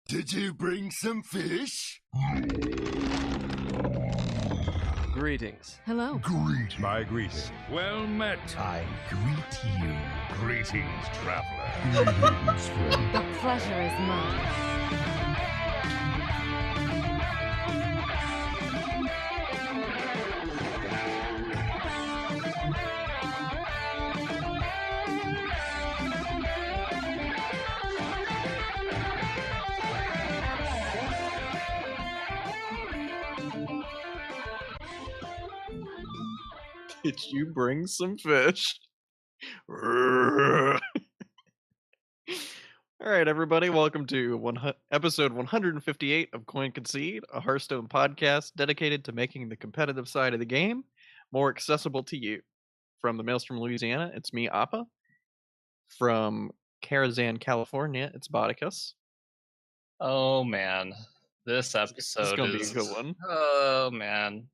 Did you bring some fish? Greetings. Hello. Greet. My greeting. Well met. I greet you. Greetings, traveler. Greetings, friend. The pleasure is mine. Did you bring some fish? All right, everybody, welcome to episode 158 of Concede, a Hearthstone podcast dedicated to making the competitive side of the game more accessible to you. From the Maelstrom, Louisiana, it's me, Appa. From Karazhan, California, it's Botticus. Oh man, this It's episode gonna is be a good one. Oh man.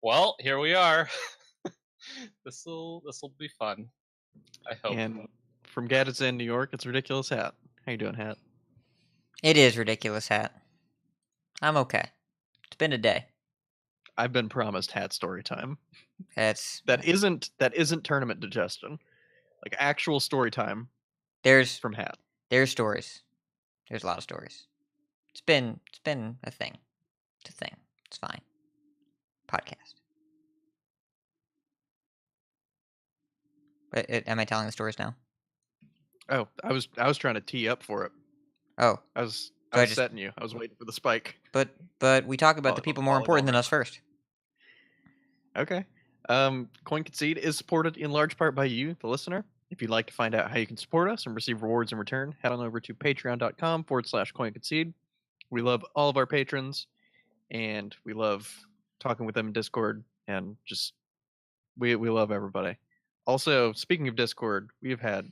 Well, here we are. This'll be fun. I hope. And from Gadsden, New York, it's RidiculousHat. How you doing, Hat? It is RidiculousHat. I'm okay. It's been a day. I've been promised Hat story time. That's That isn't tournament digestion. Like actual story time there's from Hat. stories. There's a lot of stories. It's been a thing. It's a thing. It's fine. Podcast. But am I telling the stories now? Oh, I was trying to tee up for it. Oh, I was So I just- setting you. I was waiting for the spike. but we talk about the people more important than us first. Okay. Concede is supported in large part by you, the listener. If you'd like to find out how you can support us and receive rewards in return, head on over to patreon.com/CoinConcede. We love all of our patrons, and we love talking with them in Discord, and just we love everybody. Also, speaking of Discord, we have had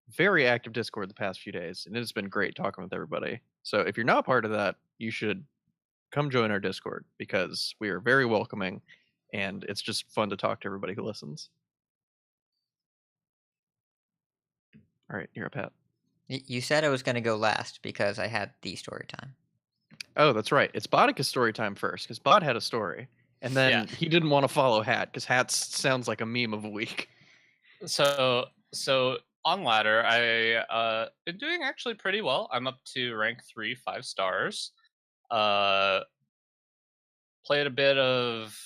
very active Discord the past few days, and it's been great talking with everybody. So if you're not part of that, you should come join our Discord because we are very welcoming, and it's just fun to talk to everybody who listens. All right, you're up, Pat. You said I was going to go last because I had the story time. Oh, that's right. It's Botticus story time first, because Bot had a story, and then he didn't want to follow Hat because Hat sounds like a meme of a week. So on ladder, I been doing actually pretty well. I'm up to rank 3, 5 stars. Played a bit of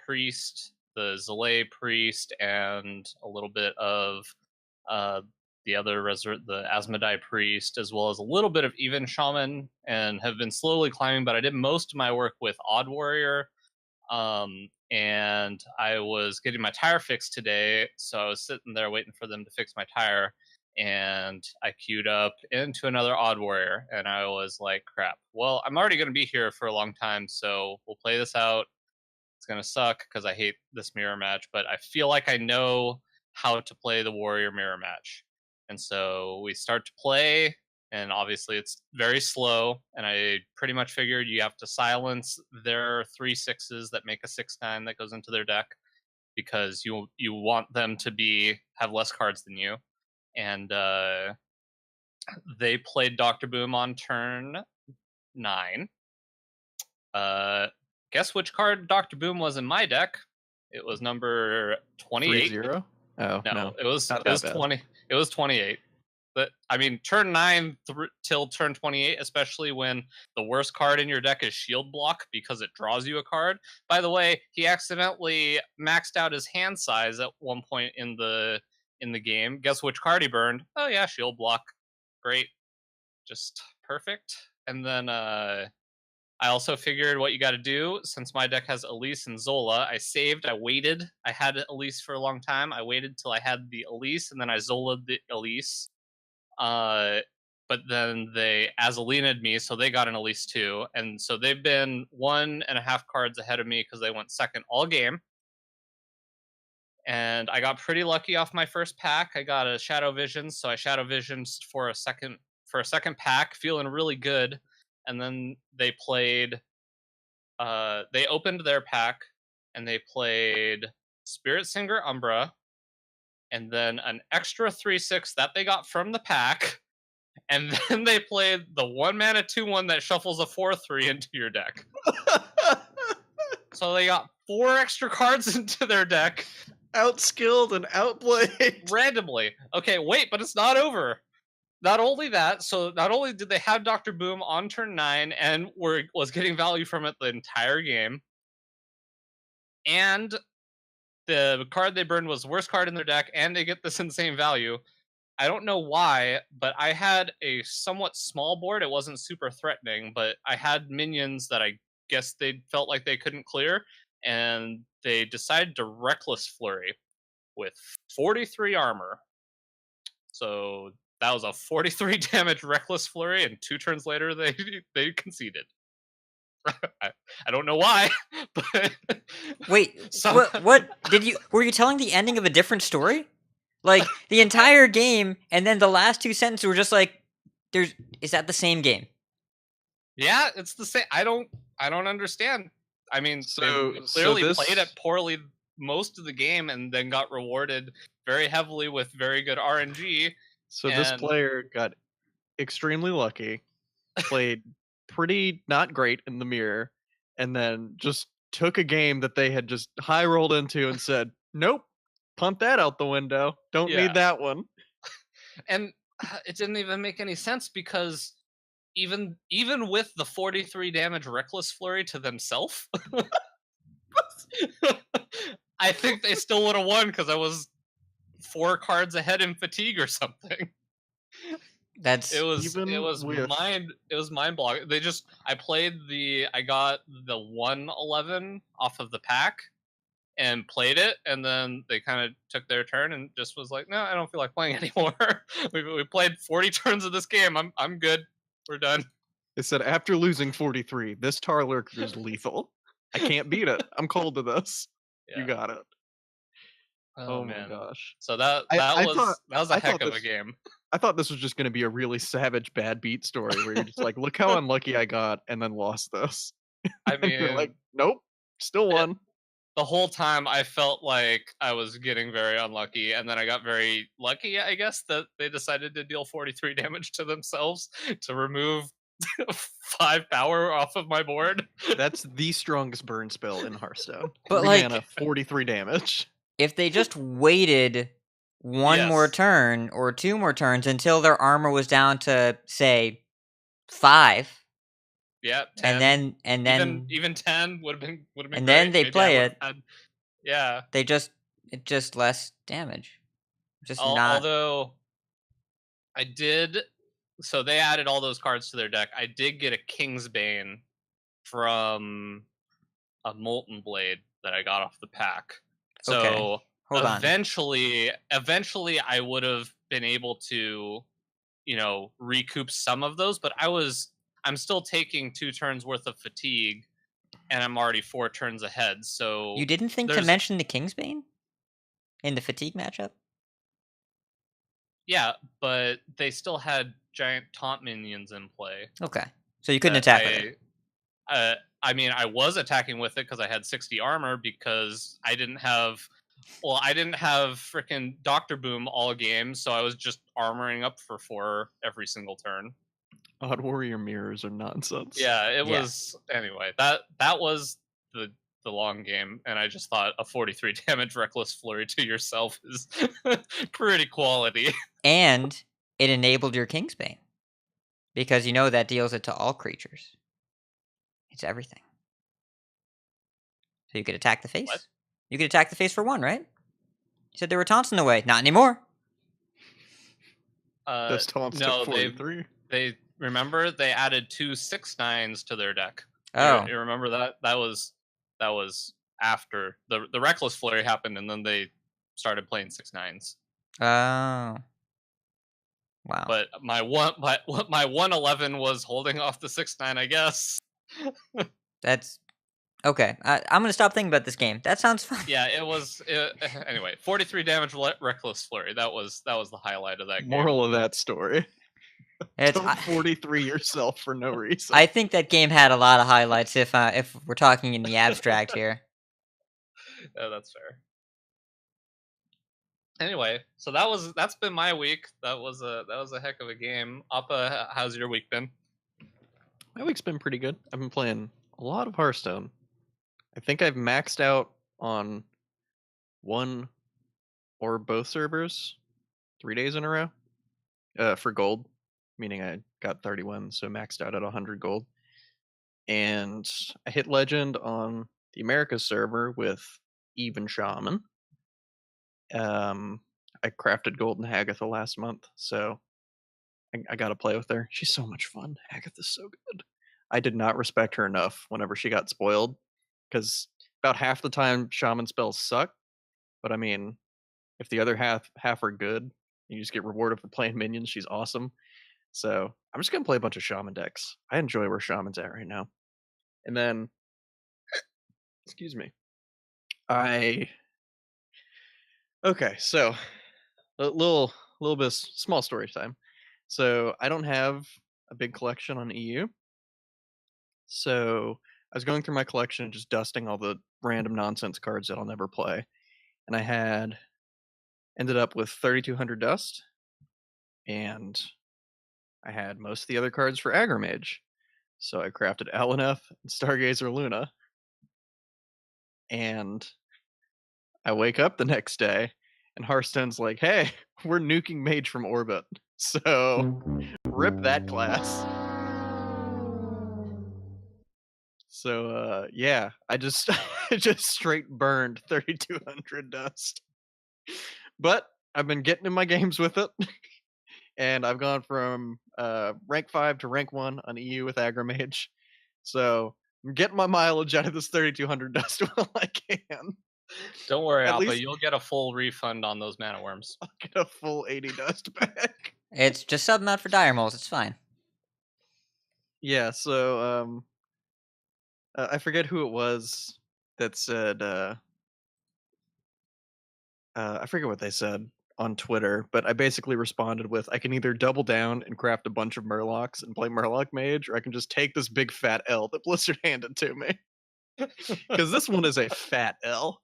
priest, the Zalay priest, and a little bit of the other the Asmodai priest, as well as a little bit of even shaman, and have been slowly climbing. But I did most of my work with Odd Warrior, and I was getting my tire fixed today, so I was sitting there waiting for them to fix my tire, and I queued up into another Odd Warrior, and I was like, crap. Well, I'm already going to be here for a long time, so we'll play this out. It's going to suck because I hate this mirror match, but I feel like I know how to play the Warrior mirror match. And so we start to play, and obviously it's very slow, and I pretty much figured you have to silence their 3/6s that make a 6/9 that goes into their deck, because you want them to have less cards than you. And they played Dr. Boom on turn 9. Guess which card Dr. Boom was in my deck? It was number 28. 3-0? Oh, no. It was Not that bad. 20. It was 28. But I mean, turn 9 till turn 28, especially when the worst card in your deck is Shield Block because it draws you a card. By the way, he accidentally maxed out his hand size at one point in the game. Guess which card he burned? Oh yeah, Shield Block. Great. Just perfect. And then I also figured what you got to do, since my deck has Elise and Zola. I saved, I waited. I had Elise for a long time. I waited till I had the Elise, and then I Zola'd the Elise. But then they Azaleena'd me, so they got an Elise too. And so they've been 1.5 cards ahead of me because they went second all game. And I got pretty lucky off my first pack. I got a Shadow Vision, so I Shadow Visions for a second pack, feeling really good. And then they played, they opened their pack, and they played Spirit Singer Umbra, and then an extra 3/6 that they got from the pack, And then they played the 1-mana 2/1 that shuffles a 4/3 into your deck. So they got 4 extra cards into their deck. Outskilled and outplayed. Randomly. Okay, wait, but it's not over. Not only that, so not only did they have Dr. Boom on turn 9 and was getting value from it the entire game, and the card they burned was the worst card in their deck, and they get this insane value. I don't know why, but I had a somewhat small board. It wasn't super threatening, but I had minions that I guess they felt like they couldn't clear, and they decided to Reckless Flurry with 43 armor. So that was a 43 damage Reckless Flurry, and 2 turns later they conceded. I don't know why, but Wait, what were you telling the ending of a different story? Like the entire game, and then the last 2 sentences were just like, is that the same game? Yeah, it's the same. I don't understand. I mean, they So clearly played it poorly most of the game, and then got rewarded very heavily with very good RNG. So this player got extremely lucky, played pretty not great in the mirror, and then just took a game that they had just high rolled into and said, "Nope, punt that out the window. Don't Yeah. need that one." And it didn't even make any sense because even with the 43 damage Reckless Flurry to themselves, I think they still would have won because I was 4 cards ahead in fatigue or something. It was mind blowing. I got the 1/11 off of the pack and played it, and then they kind of took their turn and just was like, no, I don't feel like playing anymore. we played 40 turns of this game. I'm good. We're done. They said, after losing 43, this Tar Lurker is lethal. I can't beat it. I'm cold to this. Yeah. You got it. Oh my man. gosh. So that was a heck of a game. I thought this was just going to be a really savage bad beat story where you're just like, look how unlucky I got, and then lost this. I And you're mean, like, nope, still won. the whole time I felt like I was getting very unlucky, and then I got very lucky, I guess, that they decided to deal 43 damage to themselves to remove 5 power off of my board. That's the strongest burn spell in Hearthstone. But 3 like, mana, 43 damage. if they just waited one more Yes. turn or 2 more turns until their armor was down to say 5, Yeah, 10. and then even 10 would have been and great. then they Maybe I play would've it. had- yeah. it's just less damage. Just not. Although I did, so they added all those cards to their deck. I did get a King's Bane from a Molten Blade that I got off the pack. So Okay. Hold on. eventually I would have been able to, recoup some of those, but I'm still taking 2 turns worth of fatigue, and I'm already 4 turns ahead. So You didn't think to mention the Kingsbane in the fatigue matchup? Yeah, but they still had giant taunt minions in play. Okay, so you couldn't attack with it. I mean, I was attacking with it because I had 60 armor because I didn't have freaking Dr. Boom all game, so I was just armoring up for 4 every single turn. Odd Warrior mirrors are nonsense. Yeah, it was anyway. That was the long game, and I just thought a 43 damage Reckless Flurry to yourself is pretty quality. And it enabled your Kingsbane, because you know that deals it to all creatures. It's everything. So you could attack the face. What? You could attack the face for 1, right? You said there were taunts in the way. Not anymore. Those taunts no, took 43. they remember they added 2 6/9s to their deck. Oh. You remember that? That was after the Reckless Flurry happened, and then they started playing 6/9s. Oh. Wow. But my 1/11 was holding off the 6/9, I guess. That's okay. I'm gonna stop thinking about this game. That sounds fun. Yeah, it was. Anyway, 43 damage Reckless Flurry. That was the highlight of that game. Moral of that story. It's, Don't 43 yourself for no reason. I think that game had a lot of highlights. If we're talking in the abstract here. Yeah, that's fair. Anyway, so that's been my week. That was a heck of a game. Appa, how's your week been? My week's been pretty good. I've been playing a lot of Hearthstone. I think I've maxed out on one or both servers 3 days in a row for gold, meaning I got 31, so maxed out at 100 gold. And I hit legend on the Americas server with even Shaman. I crafted Golden Hagatha last month, so I gotta play with her. She's so much fun. Hagatha's so good. I did not respect her enough whenever she got spoiled, because about half the time Shaman spells suck. But I mean, if the other half are good, you just get rewarded for playing minions. She's awesome. So I'm just gonna play a bunch of Shaman decks. I enjoy where Shaman's at right now. And then, excuse me, okay, so a little bit of small story time. So I don't have a big collection on EU. So I was going through my collection and just dusting all the random nonsense cards that I'll never play. And I ended up with 3,200 dust. And I had most of the other cards for Aggro Mage. So I crafted Alaneth and Stargazer Luna. And I wake up the next day and Hearthstone's like, hey, we're nuking Mage from orbit. So rip that class. So yeah, I just I just straight burned 3,200 dust. But I've been getting in my games with it. And I've gone from rank 5 to rank 1 on EU with Aggro Mage. So I'm getting my mileage out of this 3,200 dust while I can. Don't worry, At Appa. least- You'll get a full refund on those mana worms. I'll get a full 80 dust back. It's just sub them out for dire moles. It's fine. Yeah, so I forget who it was that said I forget what they said on Twitter, but I basically responded with, I can either double down and craft a bunch of Murlocs and play Murloc Mage, or I can just take this big fat L that Blizzard handed to me. Because this one is a fat L.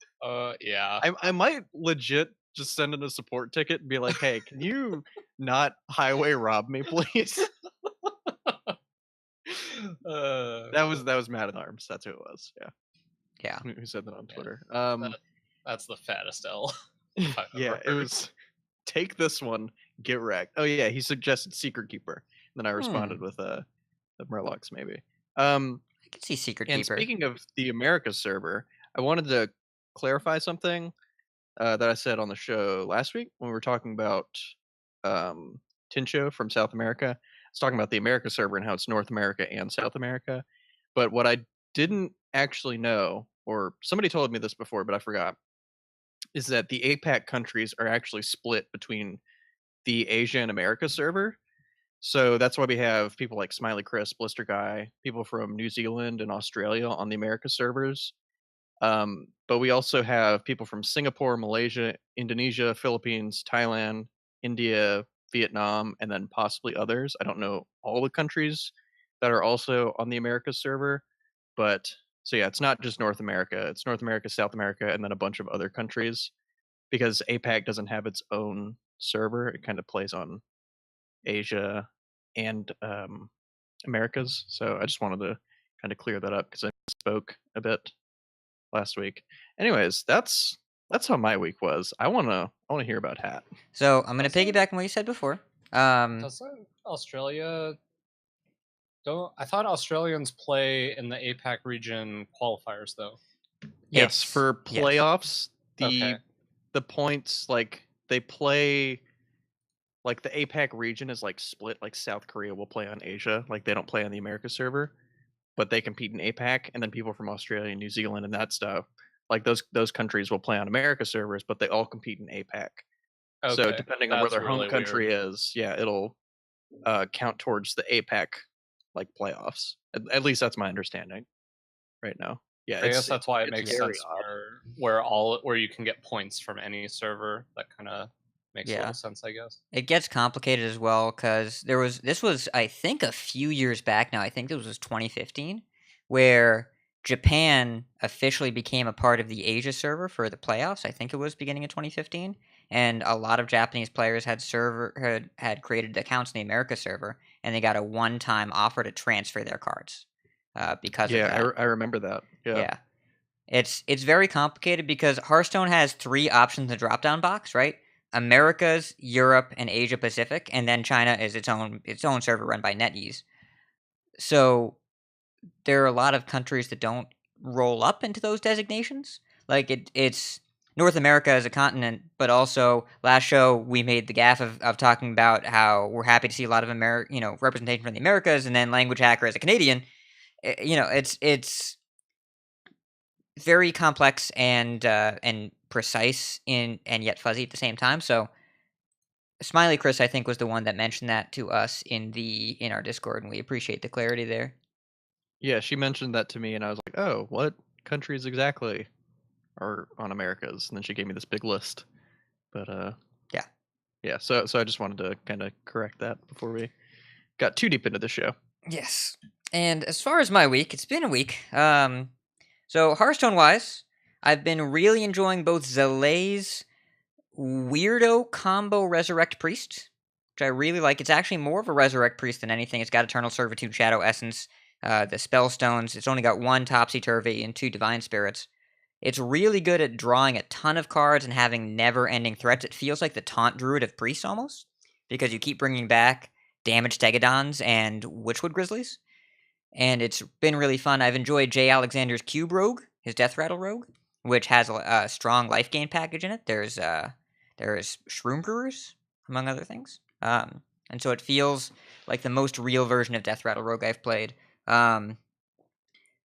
Yeah. I might legit just send in a support ticket and be like, hey, can you not highway rob me, please? That was Mad at Arms. That's who it was. Yeah. Yeah. Who said that on Twitter? That's the fattest L. Yeah, it was take this one, get wrecked. Oh yeah, he suggested Secret Keeper. And then I responded with the Murlocs maybe. I can see Secret And Keeper. speaking of the Americas server, I wanted to clarify something that I said on the show last week when we were talking about Tincho from South America. I was talking about the America server and how it's North America and South America. But what I didn't actually know, or somebody told me this before, but I forgot, is that the APAC countries are actually split between the Asia and America server. So that's why we have people like Smiley Chris, Blister Guy, people from New Zealand and Australia on the America servers. But we also have people from Singapore, Malaysia, Indonesia, Philippines, Thailand, India, Vietnam, and then possibly others. I don't know all the countries that are also on the America server, but so yeah, it's not just North America. It's North America, South America, and then a bunch of other countries because APAC doesn't have its own server. It kind of plays on Asia and Americas. So I just wanted to kind of clear that up because I spoke a bit last week. Anyways, that's how my week was. I wanna hear about Hat. So I'm gonna piggyback on what you said before. Doesn't Australia? I thought Australians play in the APAC region qualifiers though. Yes, for yes. playoffs, Okay. the points like they play like the APAC region is like split. Like South Korea will play on Asia, like they don't play on the America server, but they compete in APAC, and then people from Australia and New Zealand and that stuff, like those countries will play on America servers, but they all compete in APAC. So Okay, depending on where that's their home really country weird. is, yeah, it'll count towards the APAC like playoffs. At least that's my understanding right now. Yeah, I guess that's why it it's makes very sense odd. where you can get points from any server. That kind of makes a Yeah. little sense, I guess. It gets complicated as well because this was I think a few years back now. I think this was 2015, where Japan officially became a part of the Asia server for the playoffs. I think it was beginning of 2015, and a lot of Japanese players had created accounts in the America server, and they got a one-time offer to transfer their cards because of that. Yeah, I remember that. Yeah. It's very complicated because Hearthstone has 3 options in the drop-down box, right? Americas, Europe, and Asia Pacific, and then China is its own server run by NetEase. So there are a lot of countries that don't roll up into those designations. Like it's North America as a continent, but also last show we made the gaffe of talking about how we're happy to see a lot of representation from the Americas, and then LanguageHacker as a Canadian. It's very complex and precise and yet fuzzy at the same time. So Smiley Chris, I think, was the one that mentioned that to us in our Discord, and we appreciate the clarity there. Yeah, she mentioned that to me, and I was like, "Oh, what countries exactly are on Americas?" And then she gave me this big list. But yeah. So I just wanted to kind of correct that before we got too deep into the show. Yes, and as far as my week, it's been a week. So Hearthstone-wise, I've been really enjoying both Zalae's weirdo combo Resurrect Priest, which I really like. It's actually more of a Resurrect Priest than anything. It's got Eternal Servitude, Shadow Essence, the Spell Stones. It's only got 1 Topsy-Turvy and 2 Divine Spirits. It's really good at drawing a ton of cards and having never-ending threats. It feels like the Taunt Druid of Priests almost, because you keep bringing back Damaged Tegadons and Witchwood Grizzlies. And it's been really fun. I've enjoyed Jay Alexander's Cube Rogue, his Death Rattle Rogue, which has a strong life gain package in it. There's Shroom Brewers, among other things. And so it feels like the most real version of Death Rattle Rogue I've played.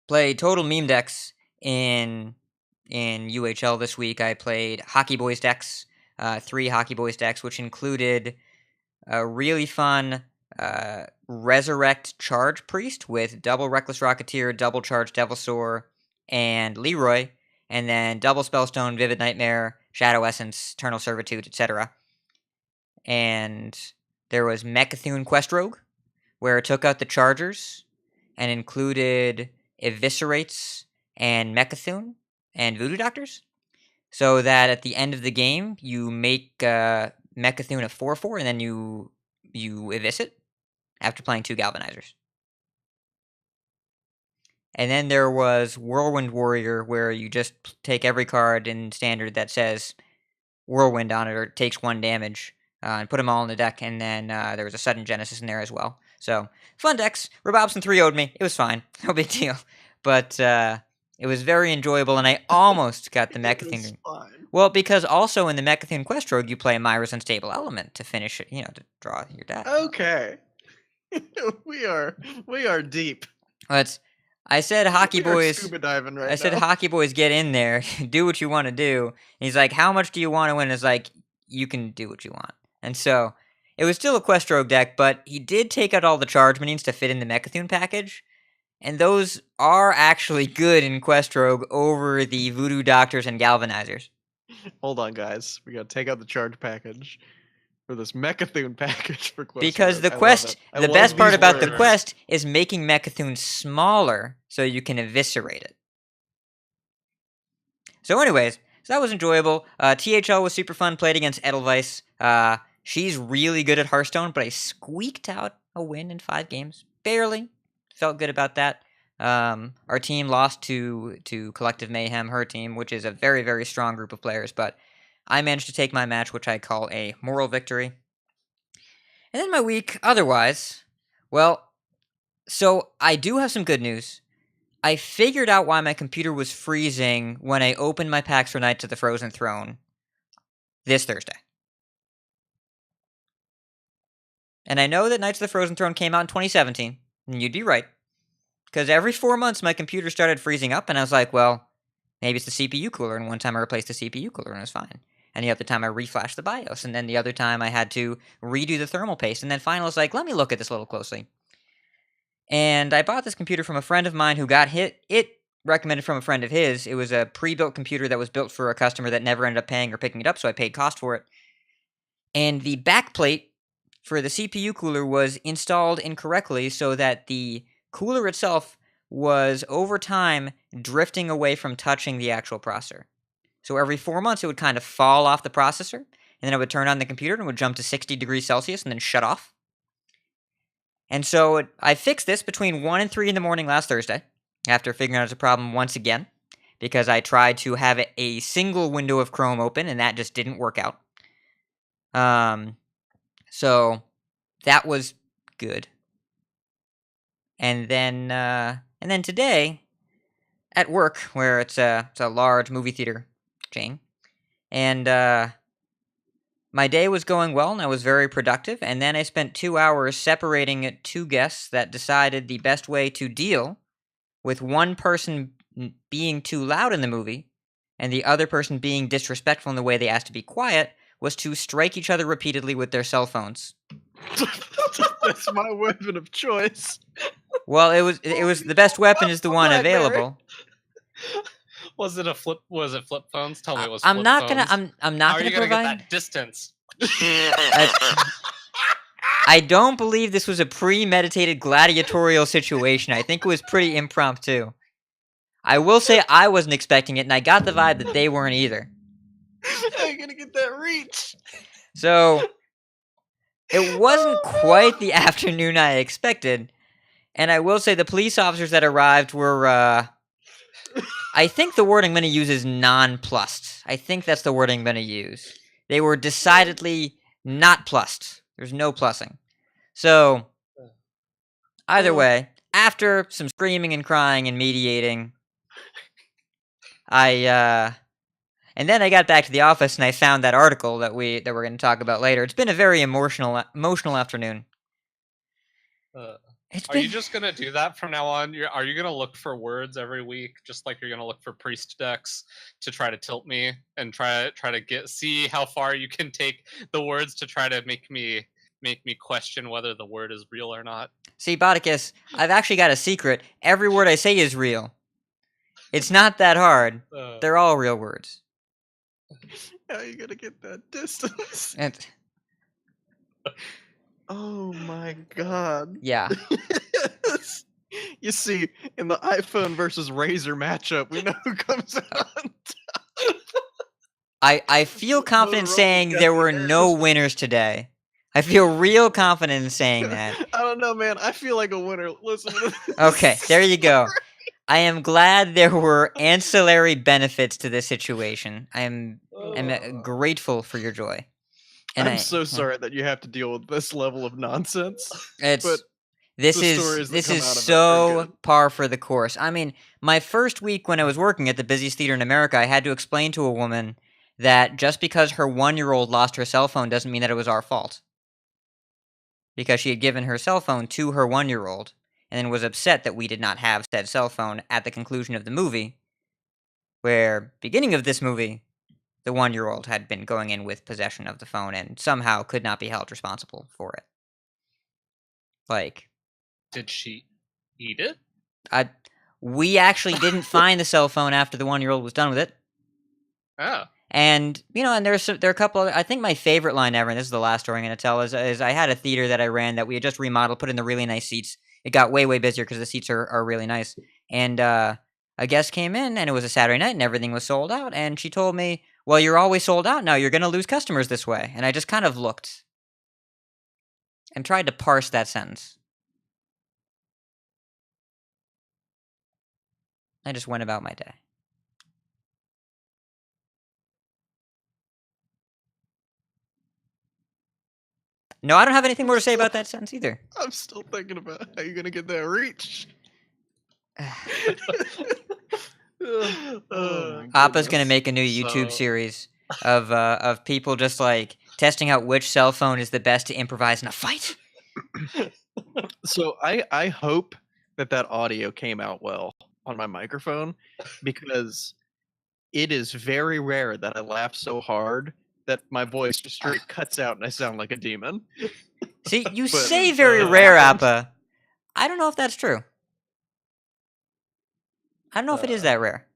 Played total meme decks in UHL this week. I played Hockey Boys decks, 3 Hockey Boys decks, which included a really fun Resurrect Charge Priest with double Reckless Rocketeer, double Charge Devilsaur, and Leroy, and then double Spellstone, Vivid Nightmare, Shadow Essence, Eternal Servitude, etc. And there was Mechathune Quest Rogue, where it took out the Chargers and included Eviscerates and Mechathune and Voodoo Doctors, so that at the end of the game, you make Mechathune a 4/4, and then you evis it after playing 2 Galvanizers. And then there was Whirlwind Warrior, where you just take every card in Standard that says Whirlwind on it, or it takes 1 damage, and put them all in the deck, and then there was a Sudden Genesis in there as well. So, fun decks. Robobson 3-0'd me. It was fine. No big deal. But it was very enjoyable, and I almost got the Mechathune. Well, because also in the Mechathune Quest Rogue, you play Myra's Unstable Element to finish it, to draw your deck. Okay. we are deep. I said Hockey Boys. Scuba diving right I said now. Hockey Boys, get in there, do what you want to do. And he's like, how much do you want to win? It's like, you can do what you want. And so it was still a Quest Rogue deck, but he did take out all the charge minions to fit in the Mechathune package. And those are actually good in Quest Rogue over the Voodoo Doctors and Galvanizers. Hold on, guys. We gotta take out the charge package for this Mechathune package for Quest. Because the Rogue. quest, I the love best part these about the words. quest is making Mechathune smaller so you can eviscerate it. So anyways, so that was enjoyable. THL was super fun, played against Edelweiss. She's really good at Hearthstone, but I squeaked out a win in 5 games. Barely. Felt good about that. Our team lost to Collective Mayhem, her team, which is a very, very strong group of players, but I managed to take my match, which I call a moral victory. And then my week, otherwise, well, so I do have some good news. I figured out why my computer was freezing when I opened my packs for Knights of the Frozen Throne this Thursday. And I know that Knights of the Frozen Throne came out in 2017, and you'd be right. Because every 4 months, my computer started freezing up, and I was like, well, maybe it's the CPU cooler, and one time I replaced the CPU cooler, and it was fine. And the other time, I reflashed the BIOS, and then the other time, I had to redo the thermal paste, and then finally, I was like, let me look at this a little closely. And I bought this computer from a friend of mine who got it recommended from a friend of his. It was a pre-built computer that was built for a customer that never ended up paying or picking it up, so I paid cost for it. And the backplate for the CPU cooler was installed incorrectly, so that the cooler itself was, over time, drifting away from touching the actual processor. So every 4 months, it would kind of fall off the processor, and then it would turn on the computer and it would jump to 60 degrees Celsius and then shut off. And so I fixed this between 1 and 3 in the morning last Thursday, after figuring out it's a problem once again, because I tried to have a single window of Chrome open, and that just didn't work out. So that was good. And then today, at work, where it's a large movie theater chain, and my day was going well, and I was very productive, and then I spent 2 hours separating 2 guests that decided the best way to deal with one person being too loud in the movie, and the other person being disrespectful in the way they asked to be quiet, was to strike each other repeatedly with their cell phones. That's my weapon of choice. Well, it was the best weapon is the one available. Was it flip phones? Tell me it was. I'm flip not phones. gonna. I'm not How are gonna you gonna provide. get that distance? I don't believe this was a premeditated gladiatorial situation. I think it was pretty impromptu. I will say I wasn't expecting it, and I got the vibe that they weren't either. How are you gonna get that reach? So it wasn't quite the afternoon I expected, and I will say the police officers that arrived were. I think the word I'm going to use is nonplussed. I think that's the word I'm going to use. They were decidedly not plussed. There's no plussing. So, either way, after some screaming and crying and mediating, and then I got back to the office and I found that article that we're going to talk about later. It's been a very emotional afternoon. Are you just gonna do that from now on? Are you gonna look for words every week, just like you're gonna look for priest decks to try to tilt me and try to see how far you can take the words to try to make me question whether the word is real or not? See, Botticus, I've actually got a secret. Every word I say is real. It's not that hard. They're all real words. How are you gonna get that distance? Oh my god. Yeah. You see, in the iPhone versus Razer matchup, we know who comes out. I feel confident Motorola saying got there the were no nerves. winners today. I feel real confident in saying that. I don't know, man. I feel like a winner. Listen to this. Okay, there you go. I am glad there were ancillary benefits to this situation. I'm grateful for your joy. And I'm so sorry that you have to deal with this level of nonsense. This the stories that is come out of it are so good. par for the course. I mean, my first week when I was working at the busiest theater in America, I had to explain to a woman that just because her 1-year-old lost her cell phone doesn't mean that it was our fault. Because she had given her cell phone to her 1-year-old and then was upset that we did not have said cell phone at the conclusion of the movie, where, beginning of this movie, the 1-year-old had been going in with possession of the phone and somehow could not be held responsible for it. Like, Did she eat it? we actually didn't find the cell phone after the 1-year-old was done with it. Oh. And, and there are a couple other, I think my favorite line ever, and this is the last story I'm going to tell, is I had a theater that I ran that we had just remodeled, put in the really nice seats. It got way, way busier because the seats are really nice. And a guest came in, and it was a Saturday night, and everything was sold out. And she told me, well, you're always sold out now. You're going to lose customers this way. And I just kind of looked and tried to parse that sentence. I just went about my day. No, I don't have anything more to say about that sentence either. I'm still thinking about how you're gonna get that reach. Appa's gonna make a new YouTube series of people just like testing out which cell phone is the best to improvise in a fight. So I hope that audio came out well on my microphone, because it is very rare that I laugh so hard that my voice just straight cuts out and I sound like a demon. See, you But, say very rare, Appa. I don't know if that's true. I don't know if it is that rare.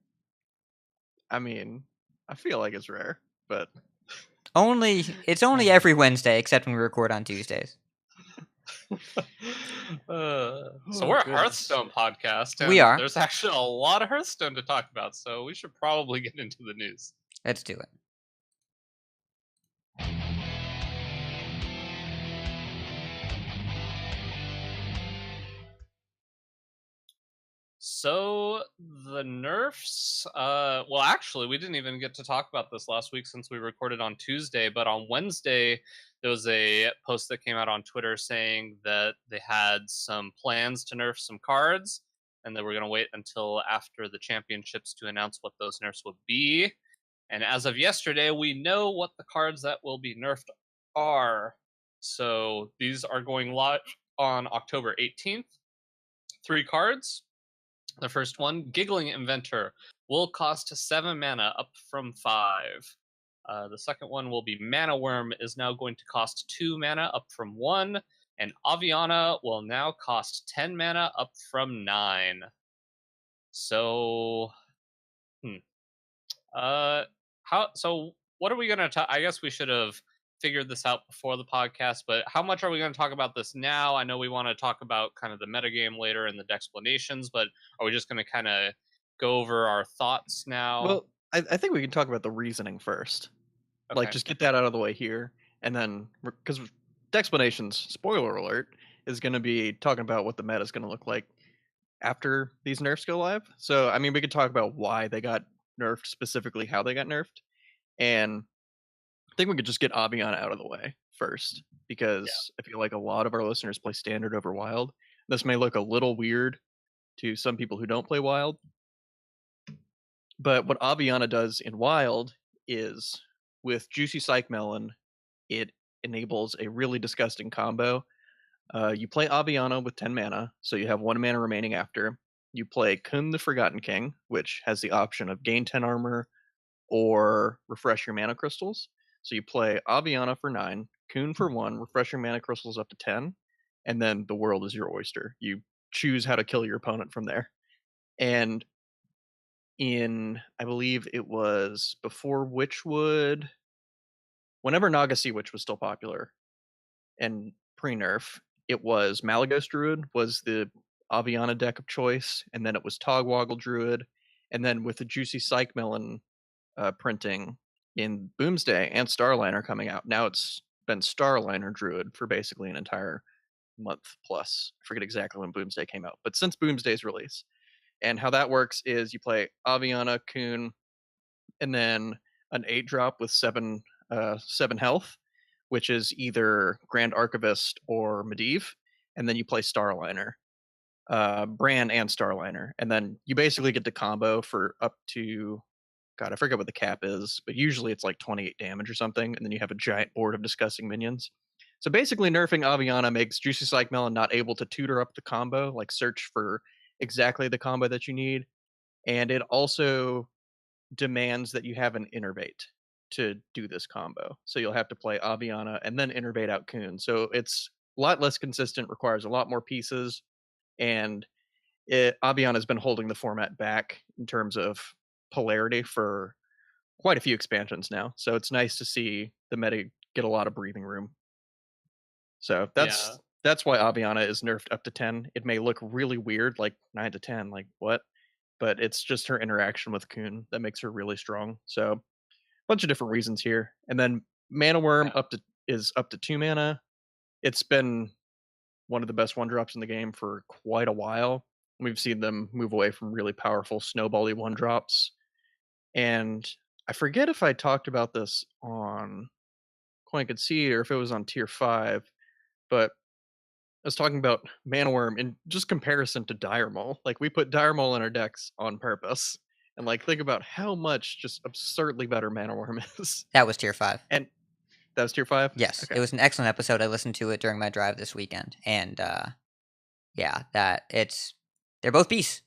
I mean, I feel like it's rare, but It's only every Wednesday, except when we record on Tuesdays. So we're a Hearthstone podcast. And We are. There's actually a lot of Hearthstone to talk about, so we should probably get into the news. Let's do it. So the nerfs, well, actually, we didn't even get to talk about this last week since we recorded on Tuesday, but on Wednesday, there was a post that came out on Twitter saying that they had some plans to nerf some cards, and they were going to wait until after the championships to announce what those nerfs would be. And as of yesterday, we know what the cards that will be nerfed are. So these are going live on October 18th. 3 cards. The first one, Giggling Inventor, will cost 7 mana, up from 5. The second one will be Mana Worm, is now going to cost 2 mana, up from 1. And Aviana will now cost 10 mana, up from 9. So, so what are we going to talk? I guess we should have figured this out before the podcast, but how much are we going to talk about this now? I know we want to talk about kind of the metagame later and the Decksplanations, but are we just going to kind of go over our thoughts now? Well, I think we can talk about the reasoning first. Okay. Like, just get that out of the way here, and then, because Decksplanations, spoiler alert, is going to be talking about what the meta is going to look like after these nerfs go live. So, I mean, we could talk about why they got nerfed, specifically how they got nerfed, and I think we could just get Aviana out of the way first, because I feel like a lot of our listeners play Standard over Wild. This may look a little weird to some people who don't play Wild, but what Aviana does in Wild is, with Juicy Psych Melon, it enables a really disgusting combo. You play Aviana with 10 mana, so you have 1 mana remaining after. You play Kun the Forgotten King, which has the option of gain 10 armor or refresh your mana crystals. So you play Aviana for 9, Kun for 1, refresh your mana crystals up to 10, and then the world is your oyster. You choose how to kill your opponent from there. And in, I believe it was before Witchwood, whenever Naga Sea Witch was still popular, and pre-nerf, it was Malagos Druid was the Aviana deck of choice, and then it was Togwoggle Druid, and then with the Juicy Psych Melon printing in Boomsday and Starliner coming out, now it's been Starliner Druid for basically an entire month plus. I forget exactly when Boomsday came out, but since Boomsday's release. And how that works is you play Aviana, Kun, and then an 8-drop with 7 health, which is either Grand Archivist or Medivh, and then you play Starliner, Bran and Starliner, and then you basically get the combo for up to, God, I forget what the cap is, but usually it's like 28 damage or something, and then you have a giant board of disgusting minions. So basically nerfing Aviana makes Juicy Psych Melon not able to tutor up the combo, like search for exactly the combo that you need, and it also demands that you have an innervate to do this combo. So you'll have to play Aviana and then innervate out Kun. So it's a lot less consistent, requires a lot more pieces, and Aviana has been holding the format back in terms of polarity for quite a few expansions now. So it's nice to see the meta get a lot of breathing room. So that's why Aviana is nerfed up to 10. It may look really weird, like 9 to 10, like what? But it's just her interaction with Kun that makes her really strong. So a bunch of different reasons here. And then Mana Worm is up to 2 mana. It's been one of the best 1-drops in the game for quite a while. We've seen them move away from really powerful snowbally 1-drops. And I forget if I talked about this on Concede or if it was on tier 5, but I was talking about Mana Worm in just comparison to Dire Maul. Like, we put Dire Maul in our decks on purpose. And, like, think about how much just absurdly better Mana Worm is. That was tier 5. And that was tier 5? Yes. Okay. It was an excellent episode. I listened to it during my drive this weekend. And, they're both beasts.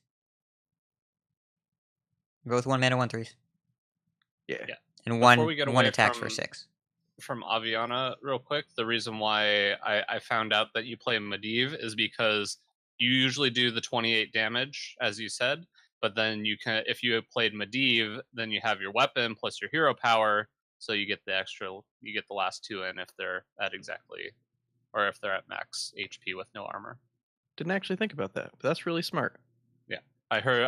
Both 1 mana, 1/3s. Yeah. And Before one we get one away attacks from- for 6. From Aviana, real quick, the reason why I found out that you play Medivh is because you usually do the 28 damage, as you said, but then you can, if you have played Medivh, then you have your weapon plus your hero power, so you get the extra, you get the last 2 in if they're at exactly, or if they're at max HP with no armor. Didn't actually think about that, but that's really smart. Yeah, I heard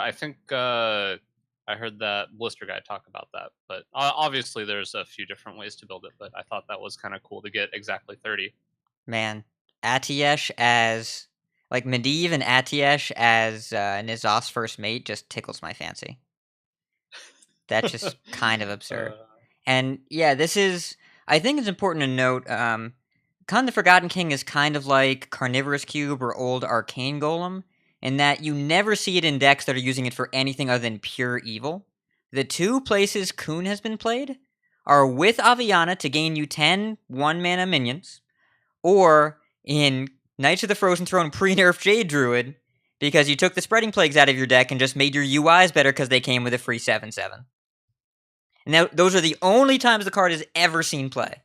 that Blister guy talk about that, but obviously there's a few different ways to build it, but I thought that was kind of cool to get exactly 30. Man, Atiesh as Like Medivh and Atiesh as Nizov's first mate just tickles my fancy. That's just kind of absurd. And yeah, this is. I think it's important to note. Khan the Forgotten King is kind of like Carnivorous Cube or Old Arcane Golem, in that you never see it in decks that are using it for anything other than pure evil. The two places Kun has been played are with Aviana to gain you 10 1-mana minions, or in Knights of the Frozen Throne pre-nerf Jade Druid, because you took the Spreading Plagues out of your deck and just made your UIs better because they came with a free 7/7. And now, those are the only times the card has ever seen play.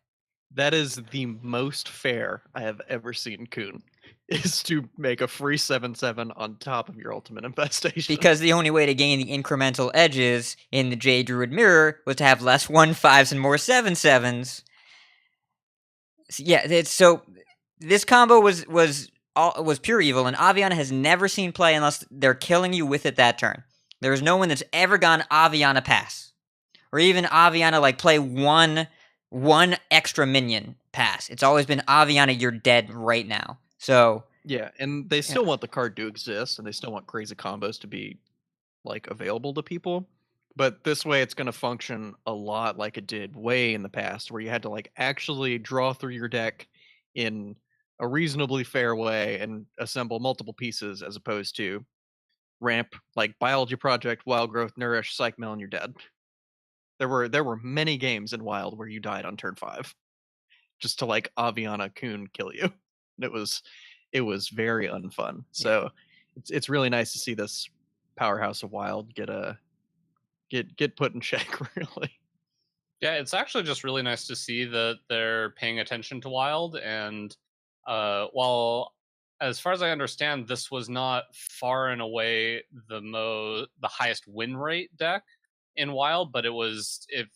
That is the most fair I have ever seen Kun, is to make a free 7/7 on top of your ultimate infestation. Because the only way to gain the incremental edges in the Jade Druid Mirror was to have less 1/5s and more 7/7s. Yeah, so this combo was pure evil, and Aviana has never seen play unless they're killing you with it that turn. There is no one that's ever gone Aviana pass, or even Aviana like play one extra minion pass. It's always been Aviana, you're dead right now. So yeah, and they still want the card to exist, and they still want crazy combos to be like available to people. But this way, it's going to function a lot like it did way in the past, where you had to like actually draw through your deck in a reasonably fair way and assemble multiple pieces, as opposed to ramp like Biology Project, Wild Growth, Nourish, Psych Mill, and you're dead. There were many games in Wild where you died on turn 5, just to like Aviana Kun kill you. It was very unfun. So it's really nice to see this powerhouse of Wild get put in check, really. Yeah, it's actually just really nice to see that they're paying attention to Wild, and while as far as I understand, this was not far and away the highest win rate deck in Wild, but it was, if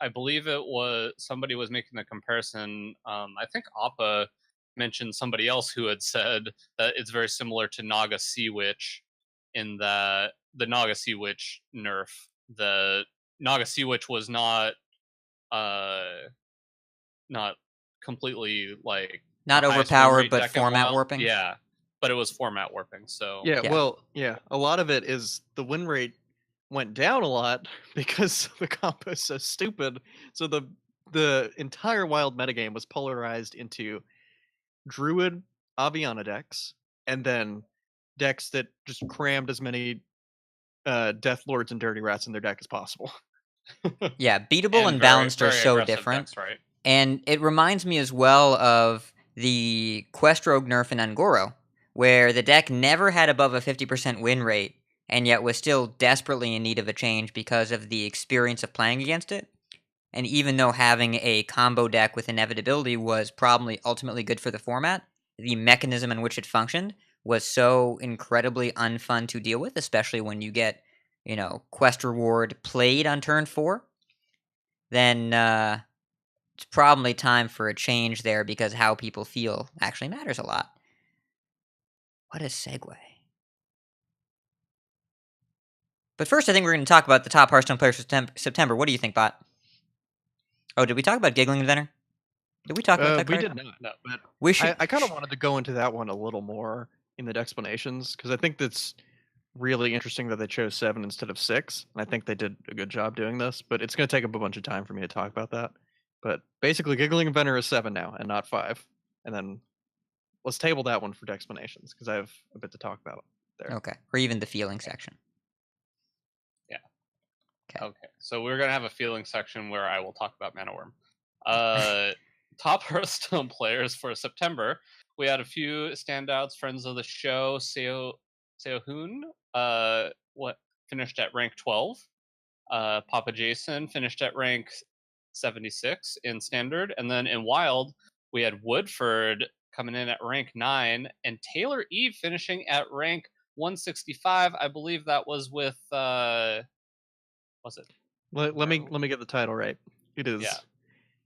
I believe it was, somebody was making the comparison. I think Appa mentioned somebody else who had said that it's very similar to Naga Sea Witch, in that the Naga Sea Witch nerf, the Naga Sea Witch was not completely like not the highest overpowered, win rate but deck in format Wild. warping. Yeah, but it was format warping. So Yeah, Yeah. well, yeah, a lot of it is the win rate went down a lot because the combo is so stupid. So the entire Wild metagame was polarized into Druid Aviana decks, and then decks that just crammed as many Death Lords and Dirty Rats in their deck as possible. Yeah, beatable and very- balanced are very so aggressive different. decks, right? And it reminds me as well of the Quest Rogue nerf in Ungoro, where the deck never had above a 50% win rate, and yet was still desperately in need of a change because of the experience of playing against it. And even though having a combo deck with inevitability was probably ultimately good for the format, the mechanism in which it functioned was so incredibly unfun to deal with, especially when you get, quest reward played on turn 4. Then it's probably time for a change there, because how people feel actually matters a lot. What a segue. But first, I think we're going to talk about the top Hearthstone players for September. What do you think, Bot? Oh, did we talk about Giggling Inventor? Did we talk about that We card? did not. No. But We should. I kind of wanted to go into that one a little more in the Decksplanations, because I think that's really interesting that they chose 7 instead of 6, and I think they did a good job doing this. But it's going to take up a bunch of time for me to talk about that. But basically, Giggling Inventor is 7 now and not 5. And then let's table that one for Decksplanations, because I have a bit to talk about there. Okay, or even the feeling section. Okay, so we're gonna have a feeling section where I will talk about Mana Worm. Top Hearthstone players for September. We had a few standouts. Friends of the show, Seohoon, finished at rank 12. Papa Jason finished at rank 76 in Standard, and then in Wild we had Woodford coming in at rank 9, and Taylor Eve finishing at rank 165. I believe that was with was it? Let me get the title right. It is. Yeah.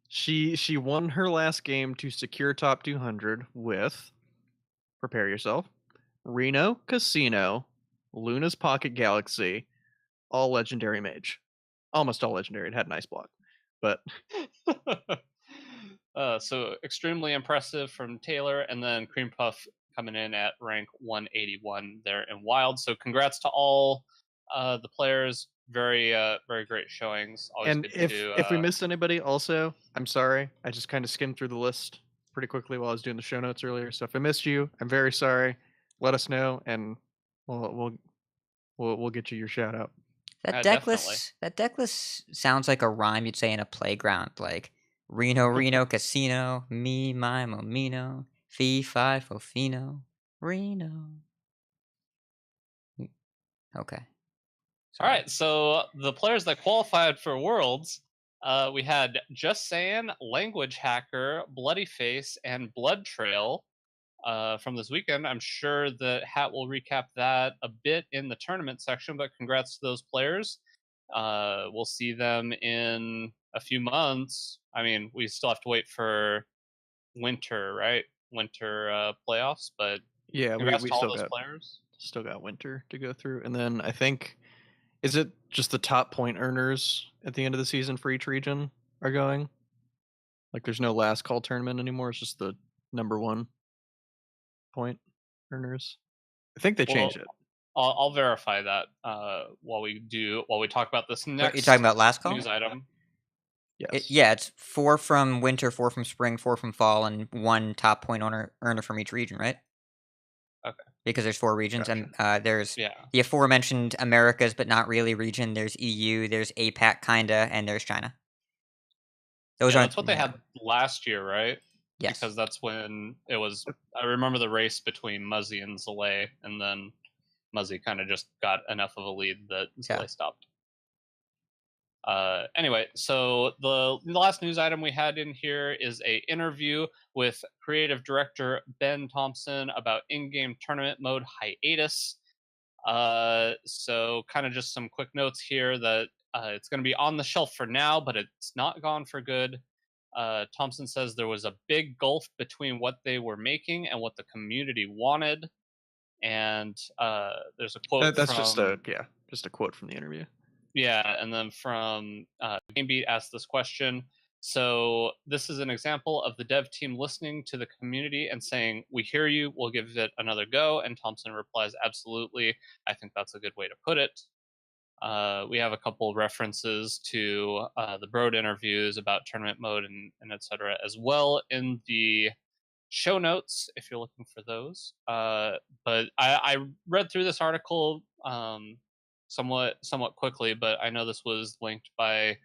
She won her last game to secure top 200 with, prepare yourself, Reno Casino, Luna's Pocket Galaxy, all legendary mage. Almost all legendary. It had an ice block. But so extremely impressive from Taylor, and then Cream Puff coming in at rank 181 there in Wild. So congrats to all the players. Very great showings. Always And good if we missed anybody, also, I'm sorry. I just kind of skimmed through the list pretty quickly while I was doing the show notes earlier. So if I missed you, I'm very sorry. Let us know, and we'll get you your shout out. That definitely. deck list sounds like a rhyme you'd say in a playground, like Reno Casino, me, my, momino, fee, fi, fo, fino, Reno. Okay. All right, so the players that qualified for Worlds, we had JustSaiyan, LanguageHacker, BloodyFace, and BloodTrail from this weekend. I'm sure that Hat will recap that a bit in the tournament section, but congrats to those players. We'll see them in a few months. I mean, we still have to wait for winter, right? Winter playoffs, but Yeah, congrats we to all still those got players. winter to go through, and then I think, is it just the top point earners at the end of the season for each region are going? Like, there's no last call tournament anymore. It's just the number 1 point earners. I think they changed it. I'll verify that while we talk about this next. You're talking about last call? News item. Yes. It's 4 from winter, 4 from spring, 4 from fall, and 1 top point earner from each region, right? Okay. Because there's 4 regions, Gotcha. and there's the aforementioned Americas, but not really region. There's EU, there's APAC, kinda, and there's China. That's what they had last year, right? Yes. Because that's when it was. I remember the race between Muzzy and Zalay, and then Muzzy kind of just got enough of a lead that Zalay stopped. Anyway, so the last news item we had in here is a interview with creative director Ben Thompson about in-game tournament mode hiatus. So kind of just some quick notes here that it's going to be on the shelf for now, but it's not gone for good. Thompson says there was a big gulf between what they were making and what the community wanted. And there's a quote. That's just a quote from the interview. Yeah, and then from GameBeat asked this question. So this is an example of the dev team listening to the community and saying, "We hear you. We'll give it another go." And Thompson replies, "Absolutely. I think that's a good way to put it." We have a couple references to the Broad interviews about tournament mode and etc. as well in the show notes if you're looking for those. But I read through this article somewhat quickly, but I know this was linked by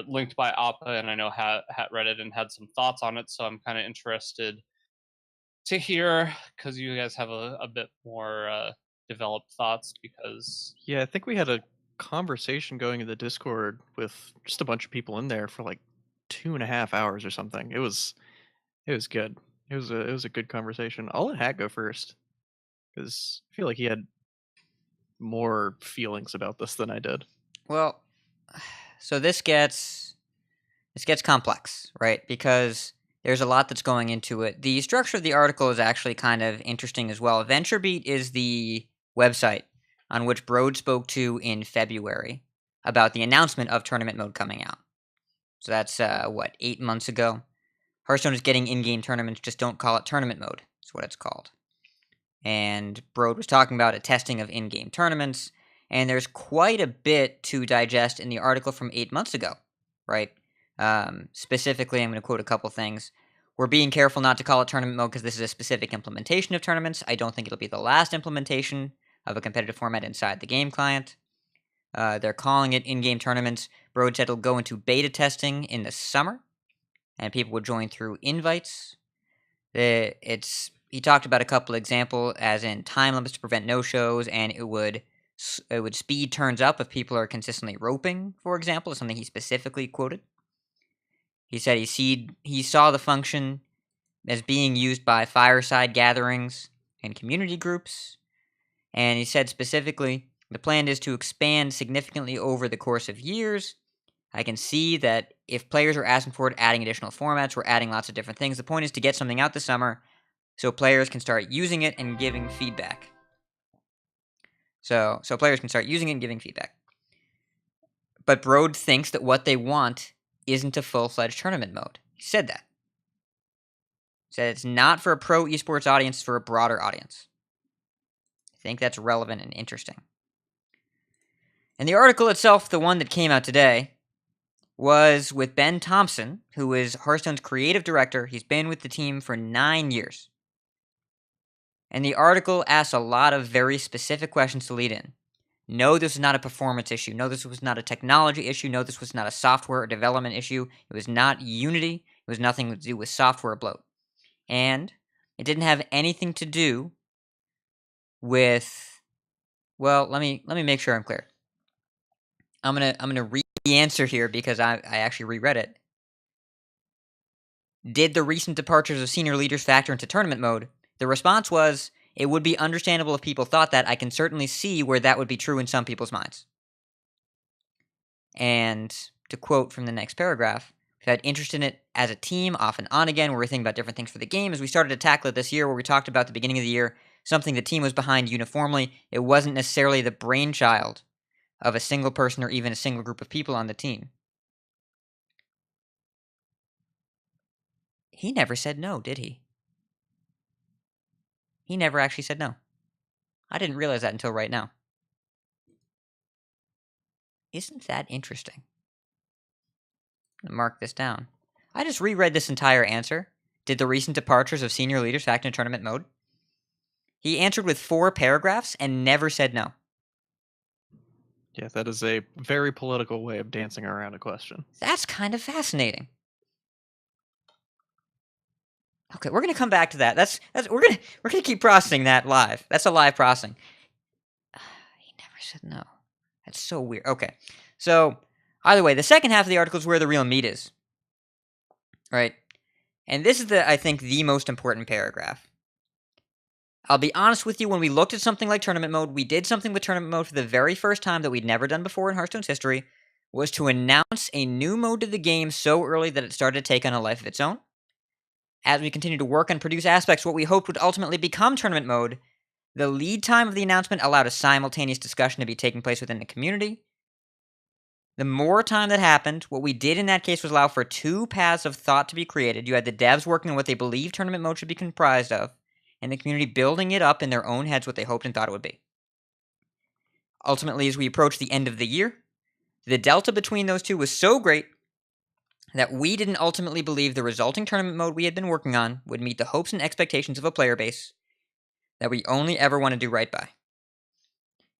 linked by Appa, and I know Hat read it and had some thoughts on it, so I'm kind of interested to hear because you guys have a bit more developed thoughts. Because I think we had a conversation going in the Discord with just a bunch of people in there for like 2.5 hours or something. It was good. It was a good conversation. I'll let Hat go first because I feel like he had more feelings about this than I did. Well, so this gets complex, right? Because there's a lot that's going into it. The structure of the article is actually kind of interesting as well. VentureBeat is the website on which Broad spoke to in February about the announcement of tournament mode coming out. So that's 8 months ago. Hearthstone is getting in-game tournaments, just don't call it tournament mode. That's what it's called. And Broad was talking about a testing of in-game tournaments, and there's quite a bit to digest in the article from 8 months ago, right? Specifically, I'm going to quote a couple things. "We're being careful not to call it tournament mode because this is a specific implementation of tournaments. I don't think it'll be the last implementation of a competitive format inside the game client. They're calling it in-game tournaments. Broad said it'll go into beta testing in the summer, and people would join through invites. He talked about a couple examples, as in time limits to prevent no-shows, and it would speed turns up if people are consistently roping, for example, is something he specifically quoted. He said he saw the function as being used by fireside gatherings and community groups, and he said specifically, the plan is to expand significantly over the course of years. I can see that if players are asking for it, adding additional formats, we're adding lots of different things. The point is to get something out this summer so players can start using it and giving feedback. So players can start using it and giving feedback. But Broad thinks that what they want isn't a full-fledged tournament mode. He said that. Said it's not for a pro esports audience, it's for a broader audience. I think that's relevant and interesting. And the article itself, the one that came out today, was with Ben Thompson, who is Hearthstone's creative director. He's been with the team for 9 years. And the article asks a lot of very specific questions to lead in. No, this was not a performance issue. No, this was not a technology issue. No, this was not a software or development issue. It was not Unity. It was nothing to do with software bloat. And it didn't have anything to do with, well, let me make sure I'm clear. I'm gonna read the answer here because I actually reread it. Did the recent departures of senior leaders factor into tournament mode? The response was, it would be understandable if people thought that. I can certainly see where that would be true in some people's minds. And to quote from the next paragraph, we've had interest in it as a team, off and on again, where we're thinking about different things for the game. As we started to tackle it this year, where we talked about the beginning of the year, something the team was behind uniformly. It wasn't necessarily the brainchild of a single person or even a single group of people on the team. He never said no, did he? He never actually said no. I didn't realize that until right now. Isn't that interesting? I'm going to mark this down. I just reread this entire answer. Did the recent departures of senior leaders factor in tournament mode? He answered with 4 paragraphs and never said no. Yeah, that is a very political way of dancing around a question. That's kind of fascinating. Okay, we're gonna come back to that. We're gonna keep processing that live. That's a live processing. He never said no. That's so weird. Okay, so either way, the second half of the article is where the real meat is, right? And this is I think the most important paragraph. I'll be honest with you. When we looked at something like tournament mode, we did something with tournament mode for the very first time that we'd never done before in Hearthstone's history. Was to announce a new mode to the game so early that it started to take on a life of its own. As we continue to work and produce aspects what we hoped would ultimately become tournament mode, the lead time of the announcement allowed a simultaneous discussion to be taking place within the community. The more time that happened, what we did in that case was allow for 2 paths of thought to be created. You had the devs working on what they believed tournament mode should be comprised of, and the community building it up in their own heads what they hoped and thought it would be. Ultimately, as we approached the end of the year, the delta between those two was so great that we didn't ultimately believe the resulting tournament mode we had been working on would meet the hopes and expectations of a player base that we only ever want to do right by.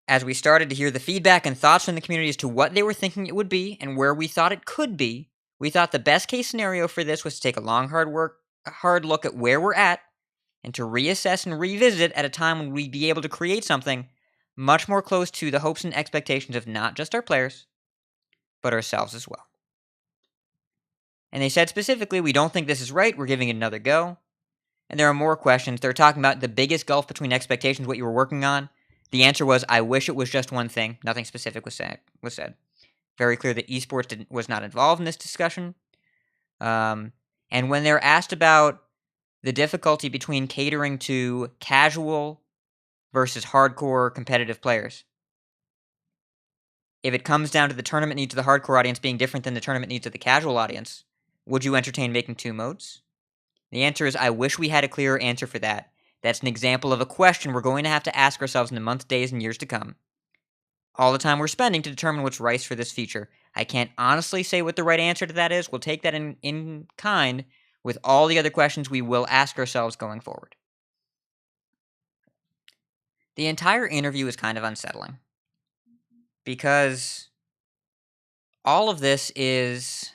As we started to hear the feedback and thoughts from the community as to what they were thinking it would be and where we thought it could be, we thought the best case scenario for this was to take a long, hard look at where we're at and to reassess and revisit it at a time when we'd be able to create something much more close to the hopes and expectations of not just our players, but ourselves as well. And they said specifically, we don't think this is right, we're giving it another go. And there are more questions. They're talking about the biggest gulf between expectations, what you were working on. The answer was, I wish it was just one thing. Nothing specific was said. Very clear that esports was not involved in this discussion. And when they're asked about the difficulty between catering to casual versus hardcore competitive players, if it comes down to the tournament needs of the hardcore audience being different than the tournament needs of the casual audience, would you entertain making 2 modes? The answer is, I wish we had a clearer answer for that. That's an example of a question we're going to have to ask ourselves in the months, days, and years to come. All the time we're spending to determine what's right for this feature. I can't honestly say what the right answer to that is. We'll take that in kind with all the other questions we will ask ourselves going forward. The entire interview is kind of unsettling, because all of this is,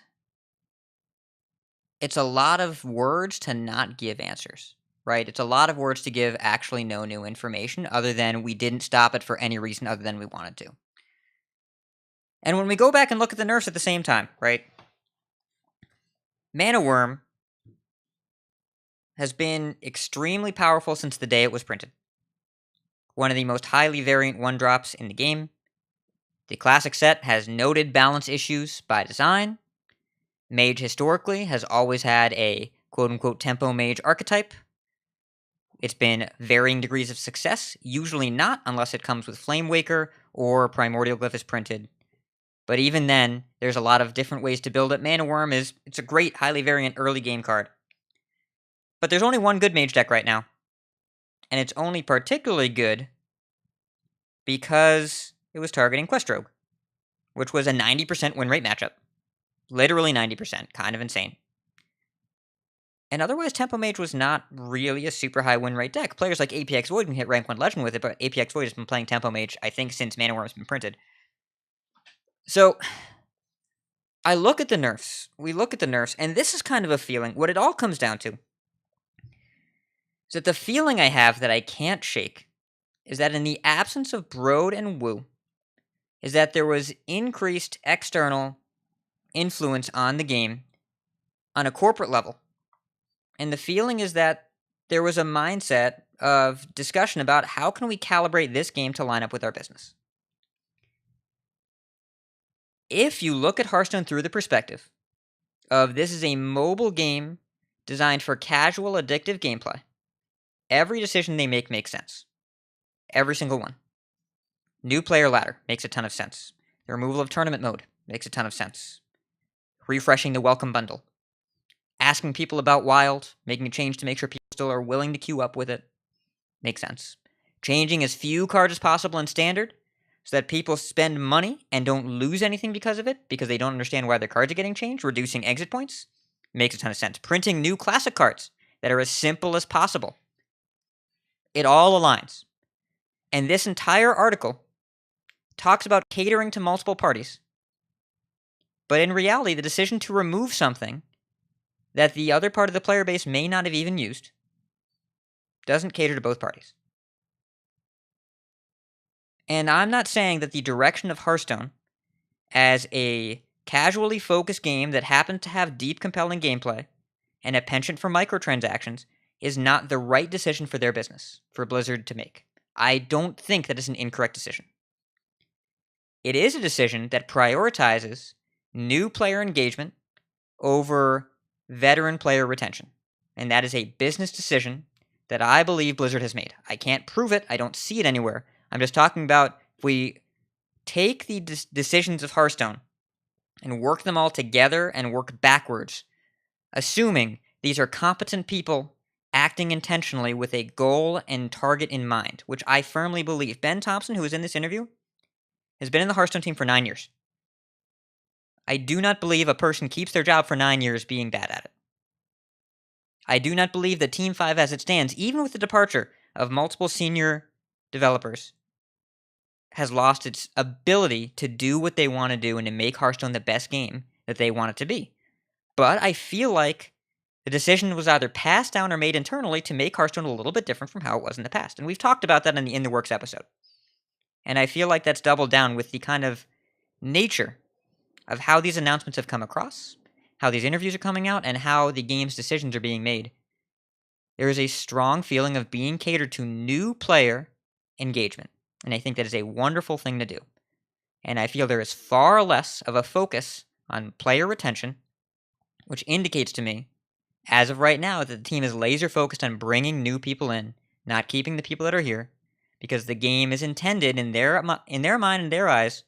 it's a lot of words to not give answers, right? It's a lot of words to give actually no new information other than we didn't stop it for any reason other than we wanted to. And when we go back and look at the nerfs at the same time, right? Mana Worm has been extremely powerful since the day it was printed. One of the most highly variant 1-drops in the game. The classic set has noted balance issues by design. Mage historically has always had a quote-unquote tempo mage archetype. It's been varying degrees of success, usually not unless it comes with Flame Waker or Primordial Glyph is printed. But even then, there's a lot of different ways to build it. Mana Worm it's a great highly variant early game card. But there's only one good mage deck right now. And it's only particularly good because it was targeting Quest Rogue, which was a 90% win rate matchup. Literally 90%. Kind of insane. And otherwise, Tempo Mage was not really a super high win rate deck. Players like APX Void can hit rank 1 Legend with it, but APX Void has been playing Tempo Mage, I think, since Mana Wyrm's been printed. So, I look at the nerfs. We look at the nerfs, and this is kind of a feeling. What it all comes down to is that the feeling I have that I can't shake is that in the absence of Broad and Wu, is that there was increased external influence on the game on a corporate level. And the feeling is that there was a mindset of discussion about how can we calibrate this game to line up with our business. If you look at Hearthstone through the perspective of this is a mobile game designed for casual, addictive gameplay, every decision they make makes sense. Every single one. New player ladder makes a ton of sense. The removal of tournament mode makes a ton of sense. Refreshing the welcome bundle. Asking people about Wild, making a change to make sure people still are willing to queue up with it, makes sense. Changing as few cards as possible in Standard, so that people spend money and don't lose anything because of it, because they don't understand why their cards are getting changed, reducing exit points, makes a ton of sense. Printing new Classic cards that are as simple as possible. It all aligns. And this entire article talks about catering to multiple parties. But in reality, the decision to remove something that the other part of the player base may not have even used doesn't cater to both parties. And I'm not saying that the direction of Hearthstone as a casually focused game that happens to have deep, compelling gameplay and a penchant for microtransactions is not the right decision for their business, for Blizzard to make. I don't think that is an incorrect decision. It is a decision that prioritizes new player engagement over veteran player retention. And that is a business decision that I believe Blizzard has made. I can't prove it. I don't see it anywhere. I'm just talking about if we take the decisions of Hearthstone and work them all together and work backwards, assuming these are competent people acting intentionally with a goal and target in mind, which I firmly believe. Ben Thompson, who was in this interview, has been in the Hearthstone team for 9 years. I do not believe a person keeps their job for 9 years being bad at it. I do not believe that Team 5 as it stands, even with the departure of multiple senior developers, has lost its ability to do what they want to do and to make Hearthstone the best game that they want it to be. But I feel like the decision was either passed down or made internally to make Hearthstone a little bit different from how it was in the past. And we've talked about that in the In the Works episode. And I feel like that's doubled down with the kind of nature of how these announcements have come across, how these interviews are coming out, and how the game's decisions are being made. There is a strong feeling of being catered to new player engagement. And I think that is a wonderful thing to do. And I feel there is far less of a focus on player retention, which indicates to me, as of right now, that the team is laser focused on bringing new people in, not keeping the people that are here, because the game is intended in their mind and their eyes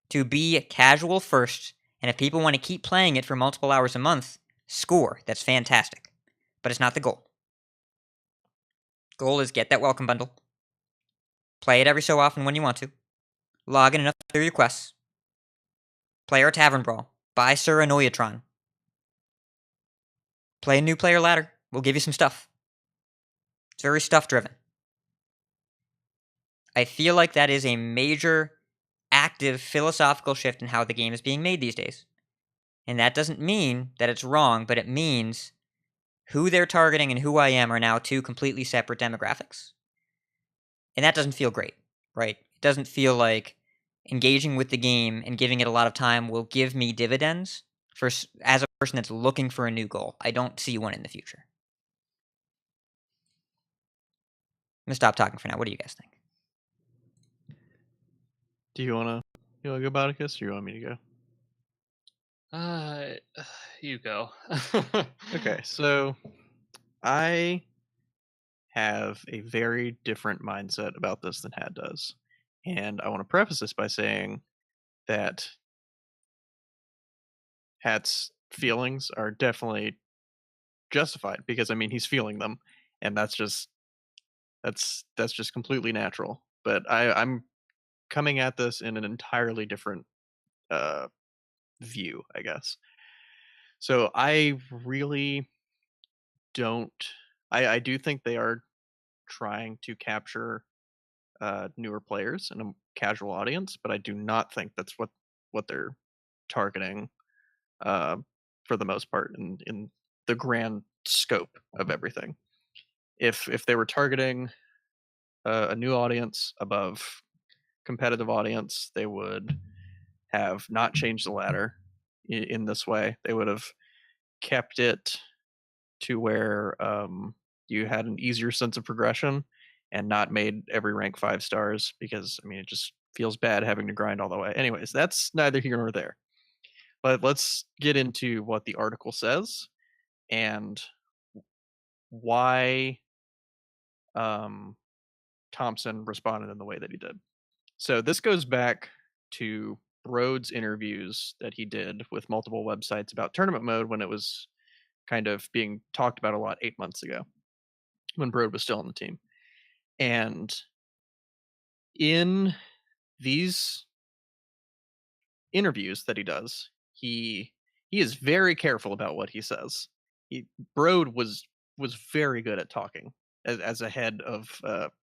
to be casual first, and if people want to keep playing it for multiple hours a month, score. That's fantastic. But it's not the goal. Goal is get that welcome bundle. Play it every so often when you want to. Log in enough to do your quests. Play our Tavern Brawl. Buy Sir Anoyatron. Play a new player ladder. We'll give you some stuff. It's very stuff driven. I feel like that is a major, active, philosophical shift in how the game is being made these days. And that doesn't mean that it's wrong, but it means who they're targeting and who I am are now two completely separate demographics. And that doesn't feel great, right? It doesn't feel like engaging with the game and giving it a lot of time will give me dividends as a person that's looking for a new goal. I don't see one in the future. I'm going to stop talking for now. What do you guys think? Do you wanna go, Botticus, or you want me to go? You go. Okay, so I have a very different mindset about this than Hat does. And I want to preface this by saying that Hat's feelings are definitely justified because I mean he's feeling them, and that's just completely natural. But I'm coming at this in an entirely different view, I guess. So I really don't. I do think they are trying to capture newer players and a casual audience, but I do not think that's what they're targeting uh, for the most part in the grand scope of everything. If they were targeting a new audience above competitive audience, they would have not changed the ladder in this way. They would have kept it to where you had an easier sense of progression and not made every rank 5 stars, because I mean it just feels bad having to grind all the way. Anyways, that's neither here nor there. But let's get into what the article says and why Thompson responded in the way that he did. So this goes back to Broad's interviews that he did with multiple websites about tournament mode when it was kind of being talked about a lot 8 months ago, when Broad was still on the team. And in these interviews that he does, he is very careful about what he says. Broad was very good at talking as a head of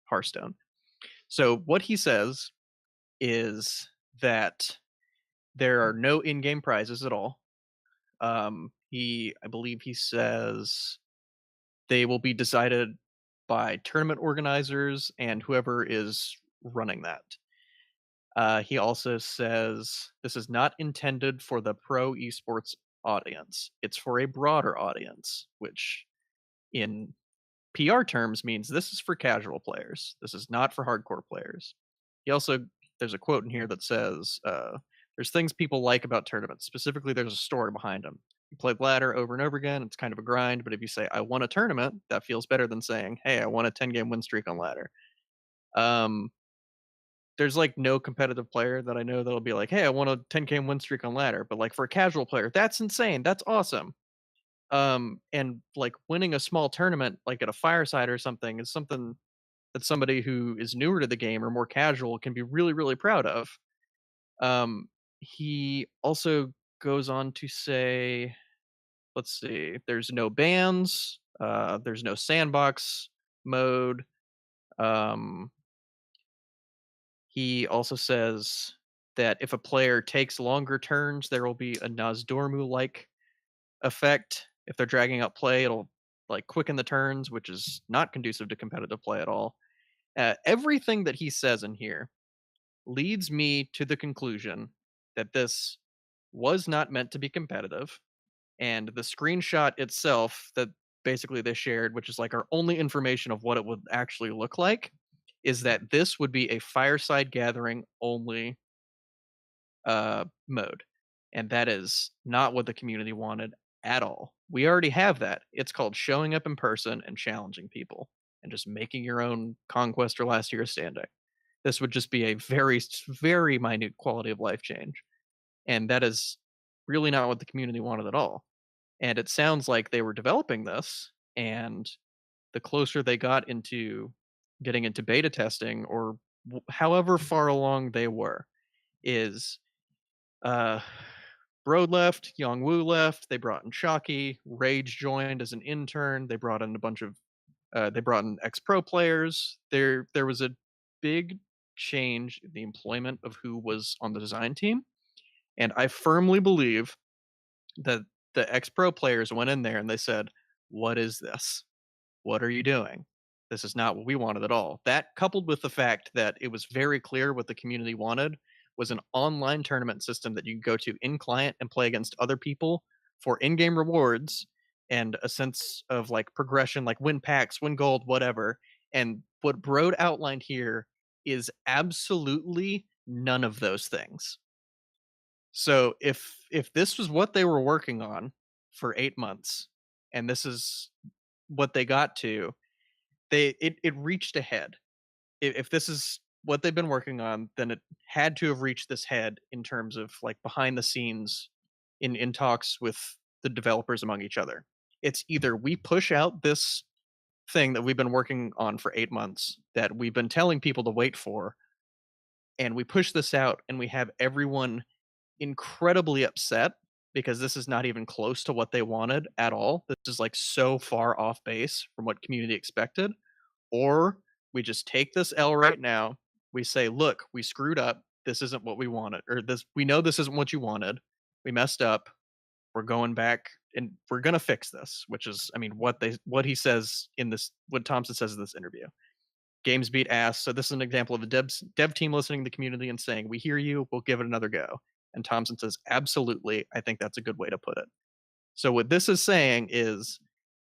Hearthstone. So what he says is that there are no in-game prizes at all. I believe he says they will be decided by tournament organizers and whoever is running that. He also says this is not intended for the pro esports audience. It's for a broader audience, which in PR terms means this is for casual players. This is not for hardcore players. There's a quote in here that says, there's things people like about tournaments. Specifically, there's a story behind them. You play ladder over and over again, it's kind of a grind, but if you say, I won a tournament, that feels better than saying, hey, I won a 10-game win streak on ladder. There's like no competitive player that I know that'll be like, hey, I won a 10-game win streak on ladder. But like for a casual player, that's insane. That's awesome. And like winning a small tournament, like at a fireside or something, is something that somebody who is newer to the game or more casual can be really, really proud of. He also goes on to say, let's see, there's no bans, there's no sandbox mode. He also says that if a player takes longer turns, there will be a Nozdormu-like effect. If they're dragging out play, it'll like quicken the turns, which is not conducive to competitive play at all. Everything that he says in here leads me to the conclusion that this was not meant to be competitive. And the screenshot itself that basically they shared, which is like our only information of what it would actually look like, is that this would be a fireside gathering only mode. And that is not what the community wanted at all. We already have that. It's called showing up in person and challenging people and just making your own conquest or last year standing. This would just be a very, very minute quality of life change. And that is really not what the community wanted at all. And it sounds like they were developing this, and the closer they got into getting into beta testing, or however far along they were, is Broad left, Yongwu left, they brought in Shockey, Rage joined as an intern, they brought in a bunch of they brought in ex-pro players. There was a big change in the employment of who was on the design team. And I firmly believe that the ex-pro players went in there and they said, what is this? What are you doing? This is not what we wanted at all. That, coupled with the fact that it was very clear what the community wanted, was an online tournament system that you can go to in client and play against other people for in-game rewards and a sense of like progression, like win packs, win gold, whatever. And what Broad outlined here is absolutely none of those things. So if this was what they were working on for 8 months, and this is what they got to, it reached a head. If this is what they've been working on, then it had to have reached this head in terms of like behind the scenes in talks with the developers among each other. It's either we push out this thing that we've been working on for 8 months that we've been telling people to wait for, and we push this out and we have everyone incredibly upset because this is not even close to what they wanted at all. This is like so far off base from what community expected. Or we just take this L right now. We say, look, we screwed up. This isn't what we wanted. Or this, we know this isn't what you wanted. We messed up. We're going back and we're gonna fix this, which is, I mean, what he says in this, what Thompson says in this interview. Games beat ass. So this is an example of a dev team listening to the community and saying, we hear you, we'll give it another go. And Thompson says, absolutely. I think that's a good way to put it. So what this is saying is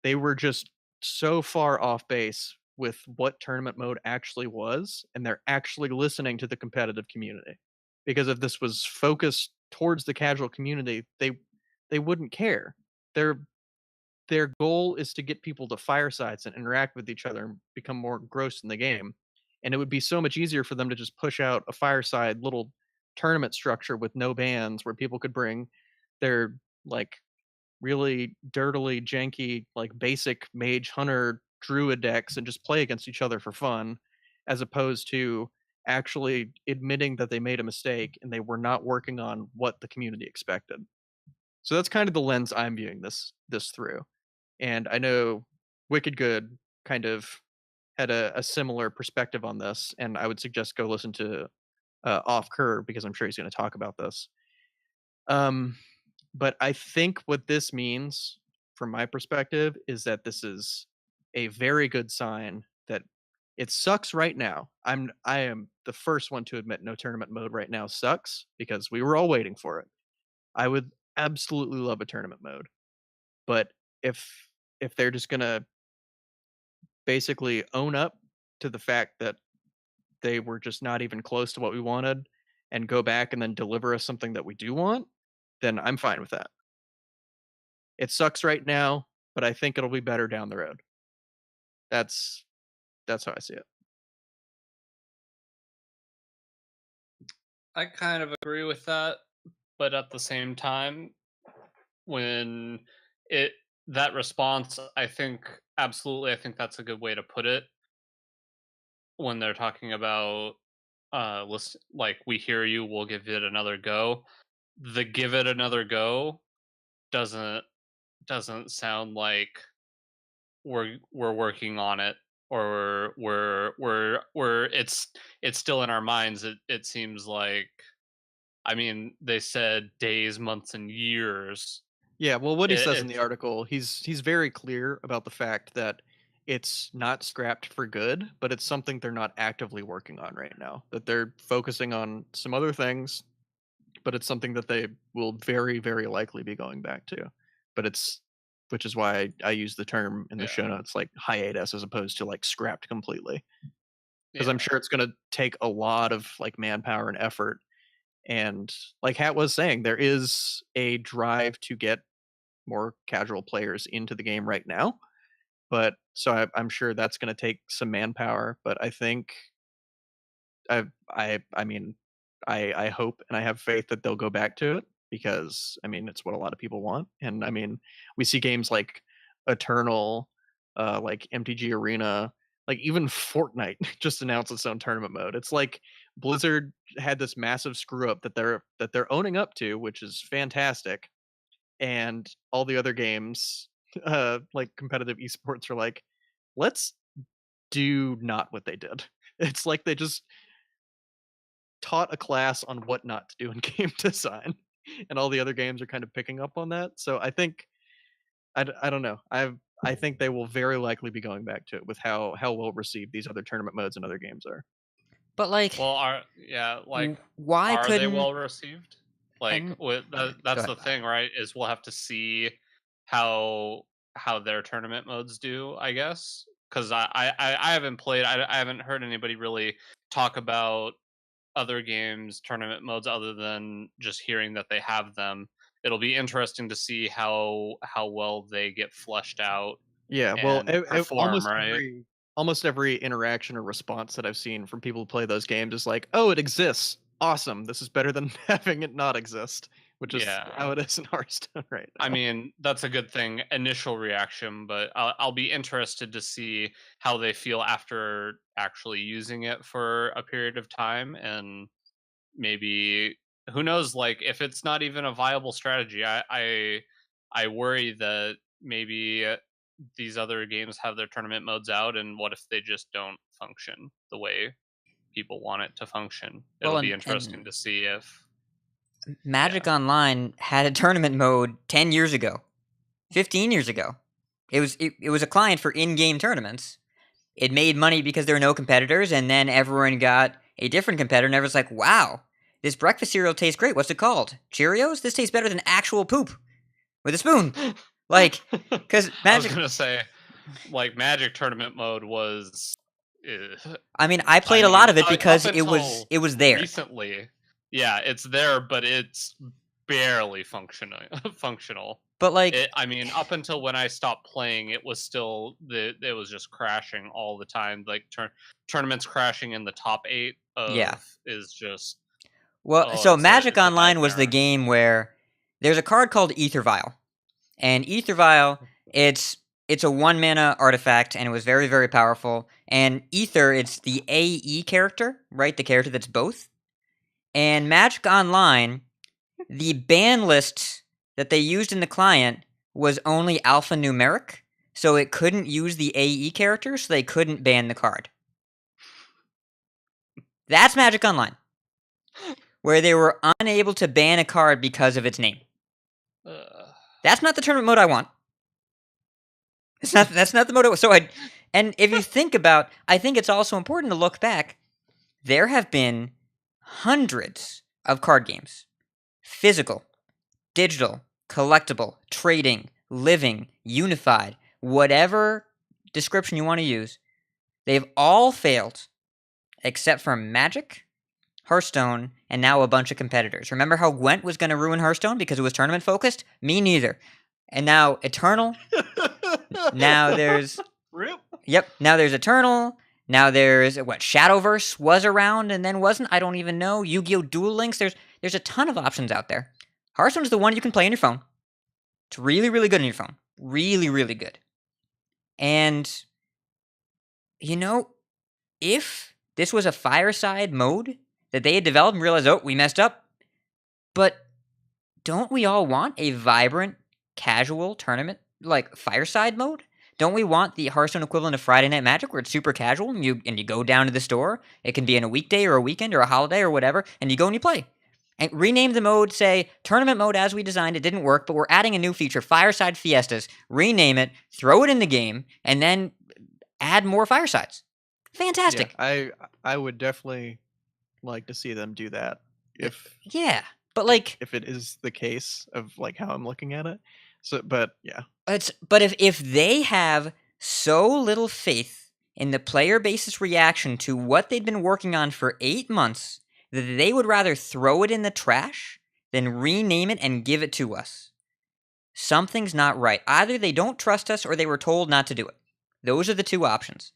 they were just so far off base with what tournament mode actually was, and they're actually listening to the competitive community. Because if this was focused towards the casual community, they wouldn't care. Their goal is to get people to firesides and interact with each other and become more engrossed in the game. And it would be so much easier for them to just push out a fireside little tournament structure with no bans where people could bring their like really dirtily janky like basic mage hunter druid decks and just play against each other for fun, as opposed to actually admitting that they made a mistake and they were not working on what the community expected. So that's kind of the lens I'm viewing this through. And I know Wicked Good kind of had a similar perspective on this, and I would suggest go listen to Off Curve because I'm sure he's going to talk about this. But I think what this means, from my perspective, is that this is a very good sign that it sucks right now. I am the first one to admit no tournament mode right now sucks because we were all waiting for it. I would absolutely love a tournament mode, but if they're just gonna basically own up to the fact that they were just not even close to what we wanted and go back and then deliver us something that we do want, then I'm fine with that. It sucks right now, but I think it'll be better down the road. That's how I see it. I kind of agree with that, but at the same time, when that response, I think absolutely, I think that's a good way to put it. When they're talking about listen, like we hear you, we'll give it another go. The give it another go doesn't sound like we're working on it, or we're it's still in our minds. It seems like, I mean, they said days, months, and years. Yeah, well, what he says in the article, he's very clear about the fact that it's not scrapped for good, but it's something they're not actively working on right now. That they're focusing on some other things, but it's something that they will very, very likely be going back to. But which is why I use the term in the show notes, like hiatus, as opposed to like scrapped completely. Because I'm sure it's going to take a lot of like manpower and effort. And like Hat was saying, there is a drive to get more casual players into the game right now. But so I'm sure that's going to take some manpower. But I think I mean, I hope and I have faith that they'll go back to it, because I mean, it's what a lot of people want. And I mean, we see games like Eternal, like MTG Arena, like even Fortnite just announced its own tournament mode. It's like Blizzard had this massive screw up that they're owning up to, which is fantastic. And all the other games, like competitive esports, are like, let's do not what they did. It's like they just taught a class on what not to do in game design, and all the other games are kind of picking up on that. So I think I don't know. I think they will very likely be going back to it with how well received these other tournament modes and other games are. But like, well, why are couldn't they well received? Like, that's the ahead. thing, right? Is we'll have to see how their tournament modes do, I guess. Because I haven't played. I haven't heard anybody really talk about other games tournament modes other than just hearing that they have them. It'll be interesting to see how well they get fleshed out. Yeah, well, perform, right? Almost every interaction or response that I've seen from people who play those games is like, "Oh, it exists. Awesome. This is better than having it not exist." which is Yeah. how it is in Hearthstone right now. I mean, that's a good thing, initial reaction, but I'll be interested to see how they feel after actually using it for a period of time, and maybe who knows, like if it's not even a viable strategy, I worry that maybe these other games have their tournament modes out, and what if they just don't function the way people want it to function? Well, It'll be and interesting to see if Magic Online had a tournament mode 10 years ago, 15 years ago. It was a client for in-game tournaments. It made money because there were no competitors, and then everyone got a different competitor, and everyone's like, wow, this breakfast cereal tastes great. What's it called? Cheerios? This tastes better than actual poop with a spoon. Like, because I was Magic... gonna say, like, Magic tournament mode was... I mean, I played a lot of it because up it was there. Recently, yeah, it's there, but it's barely functional. But like, I mean, up until when I stopped playing, it was still it was just crashing all the time. Like tournaments crashing in the top 8 of is just well, so Magic it's a Online was the nightmare. game where there's a card called Ether Vial, and Ether Vial, it's a 1-mana artifact, and it was very, very powerful. And Ether, it's the AE character, right? The character that's both. And Magic Online, the ban list that they used in the client was only alphanumeric, so it couldn't use the AE character, so they couldn't ban the card. That's Magic Online, where they were unable to ban a card because of its name. That's not the tournament mode I want. That's not the mode. And if you think about, I think it's also important to look back. There have been hundreds of card games, physical, digital, collectible, trading, living, unified, whatever description you want to use. They've all failed, except for Magic, Hearthstone, and now a bunch of competitors. Remember how Gwent was going to ruin Hearthstone because it was tournament focused? Me neither. And now Eternal. Now there's... Rip. Yep, now there's Eternal. Now there's, Shadowverse was around and then wasn't? I don't even know. Yu-Gi-Oh! Duel Links. There's a ton of options out there. Hearthstone's the one you can play on your phone. It's really, really good on your phone. Really, really good. And, if this was a fireside mode that they had developed and realized, oh, we messed up. But don't we all want a vibrant, casual tournament, like fireside mode? Don't we want the Hearthstone equivalent of Friday Night Magic, where it's super casual and you go down to the store? It can be in a weekday or a weekend or a holiday or whatever, and you go and you play. And rename the mode, say, tournament mode as we designed, it didn't work, but we're adding a new feature, Fireside Fiestas. Rename it, throw it in the game, and then add more firesides. Fantastic. Yeah, I would definitely like to see them do that if but it is the case of like how I'm looking at it. So, but yeah. But if they have so little faith in the player base's reaction to what they'd been working on for 8 months that they would rather throw it in the trash than rename it and give it to us, something's not right. Either they don't trust us or they were told not to do it. Those are the two options.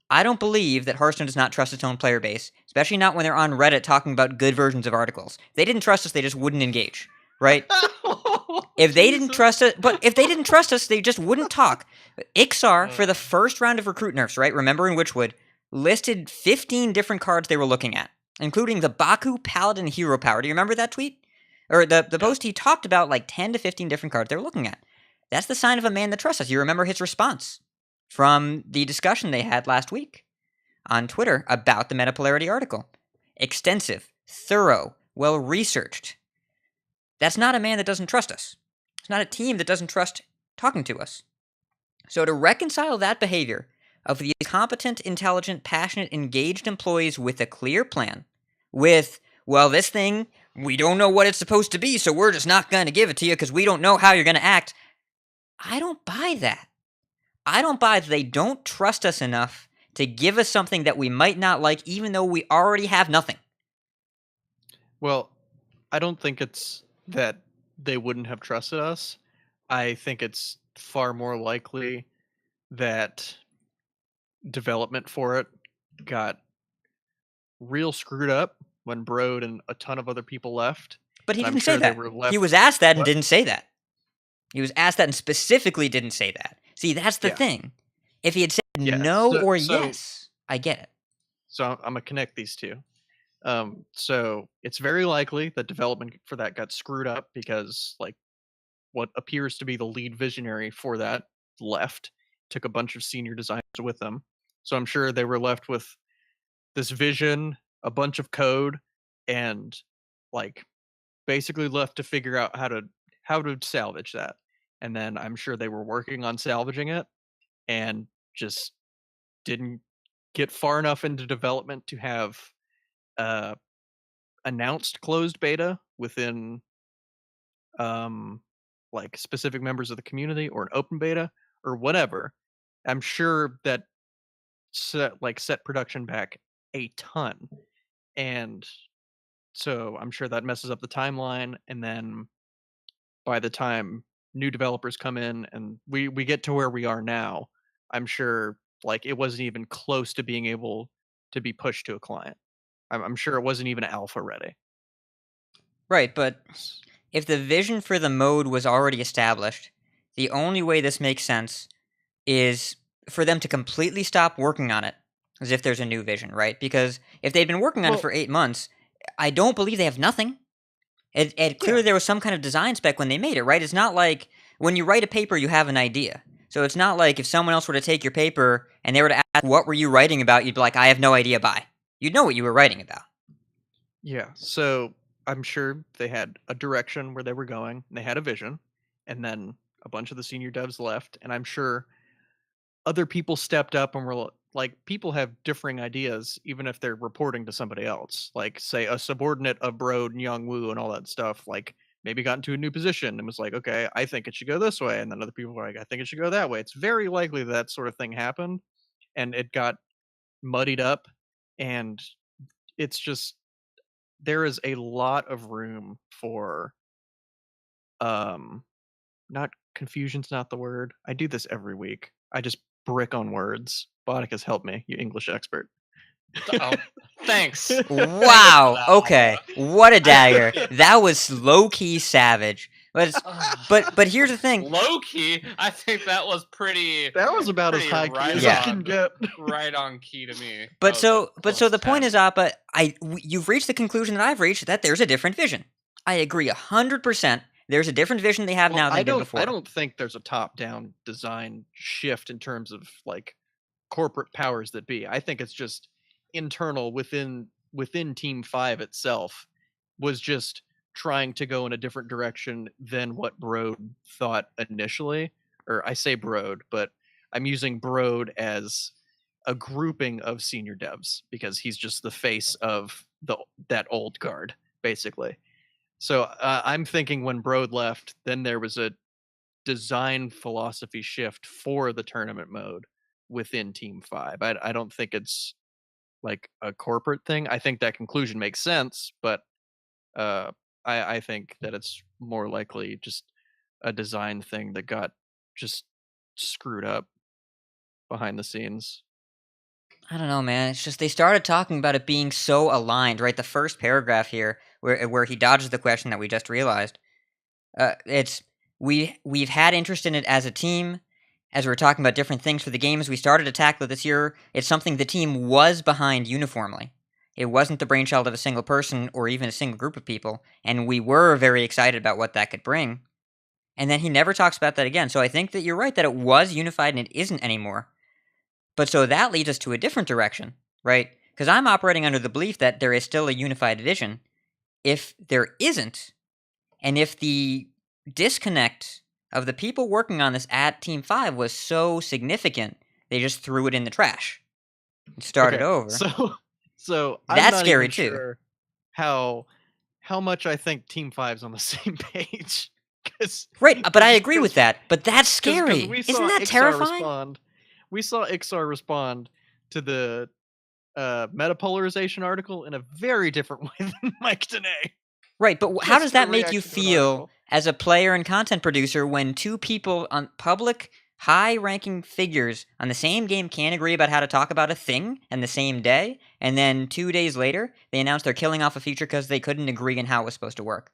I don't believe that Hearthstone does not trust its own player base, especially not when they're on Reddit talking about good versions of articles. If they didn't trust us, they just wouldn't engage, right? If they didn't trust us, they just wouldn't talk. Ixar, for the first round of recruit nerfs, right? Remember in Witchwood, listed 15 different cards they were looking at, including the Baku Paladin Hero Power. Do you remember that tweet? Or the post, he talked about like 10 to 15 different cards they were looking at. That's the sign of a man that trusts us. You remember his response from the discussion they had last week on Twitter about the Metapolarity article. Extensive, thorough, well-researched. That's not a man that doesn't trust us. It's not a team that doesn't trust talking to us. So to reconcile that behavior of the competent, intelligent, passionate, engaged employees with a clear plan, with, well, this thing, we don't know what it's supposed to be, so we're just not going to give it to you because we don't know how you're going to act. I don't buy that. I don't buy that they don't trust us enough to give us something that we might not like, even though we already have nothing. Well, I don't think it's that they wouldn't have trusted us. I think it's far more likely that development for it got real screwed up when Brode and a ton of other people left. But he I'm didn't sure say they that. were left- He was asked that and What? didn't say that. He was asked that and specifically didn't say that. See, that's the Yeah. thing. If he had said Yeah, no so- or so- yes, I get it. So I'm gonna connect these two. So it's very likely that development for that got screwed up because like what appears to be the lead visionary for that left, took a bunch of senior designers with them. So I'm sure they were left with this vision, a bunch of code, and like basically left to figure out how to salvage that. And then I'm sure they were working on salvaging it and just didn't get far enough into development to have announced closed beta within like specific members of the community or an open beta or whatever. I'm sure that set production back a ton, and so I'm sure that messes up the timeline. And then by the time new developers come in and we get to where we are now, I'm sure like it wasn't even close to being able to be pushed to a client. I'm sure it wasn't even alpha ready. Right, but if the vision for the mode was already established, the only way this makes sense is for them to completely stop working on it as if there's a new vision, right? Because if they'd been working on it Well- for 8 months, I don't believe they have nothing. It clearly there was some kind of design spec when they made it, right? It's not like when you write a paper, you have an idea. So it's not like if someone else were to take your paper and they were to ask, what were you writing about? You'd be like, I have no idea, bye. You'd know what you were writing about. Yeah, so I'm sure they had a direction where they were going, and they had a vision, and then a bunch of the senior devs left, and I'm sure other people stepped up and were like, people have differing ideas, even if they're reporting to somebody else. Like, say, a subordinate of Broad and Youngwoo and all that stuff, like, maybe got into a new position and was like, okay, I think it should go this way, and then other people were like, I think it should go that way. It's very likely that sort of thing happened, and it got muddied up, and it's just there is a lot of room for not confusion's not the word. I do this every week. I just brick on words. Botticus, help me, you English expert. Oh, thanks. Wow. that, Okay. What a dagger. That was low key savage. But here's the thing. Low key, I think that was pretty. That was about as Pretty high key right as Yeah. I can get. right on key to me. But That so was a the close point 10. is, Appa, you've reached the conclusion that I've reached that there's a different vision. I agree 100%. There's a different vision they have now than I they did don't. before. I don't think there's a top-down design shift in terms of like corporate powers that be. I think it's just internal within Team 5 itself was just trying to go in a different direction than what Broad thought initially. Or I say Broad, but I'm using Broad as a grouping of senior devs because he's just the face of that old guard, basically. So I'm thinking when Broad left, then there was a design philosophy shift for the tournament mode within Team 5. I don't think it's like a corporate thing. I think that conclusion makes sense, but I think that it's more likely just a design thing that got just screwed up behind the scenes. I don't know, man. It's just they started talking about it being so aligned, right? The first paragraph here, where he dodges the question that we just realized. It's we've had interest in it as a team, as we were talking about different things for the games. We started to tackle it this year. It's something the team was behind uniformly. It wasn't the brainchild of a single person or even a single group of people, and we were very excited about what that could bring. And then he never talks about that again. So I think that you're right that it was unified and it isn't anymore. But so that leads us to a different direction, right? Because I'm operating under the belief that there is still a unified vision. If there isn't, and if the disconnect of the people working on this at Team 5 was so significant, they just threw it in the trash and started Okay, over. So I'm That's not scary even too. Sure how much I think Team 5's on the same page. Right, but I agree with that. But that's 'cause scary. we Isn't saw that Ixar terrifying? We saw Ixar respond to the metapolarization article in a very different way than Mike Danae. Right, but how Just does a that make you reaction to an feel article. as a player and content producer when two people on public, high-ranking figures on the same game can't agree about how to talk about a thing in the same day, and then 2 days later, they announce they're killing off a feature because they couldn't agree on how it was supposed to work?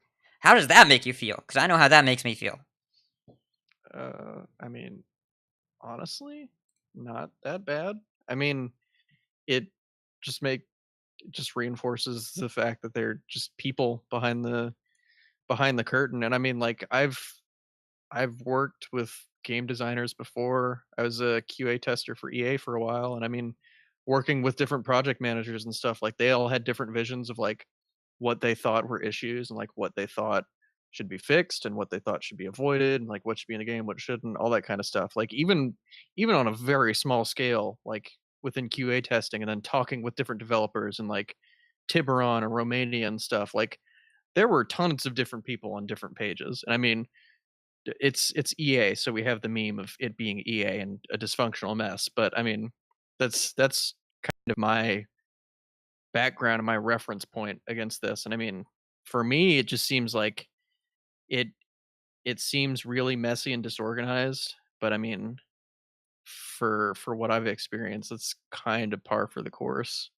How does that make you feel? Because I know how that makes me feel. I mean, honestly, not that bad. I mean, it just reinforces the fact that they're just people behind the curtain. And I mean, like I've worked with game designers before. I was a QA tester for EA for a while, and I mean, working with different project managers and stuff, like they all had different visions of like what they thought were issues and like what they thought should be fixed and what they thought should be avoided and like what should be in the game, what shouldn't, all that kind of stuff. Like even on a very small scale, like within QA testing, and then talking with different developers and like Tiburon or Romania and stuff, like there were tons of different people on different pages. And I mean, it's EA, so we have the meme of it being EA and a dysfunctional mess. But I mean, that's kind of my background and my reference point against this. And I mean, for me, it just seems like it seems really messy and disorganized. But I mean, for what I've experienced, it's kind of par for the course.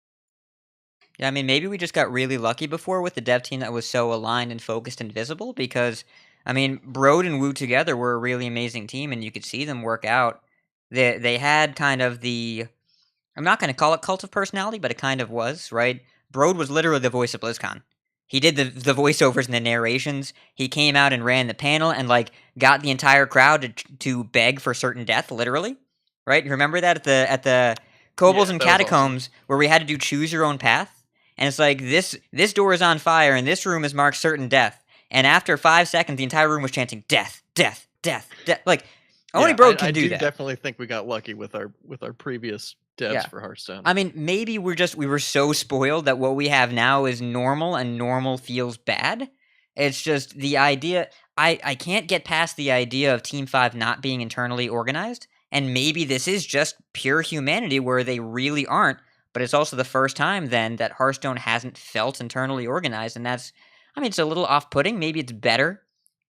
Yeah, I mean, maybe we just got really lucky before with the dev team that was so aligned and focused and visible because, I mean, Broad and Wu together were a really amazing team, and you could see them work out. They had kind of the, I'm not going to call it cult of personality, but it kind of was, right? Broad was literally the voice of BlizzCon. He did the voiceovers and the narrations. He came out and ran the panel and, like, got the entire crowd to beg for certain death, literally, right? You remember that at the Kobolds Yeah, and that was Catacombs where we had to do choose your own path? And it's like, this door is on fire, and this room is marked certain death. And after 5 seconds, the entire room was chanting, death, death, death, death. Like, only Broad can do that. I definitely think we got lucky with our previous devs Yeah. for Hearthstone. I mean, maybe we were so spoiled that what we have now is normal, and normal feels bad. It's just the idea, I can't get past the idea of Team 5 not being internally organized, and maybe this is just pure humanity where they really aren't. But it's also the first time then that Hearthstone hasn't felt internally organized, and that's, I mean, it's a little off-putting. Maybe it's better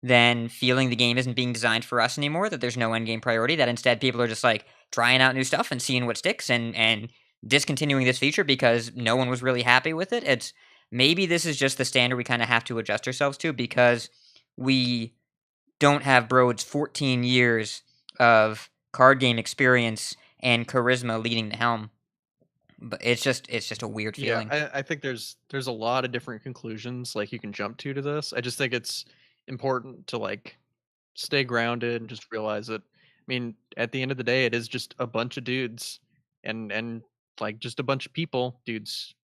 than feeling the game isn't being designed for us anymore, that there's no endgame priority, that instead people are just like trying out new stuff and seeing what sticks and discontinuing this feature because no one was really happy with it. It's maybe this is just the standard we kind of have to adjust ourselves to because we don't have Broad's 14 years of card game experience and charisma leading the helm. But it's just a weird feeling. Yeah, I think there's a lot of different conclusions like you can jump to this. I just think it's important to like stay grounded and just realize that. I mean, at the end of the day, it is just a bunch of dudes and like just a bunch of people, dudes,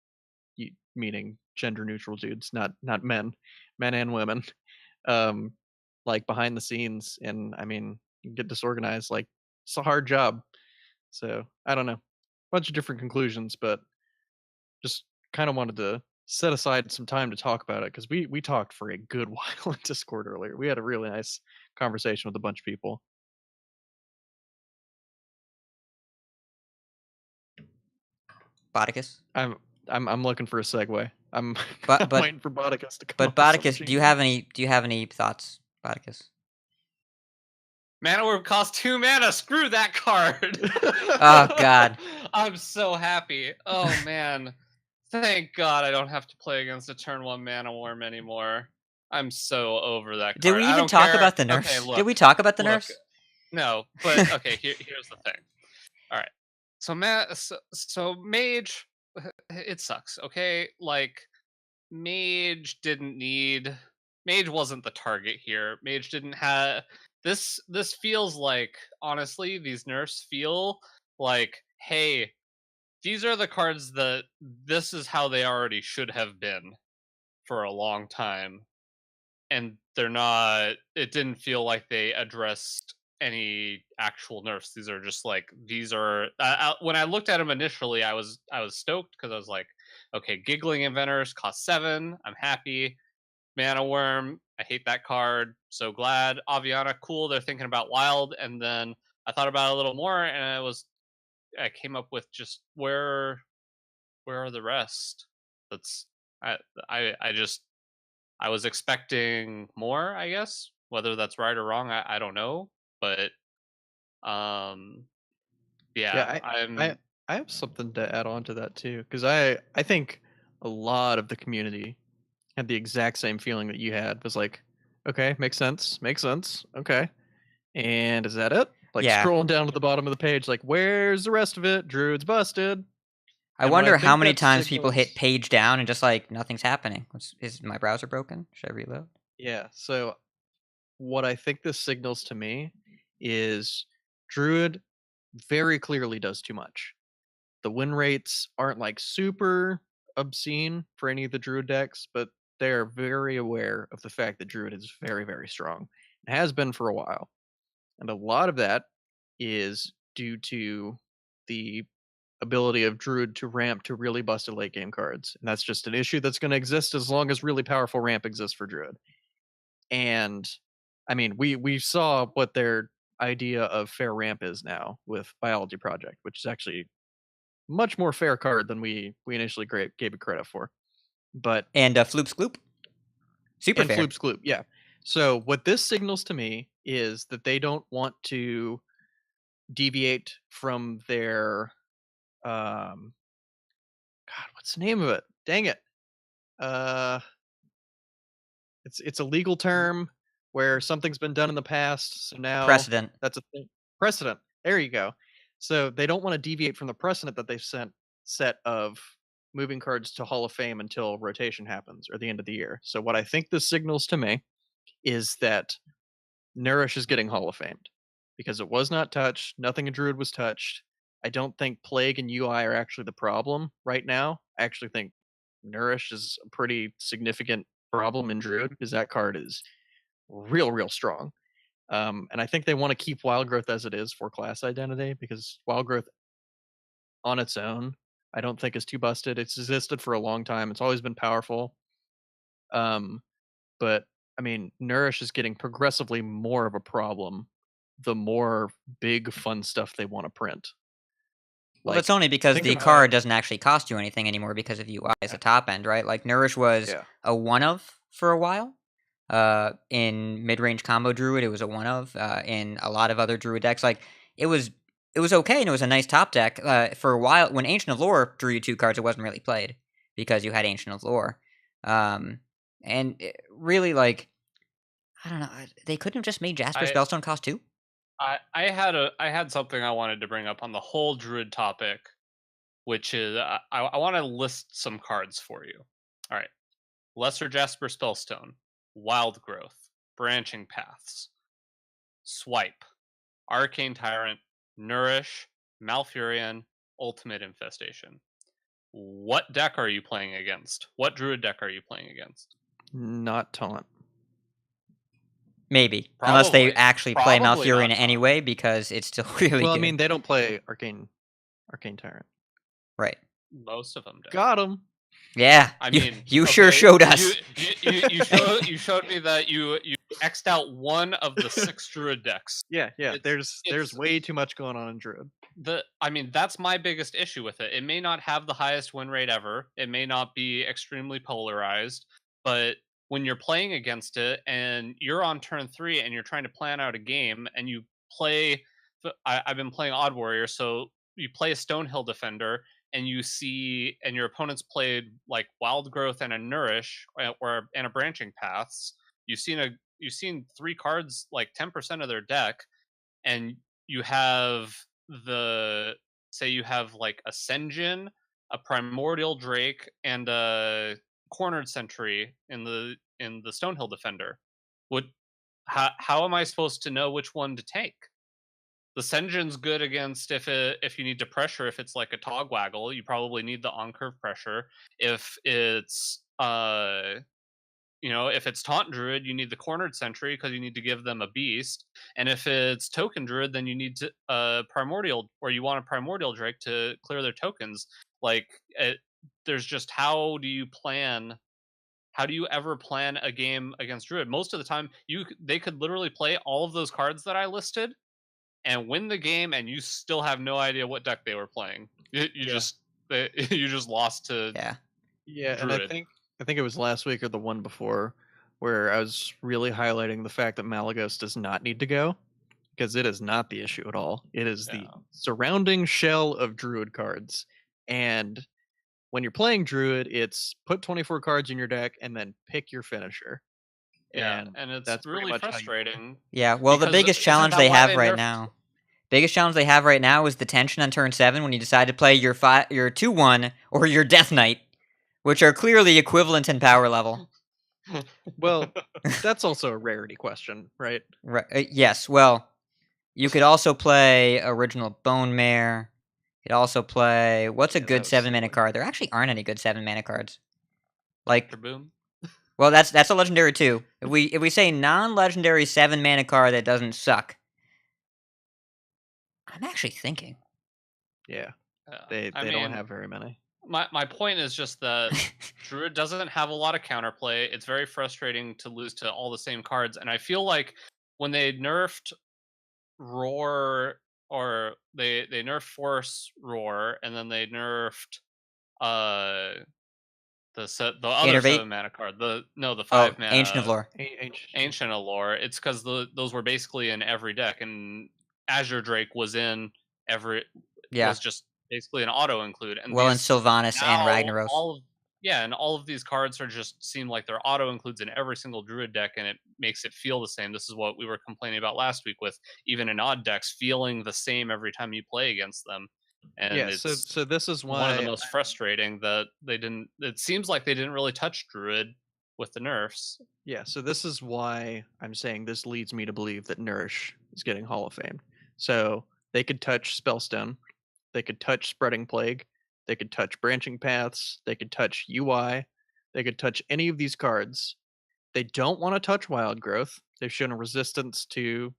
meaning gender neutral dudes, not men and women, um, like behind the scenes. And I mean, you get disorganized. Like it's a hard job. So I don't know, bunch of different conclusions, but just kind of wanted to set aside some time to talk about it because we talked for a good while in Discord earlier. We had a really nice conversation with a bunch of people. Botticus? I'm looking for a segue. I'm But waiting for Botticus to come. But up with Botticus, something do you have any thoughts, Botticus? Mana Orb costs 2 mana. Screw that card. Oh God. I'm so happy. Oh man. Thank God I don't have to play against a turn 1 Mana Worm anymore. I'm so over that card. Did we I even don't talk care. about the nerfs? Okay, look, Did we talk about the look. nerfs? No, but okay, here's the thing. All right. So Mage, it sucks, okay? Like Mage wasn't the target here. Mage didn't have this feels like, honestly, these nerfs feel like, hey, these are the cards that this is how they already should have been for a long time. And they're not, it didn't feel like they addressed any actual nerfs. These are just like, these are, when I looked at them initially, I was stoked because I was like, okay, Giggling Inventors cost 7. I'm happy. Mana Worm, I hate that card. So glad. Aviana, cool. They're thinking about Wild. And then I thought about it a little more, and I came up with just where are the rest? That's I was expecting more, I guess. Whether that's right or wrong, I don't know. But yeah, I have something to add on to that too, because I think a lot of the community had the exact same feeling that you had. Was like, okay, makes sense, okay. And is that it? Like Yeah. scrolling down to the bottom of the page, like, where's the rest of it? Druid's busted. I And what wonder how think many that times people hit signals- page down and just like nothing's happening. Is my browser broken? Should I reload? Yeah. So what I think this signals to me is Druid very clearly does too much. The win rates aren't like super obscene for any of the Druid decks, but they're very aware of the fact that Druid is very, very strong. It has been for a while. And a lot of that is due to the ability of Druid to ramp to really busted late game cards. And that's just an issue that's going to exist as long as really powerful ramp exists for Druid. And I mean, we saw what their idea of fair ramp is now with Biology Project, which is actually much more fair card than we initially gave it credit for. But And Floop Skloop. Super and fair. Floop Skloop, yeah. So what this signals to me is that they don't want to deviate from their God, what's the name of it? Dang it. It's a legal term where something's been done in the past, so now Precedent. that's a thing. Precedent. There you go. So they don't want to deviate from the precedent that they've set of moving cards to Hall of Fame until rotation happens or the end of the year. So what I think this signals to me is that Nourish is getting Hall of Famed because it was not touched. Nothing in Druid was touched. I don't think Plague and UI are actually the problem right now. I actually think Nourish is a pretty significant problem in Druid because that card is real strong. And I think they want to keep Wild Growth as it is for class identity because Wild Growth on its own, I don't think is too busted. It's existed for a long time. It's always been powerful. But I mean, Nourish is getting progressively more of a problem the more big fun stuff they want to print. Well, Like, that's only because think the about- card doesn't actually cost you anything anymore because of UI as a top end, right? Like Nourish was Yeah. a one of for a while. In mid range combo Druid, it was a one of. In a lot of other Druid decks, like it was okay and it was a nice top deck. For a while, when Ancient of Lore drew you 2 cards, it wasn't really played because you had Ancient of Lore. And really, like, I don't know, they couldn't have just made Jasper Spellstone cost 2. I had something I wanted to bring up on the whole Druid topic, which is I want to list some cards for you. All right, Lesser Jasper Spellstone, Wild Growth, Branching Paths, Swipe, Arcane Tyrant, Nourish, Malfurion, Ultimate Infestation. What deck are you playing against? What Druid deck are you playing against? Not Taunt. Maybe. Unless they Probably. actually play Probably Malfurion not anyway, because it's still really Well, good. I mean, they don't play Arcane Tyrant. Right. Most of them do. Got him. Yeah. I mean, you okay, sure showed us. You showed me that you X'd out one of the 6 Druid decks. Yeah. It's- There's way too much going on in Druid. I mean, that's my biggest issue with it. It may not have the highest win rate ever. It may not be extremely polarized, but when you're playing against it and you're on turn 3 and you're trying to plan out a game and you play, I've been playing Odd Warrior, so you play a Stonehill Defender and you see, and your opponents played like Wild Growth and a Nourish and a Branching Paths. You've seen 3 cards, like 10% of their deck, and you have you have like a Senjin, a Primordial Drake, and a Cornered Sentry in the Stonehill Defender. How am I supposed to know which one to take? The Senjin's good against if you need to pressure. If it's like a Togwaggle, you probably need the on curve pressure. If it's if it's Taunt Druid, you need the Cornered Sentry because you need to give them a beast. And if it's Token Druid, then you need to Primordial, or you want a Primordial Drake to clear their tokens. Like, there's just how do you ever plan a game against Druid? Most of the time, they could literally play all of those cards that I listed and win the game, and you still have no idea what deck they were playing. You just lost to Yeah, Druid. and I think it was last week or the one before where I was really highlighting the fact that Malagos does not need to go because it is not the issue at all. It is the surrounding shell of Druid cards, and when you're playing Druid, it's put 24 cards in your deck and then pick your finisher. Yeah, and it's that's pretty really much how you play. frustrating. Yeah, well, the Because biggest isn't challenge that they why have they right nerfed- now. Biggest challenge they have right now is the tension on turn 7 when you decide to play your 2/1 or your Death Knight, which are clearly equivalent in power level. Well, that's also a rarity question, right? Right, yes, well, you could also play original Bone Mare. You could also play what's a Yeah, that good was 7-mana silly. card? There actually aren't any good 7-mana cards. Like, Boom. well, that's a legendary too. If we say non-legendary 7-mana card that doesn't suck, I'm actually thinking. Yeah, Yeah. they I don't mean, have very many. My point is just that Druid doesn't have a lot of counterplay. It's very frustrating to lose to all the same cards, and I feel like when they nerfed Roar, or they nerfed Force Roar, and then they nerfed the other Innervate? 7-mana card, the 5 mana Ancient of Lore. Ancient Allure. It's because those were basically in every deck, and Azure Drake was in every. Yeah. Was just basically an auto include. And Well, and these, Sylvanas and now, Ragnaros. and all of these cards are just seem like they're auto includes in every single Druid deck, and it makes it feel the same. This is what we were complaining about last week with even in odd decks feeling the same every time you play against them. And Yeah, it's so this is why one of the most frustrating that they didn't. It seems like they didn't really touch Druid with the nerfs. Yeah, so this is why I'm saying this leads me to believe that Nourish is getting Hall of Fame. So they could touch Spellstone, they could touch Spreading Plague, they could touch Branching Paths, they could touch UI, they could touch any of these cards. They don't want to touch Wild Growth. They've shown a resistance to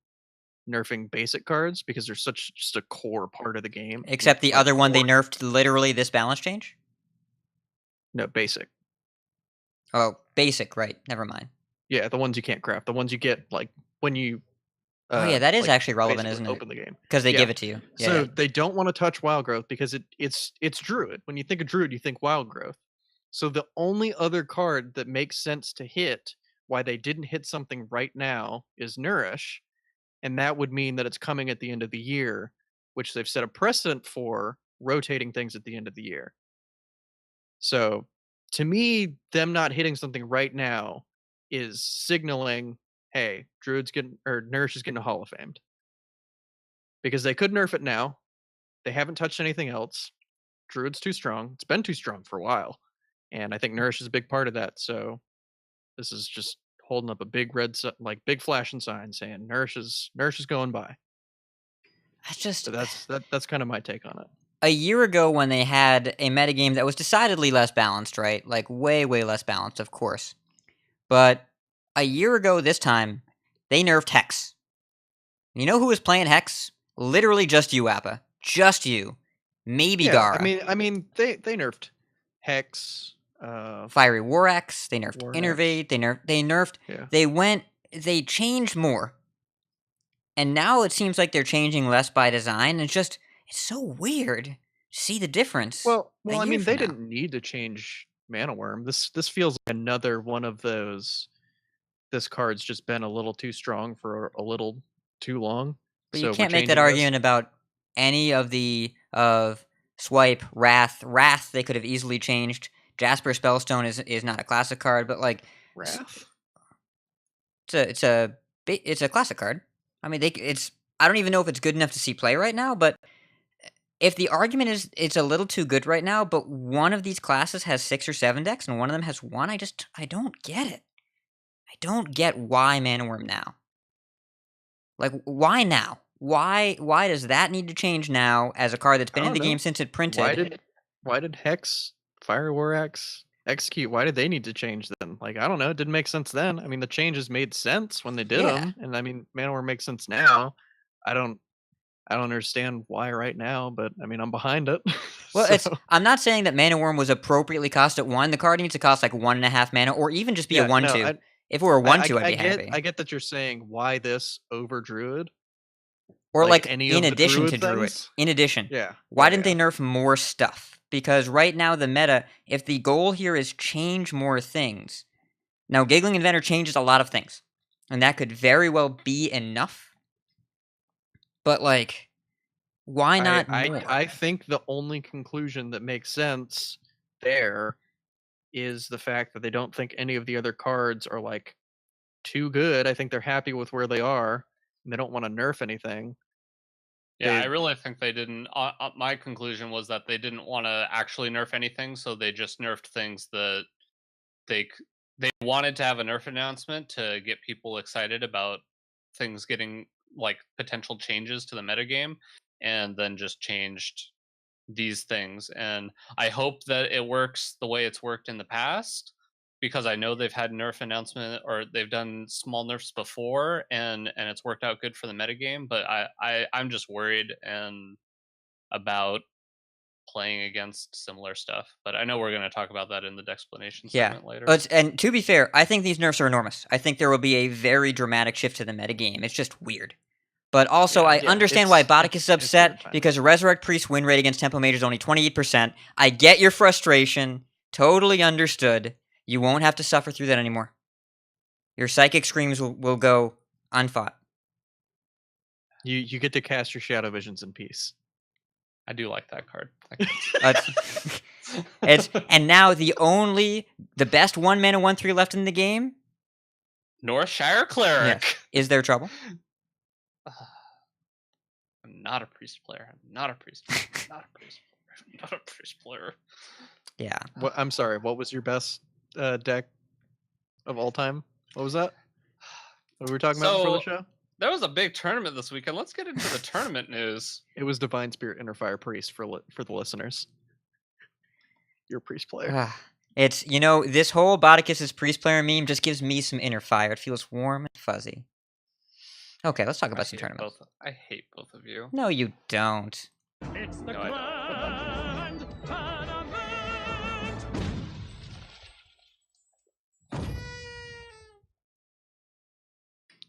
nerfing basic cards because they're such just a core part of the game. Except the Like, other one they core- nerfed literally this balance change? No, basic. Oh, basic, right. Never mind. Yeah, the ones you can't craft. The ones you get like when you Oh, yeah, that is like, actually relevant, basically isn't it? open the game. Because they Yeah. give it to you. Yeah, So yeah. they don't want to touch Wild Growth because it's Druid. When you think of Druid, you think Wild Growth. So the only other card that makes sense to hit, why they didn't hit something right now, is Nourish, and that would mean that it's coming at the end of the year, which they've set a precedent for rotating things at the end of the year. So to me, them not hitting something right now is signaling, hey, Nourish is getting a Hall of Fame. Because they could nerf it now. They haven't touched anything else. Druid's too strong. It's been too strong for a while. And I think Nourish is a big part of that. So this is just holding up a big big flashing sign saying Nourish is going by. That's just... So that's kind of my take on it. A year ago when they had a metagame that was decidedly less balanced, right? Like, way, way less balanced, of course. But a year ago this time, they nerfed Hex. You know who was playing Hex? Literally just you, Appa. Just you. Maybe Gara. I mean they nerfed Hex, Fiery War Axe, they nerfed War Innervate, they nerfed, yeah. they changed more. And now it seems like they're changing less by design. It's so weird to see the difference. Well, a I year mean from they now. didn't need to change Mana Worm. This feels like another one of those. This card's just been a little too strong for a little too long. But so you we're can't make that changing this. argument about any of the Swipe, Wrath. Wrath they could have easily changed. Jasper Spellstone is not a classic card, but like Wrath. it's a classic card. I mean, I don't even know if it's good enough to see play right now, but if the argument is it's a little too good right now, but one of these classes has 6 or 7 decks and one of them has 1, I don't get it. I don't get why Mana Worm now. Like, why now? Why does that need to change now as a card that's been in the game since it printed? Why did Hex, Fire War Axe, Execute, why did they need to change then? Like, I don't know, it didn't make sense then. I mean, the changes made sense when they did them, and I mean, Mana Worm makes sense now. I don't understand why right now, but I mean, I'm behind it. Well, I'm not saying that Mana Worm was appropriately cost at 1. The card needs to cost like 1.5 mana, or even just be a 1/2. If it were a 1/2, I'd be happy. I get that you're saying why this over Druid, or like any in of the addition Druid to Druid. things? In addition, Yeah. Why didn't they nerf more stuff? Because right now the meta, if the goal here is change more things, now Giggling Inventor changes a lot of things, and that could very well be enough. But like, why not more? I think the only conclusion that makes sense there is the fact that they don't think any of the other cards are like too good. I think they're happy with where they are, and they don't want to nerf anything. Yeah, I They- really think they didn't. My conclusion was that they didn't want to actually nerf anything, so they just nerfed things that they wanted to have a nerf announcement to get people excited about things getting like potential changes to the metagame, and then just changed these things. And I hope that it works the way it's worked in the past, because I know they've had nerf announcement or they've done small nerfs before, and it's worked out good for the metagame. But I'm just worried and about playing against similar stuff. But I know we're going to talk about that in the Decksplanations Yeah. segment later. And to be fair, I think these nerfs are enormous. I think there will be a very dramatic shift to the metagame. It's just weird. But also, I understand why Botticus is upset, weird timing. because Resurrect Priest win rate against Tempo Mage is only 28%. I get your frustration. Totally understood. You won't have to suffer through that anymore. Your Psychic Screams will go unfought. You get to cast your Shadow Visions in peace. I do like that card. And now the best 1-mana 1/3 left in the game Northshire Cleric. is there trouble. I'm not a priest player. I'm not a priest player. I'm not a priest player. I'm not a priest player. Yeah. What? I'm sorry. What was your best deck of all time? What was that? What we were talking about before the show? There was a big tournament this weekend. Let's get into the tournament news. It was Divine Spirit Interfire Priest for the listeners. You're a priest player. It's, this whole Botticus' priest player meme just gives me some inner fire. It feels warm and fuzzy. Okay, let's talk about some tournaments. I hate both of you. No, you don't. It's the No, I don't. grand tournament.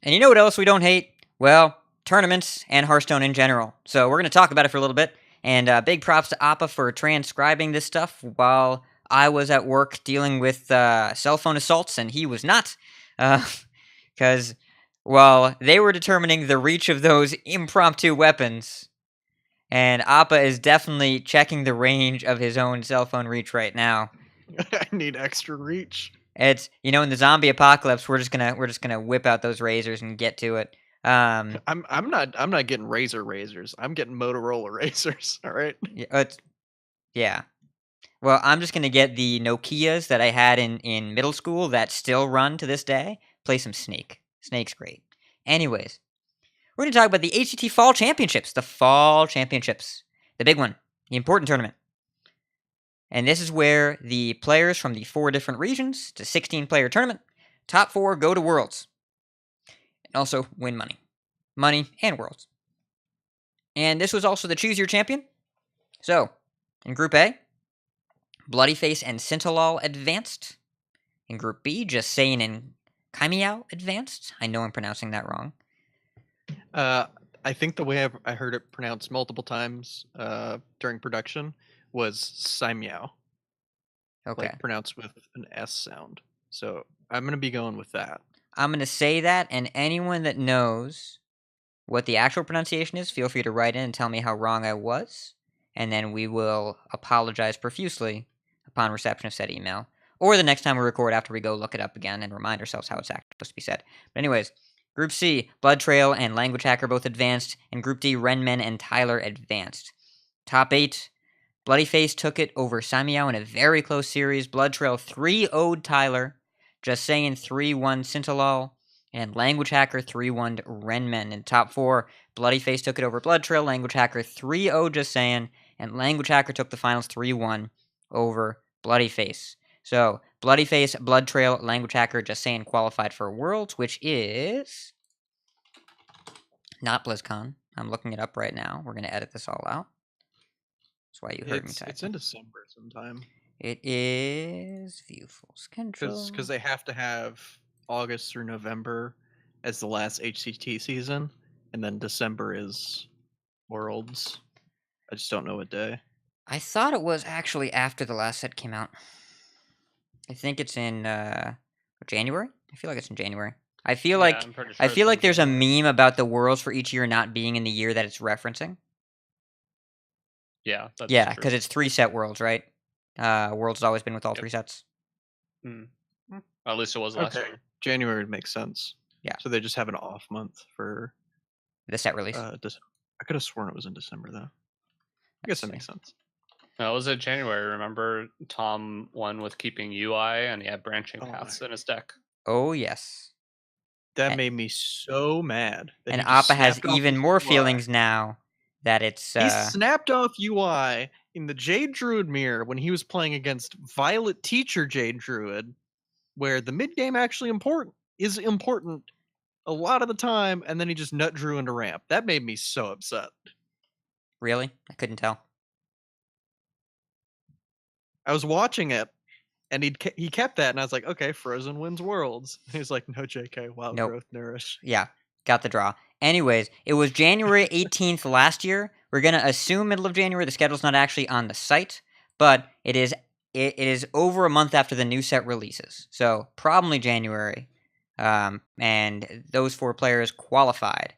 And you know what else we don't hate? Well, tournaments and Hearthstone in general. So we're going to talk about it for a little bit. And big props to Appa for transcribing this stuff while I was at work dealing with cell phone assaults, and he was not. Because, well, they were determining the reach of those impromptu weapons. And Appa is definitely checking the range of his own cell phone reach right now. I need extra reach. It's, in the zombie apocalypse, we're just gonna whip out those razors and get to it. I'm not getting razors. I'm getting Motorola razors. All right. Yeah. Well, I'm just gonna get the Nokias that I had in middle school that still run to this day. Play some Snake. Snake's great. Anyways, we're gonna talk about the HCT Fall Championships. The Fall Championships, the big one, the important tournament. And this is where the players from the 4 different regions, it's a 16-player tournament, top 4 go to Worlds. And also win money. Money and Worlds. And this was also the Choose Your Champion. So, in Group A, BloodyFace and Scintillal advanced. In Group B, JustSaiyan and Caimiao advanced. I know I'm pronouncing that wrong. I think the way I heard it pronounced multiple times during production was Caimiao. Okay. Like pronounced with an S sound. So I'm going to be going with that. I'm going to say that, and anyone that knows what the actual pronunciation is, feel free to write in and tell me how wrong I was, and then we will apologize profusely upon reception of said email, or the next time we record after we go look it up again and remind ourselves how it's actually supposed to be said. But anyways, Group C, BloodTrail and LanguageHacker both advanced, and Group D, Renmen and Tyler advanced. Top 8, BloodyFace took it over Caimiao in a very close series. BloodTrail 3-0'd Tyler. JustSaiyan 3-1 Scintillal. And LanguageHacker 3-1 Renmen. In top 4, BloodyFace took it over BloodTrail. LanguageHacker 3-0 JustSaiyan. And LanguageHacker took the finals 3-1 over BloodyFace. So, BloodyFace, BloodTrail, LanguageHacker, JustSaiyan qualified for Worlds, which is not BlizzCon. I'm looking it up right now. We're going to edit this all out. That's why you heard me type. It's in December sometime. It is view full schedule. Because they have to have August through November as the last HCT season, and then December is Worlds. I just don't know what day. I thought it was actually after the last set came out. I think it's in January. I feel like it's in January. I feel like I'm pretty sure I it's feel in like there's a January. meme about the Worlds for each year not being in the year that it's referencing. Yeah. That's Yeah, true. because it's 3 set Worlds, right? World's always been with all Yep. 3 sets. At least it was last Okay. year. January would make sense. Yeah. So they just have an off month for The set release. I could have sworn it was in December though. I guess that makes sense. No, it was in January. Remember, Tom won with keeping UI, and he had branching Oh paths in his deck. Oh yes. That And- made me so mad. That And he just Appa has snapped off even his more UI. feelings now that it's He snapped off UI in the Jade Druid mirror when he was playing against Violet Teacher Jade Druid, where the mid game actually is important a lot of the time, and then he just nut drew into ramp. That made me so upset. really? I couldn't tell. I was watching it, and he kept that, and I was like, okay, Frozen wins Worlds. He was like, no, JK, Wild Nope. Growth Nourish. Yeah, got the draw. Anyways, it was January 18th last year. We're gonna assume middle of January. The schedule's not actually on the site, but it is over a month after the new set releases, so probably January. And those 4 players qualified.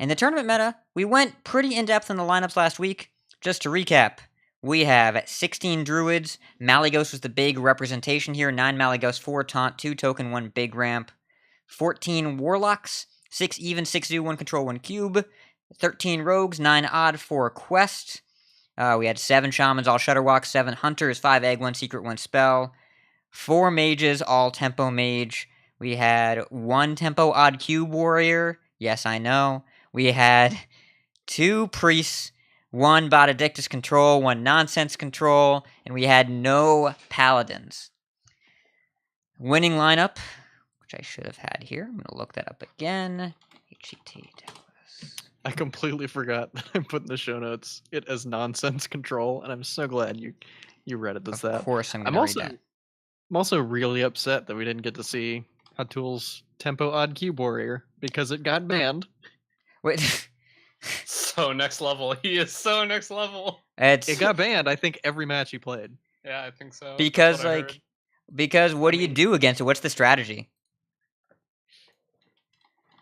In the tournament meta, we went pretty in depth in the lineups last week. Just to recap, we have 16 Druids. Malygos was the big representation here. 9 Malygos, 4 Taunt, 2 Token, 1 Big Ramp. 14 Warlocks, 6 Even, 6 Zoo, 1 Control, 1 Cube. 13 Rogues, 9 Odd, 4 Quest. We had 7 Shamans, all Shutterwalk, 7 Hunters, 5 Egg, 1 Secret, 1 Spell. 4 Mages, all Tempo Mage. We had 1 Tempo Odd Cube Warrior. Yes, I know. We had 2 Priests, 1 Botticus Control, 1 Nonsense Control, and we had no Paladins. Winning lineup, which I should have had here. I'm going to look that up again. HCT. I completely forgot that I put in the show notes it as Nonsense Control, and I'm so glad you read it as Of that. course I'm I'm going to read also that. I'm also really upset that we didn't get to see Hatul's Tempo Odd Cube Warrior because it got banned. Wait, So next level. He is so next level. it's It got banned, I think, every match he played. Yeah, I think so. That's because what I like heard. because what I do you mean- do against it? What's the strategy?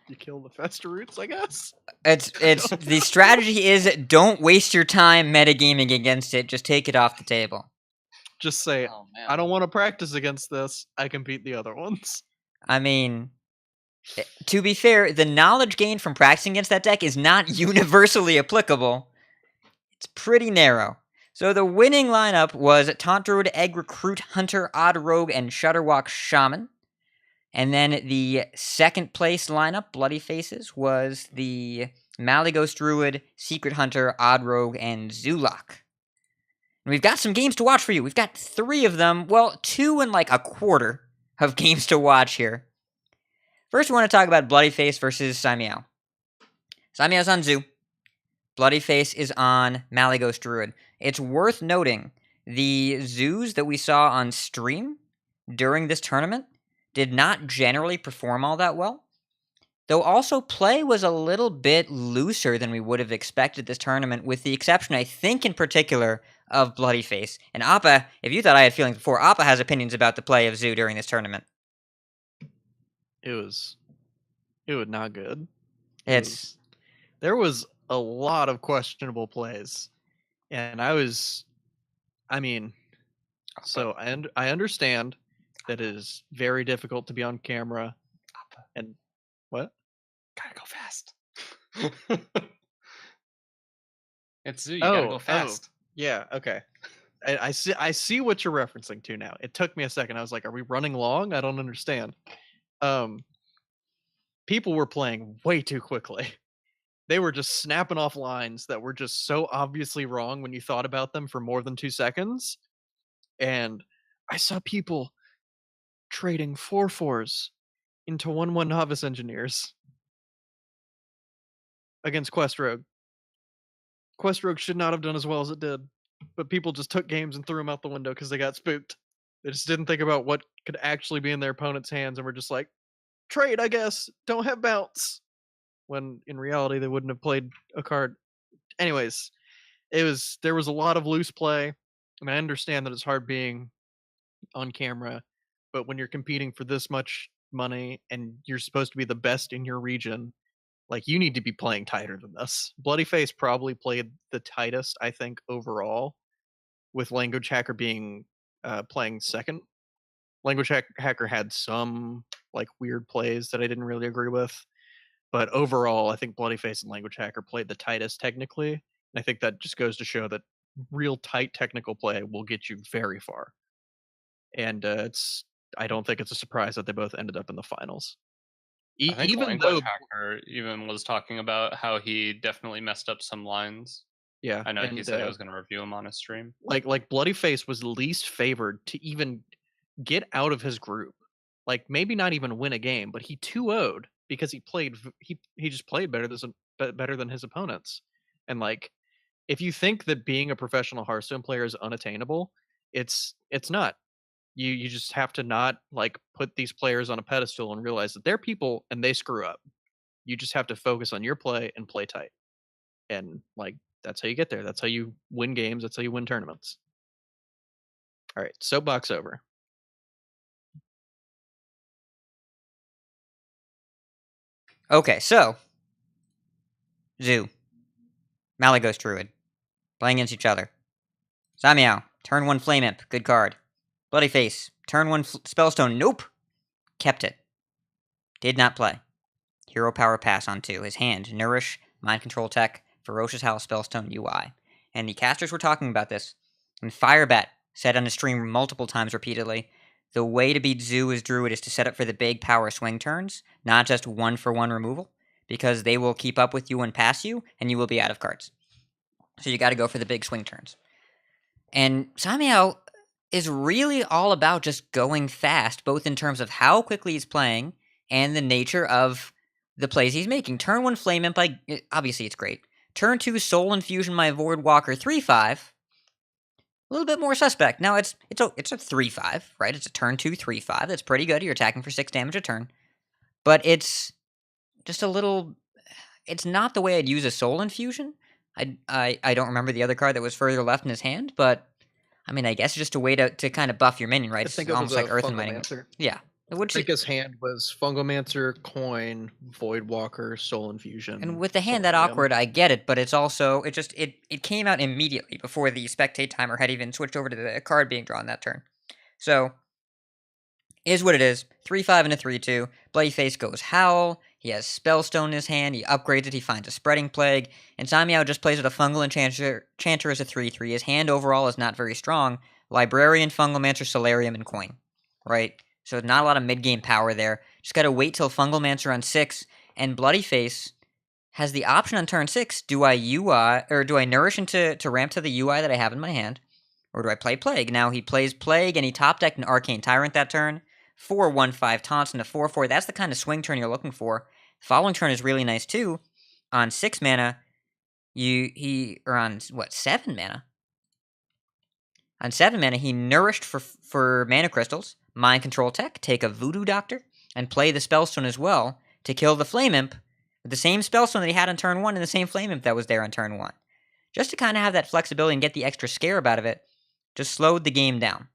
You kill the Fester Roots, I guess. It's the strategy is don't waste your time metagaming against it. Just take it off the table. Just say, Oh man. I don't want to practice against this. I can beat the other ones. I mean, to be fair, the knowledge gained from practicing against that deck is not universally applicable. It's pretty narrow. So the winning lineup was Taunt Druid, Egg Recruit, Hunter, Odd Rogue, and Shutterwalk Shaman. And then the second place lineup, BloodyFaces, was the Malygos Druid, Secret Hunter, Odd Rogue, and Zulok. And we've got some games to watch for you. We've got 3 of them. Well, 2 and like a quarter of games to watch here. First, we want to talk about BloodyFace versus Caimiao. Caimiao's on Zoo. BloodyFace is on Malygos Druid. It's worth noting the Zoos that we saw on stream during this tournament did not generally perform all that well. Though also play was a little bit looser than we would have expected this tournament, with the exception, I think in particular, of BloodyFace. And Appa, if you thought I had feelings before, Appa has opinions about the play of Zoo during this tournament. It was not good. There There was a lot of questionable plays, and so I understand that it is very difficult to be on camera. And what? Gotta go fast. It's Zoo. You gotta go fast. Yeah, okay. I see what you're referencing to now. It took me a second. I was like, are we running long? I don't understand. People were playing way too quickly. They were just snapping off lines that were just so obviously wrong when you thought about them for more than 2 seconds. And I saw people trading 4/4s into 1/1 novice engineers against Quest Rogue. Quest Rogue should not have done as well as it did, but people just took games and threw them out the window because they got spooked. They just didn't think about what could actually be in their opponent's hands and were just like, trade, I guess, don't have bounce. When in reality they wouldn't have played a card. Anyways, there was a lot of loose play. I mean, I understand that it's hard being on camera, but when you're competing for this much money and you're supposed to be the best in your region, like, you need to be playing tighter than this. BloodyFace probably played the tightest, I think, overall. with LanguageHacker being playing second. Hacker had some like weird plays that I didn't really agree with, but overall, I think BloodyFace and LanguageHacker played the tightest technically. And I think that just goes to show that real tight technical play will get you very far. And I don't think it's a surprise that they both ended up in the finals. I think Even Language though, Hacker even was talking about how he definitely messed up some lines. yeah, I know he and said I was going to review him on his stream. like BloodyFace was least favored to even get out of his group. Like maybe not even win a game, but he 2-0'd because he just played better than his opponents. And like if you think that being a professional Hearthstone player is unattainable, it's not. You just have to not like put these players on a pedestal and realize that they're people and they screw up. You just have to focus on your play and play tight. And like that's how you get there. That's how you win games. That's how you win tournaments. All right, soapbox over. Okay, so Zoo, Malagos Druid, playing against each other. Caimiao, turn 1 Flame Imp, good card. BloodyFace, turn 1 Spellstone, nope. Kept it. Did not play. Hero Power Pass on 2. His hand, Nourish, Mind Control Tech, Ferocious Howl, Spellstone, UI. And the casters were talking about this. And Firebat said on the stream multiple times repeatedly, the way to beat Zoo as Druid is to set up for the big power swing turns, not just 1-for-1 removal, because they will keep up with you and pass you, and you will be out of cards. So you got to go for the big swing turns. And Caimiao is really all about just going fast, both in terms of how quickly he's playing and the nature of the plays he's making. Turn 1 Flame Imp, obviously it's great. Turn 2 Soul Infusion my Void Walker 3/5. A little bit more suspect. Now it's a 3/5, right? It's a turn 2 3/5. That's pretty good. You're attacking for 6 damage a turn. But it's just a little. It's not the way I'd use a Soul Infusion. I don't remember the other card that was further left in his hand, but I mean, I guess it's just a way to kind of buff your minion, right? I It's think it almost was like a Earth and Mining. Fungomancer. Yeah. I Which think his hand was Fungomancer, Coin, Voidwalker, Soul Infusion. and with the hand that Solarium. awkward, I get it, but it's also it came out immediately before the spectate timer had even switched over to the card being drawn that turn. So is what it is. 3/5 and a 3/2. BloodyFace goes Howl. He has Spellstone in his hand. He upgrades it. He finds a Spreading Plague. And Caimiao just plays with a Fungal Enchanter as a 3/3. His hand overall is not very strong. Librarian, Fungalmancer, Solarium, and Coin. Right? So not a lot of mid-game power there. Just got to wait till Fungalmancer on 6. And BloodyFace has the option on turn 6. Do I UI, or do I Nourish into ramp to the UI that I have in my hand? Or do I play Plague? Now he plays Plague and he top decked an Arcane Tyrant that turn. 4/1/5 Thompson to 4/4. That's the kind of swing turn you're looking for. Following turn is really nice too. On 6 mana, or on 7 mana? On 7 mana, he Nourished for Mana Crystals, Mind Control Tech, take a Voodoo Doctor, and play the Spellstone as well to kill the Flame Imp with the same Spellstone that he had on turn 1 and the same Flame Imp that was there on turn 1. Just to kind of have that flexibility and get the extra scarab out of it, just slowed the game down.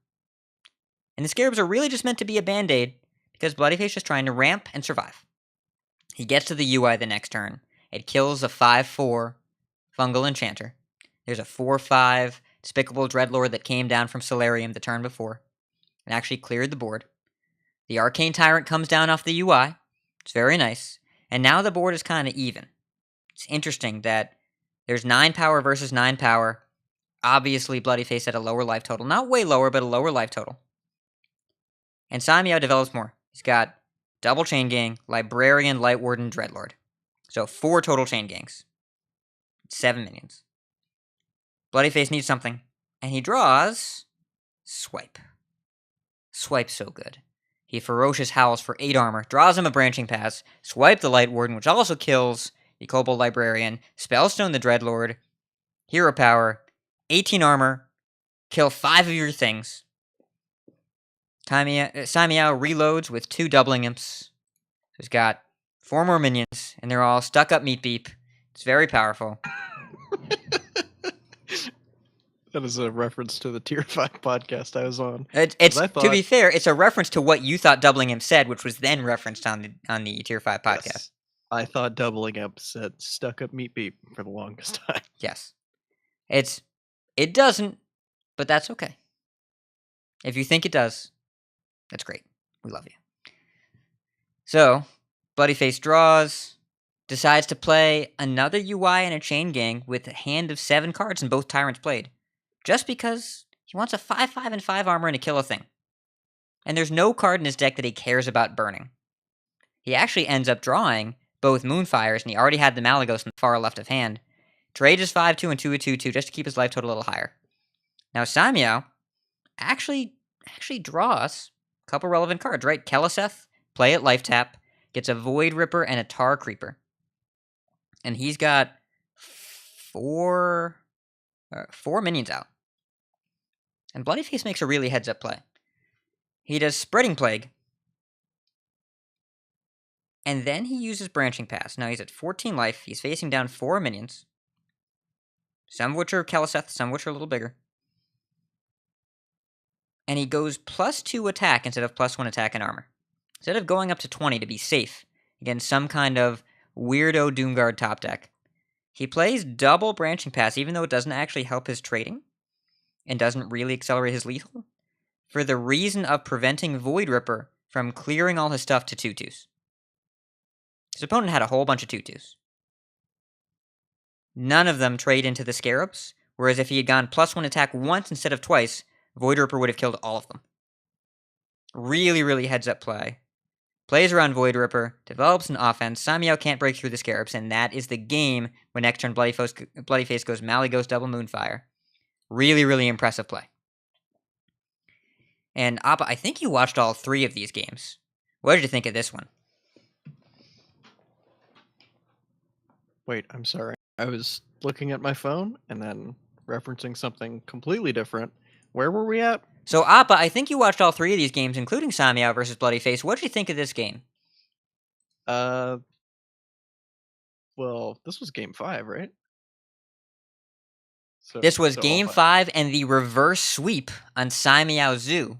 And the scarabs are really just meant to be a band-aid because BloodyFace is trying to ramp and survive. He gets to the UI the next turn. It kills a 5/4 Fungal Enchanter. There's a 4/5 Despicable Dreadlord that came down from Solarium the turn before and actually cleared the board. The Arcane Tyrant comes down off the UI. It's very nice. And now the board is kind of even. It's interesting that there's 9 power versus 9 power. Obviously, BloodyFace had a lower life total. Not way lower, but a lower life total. And Caimiao develops more. He's got double Chain Gang, Librarian, Light Warden, Dreadlord. So 4 total Chain Gangs. 7 minions. BloodyFace needs something. And he draws Swipe. Swipe's so good. He Ferocious Howls for 8 armor, draws him a Branching Pass, Swipe the Light Warden, which also kills the Kobold Librarian, Spellstone the Dreadlord, Hero Power, 18 armor, kill 5 of your things. Caimiao reloads with 2 Doubling Imps. He's got 4 more minions, and they're all stuck up Meat Beep. It's very powerful. That is a reference to the Tier 5 podcast I was on. To be fair, it's a reference to what you thought Doubling Imp said, which was then referenced on the Tier 5 podcast. Yes. I thought Doubling Imp said stuck up Meat Beep for the longest time. Yes. It doesn't, but that's okay. If you think it does, that's great. We love you. So, BloodyFace draws, decides to play another UI and a chain gang with a hand of 7 cards and both Tyrants played, just because he wants a 5/5 and 5 armor and to kill a thing. And there's no card in his deck that he cares about burning. He actually ends up drawing both Moonfires, and he already had the Malygos in the far left of hand. Trade is 5/2 and 2/2/2 just to keep his life total a little higher. Now Caimiao actually draws a couple relevant cards, right? Keleseth, play at life tap, gets a Void Ripper and a Tar Creeper. And he's got four minions out. And BloodyFace makes a really heads-up play. He does Spreading Plague, and then he uses Branching Pass. Now he's at 14 life, he's facing down 4 minions, some of which are Keleseth, some of which are a little bigger. And he goes +2 attack instead of +1 attack and armor. Instead of going up to 20 to be safe against some kind of weirdo Doomguard top deck, he plays double Branching Pass, even though it doesn't actually help his trading and doesn't really accelerate his lethal, for the reason of preventing Void Ripper from clearing all his stuff to 2/2s. His opponent had a whole bunch of 2/2s. None of them trade into the Scarabs, whereas if he had gone +1 attack once instead of twice, Void Ripper would have killed all of them. Really, really heads-up play. Plays around Void Ripper, develops an offense, Caimiao can't break through the Scarabs, and that is the game when next turn BloodyFace goes Malygos double Moonfire. Really, really impressive play. And Appa, I think you watched all 3 of these games. What did you think of this one? Wait, I'm sorry. I was looking at my phone and then referencing something completely different. Where were we at? So, Appa, I think you watched all 3 of these games, including Caimiao versus BloodyFace. What did you think of this game? Well, this was game 5, right? This was so game all 5 and the reverse sweep on Caimiao Zoo,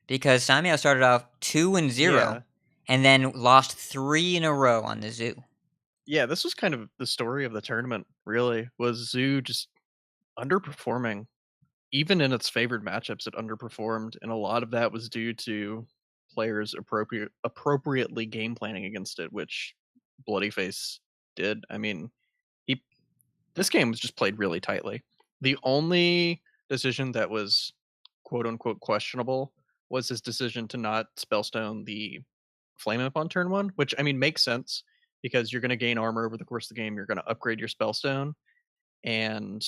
because Caimiao started off 2-0 Yeah. and then lost 3 in a row on the Zoo. Yeah, this was kind of the story of the tournament, really, was Zoo just underperforming. Even in its favored matchups, it underperformed, and a lot of that was due to players appropriately game planning against it, which BloodyFace did. I mean, this game was just played really tightly. The only decision that was quote unquote questionable was his decision to not spellstone the Flame Imp on turn 1, which I mean makes sense because you're going to gain armor over the course of the game. You're going to upgrade your spellstone, and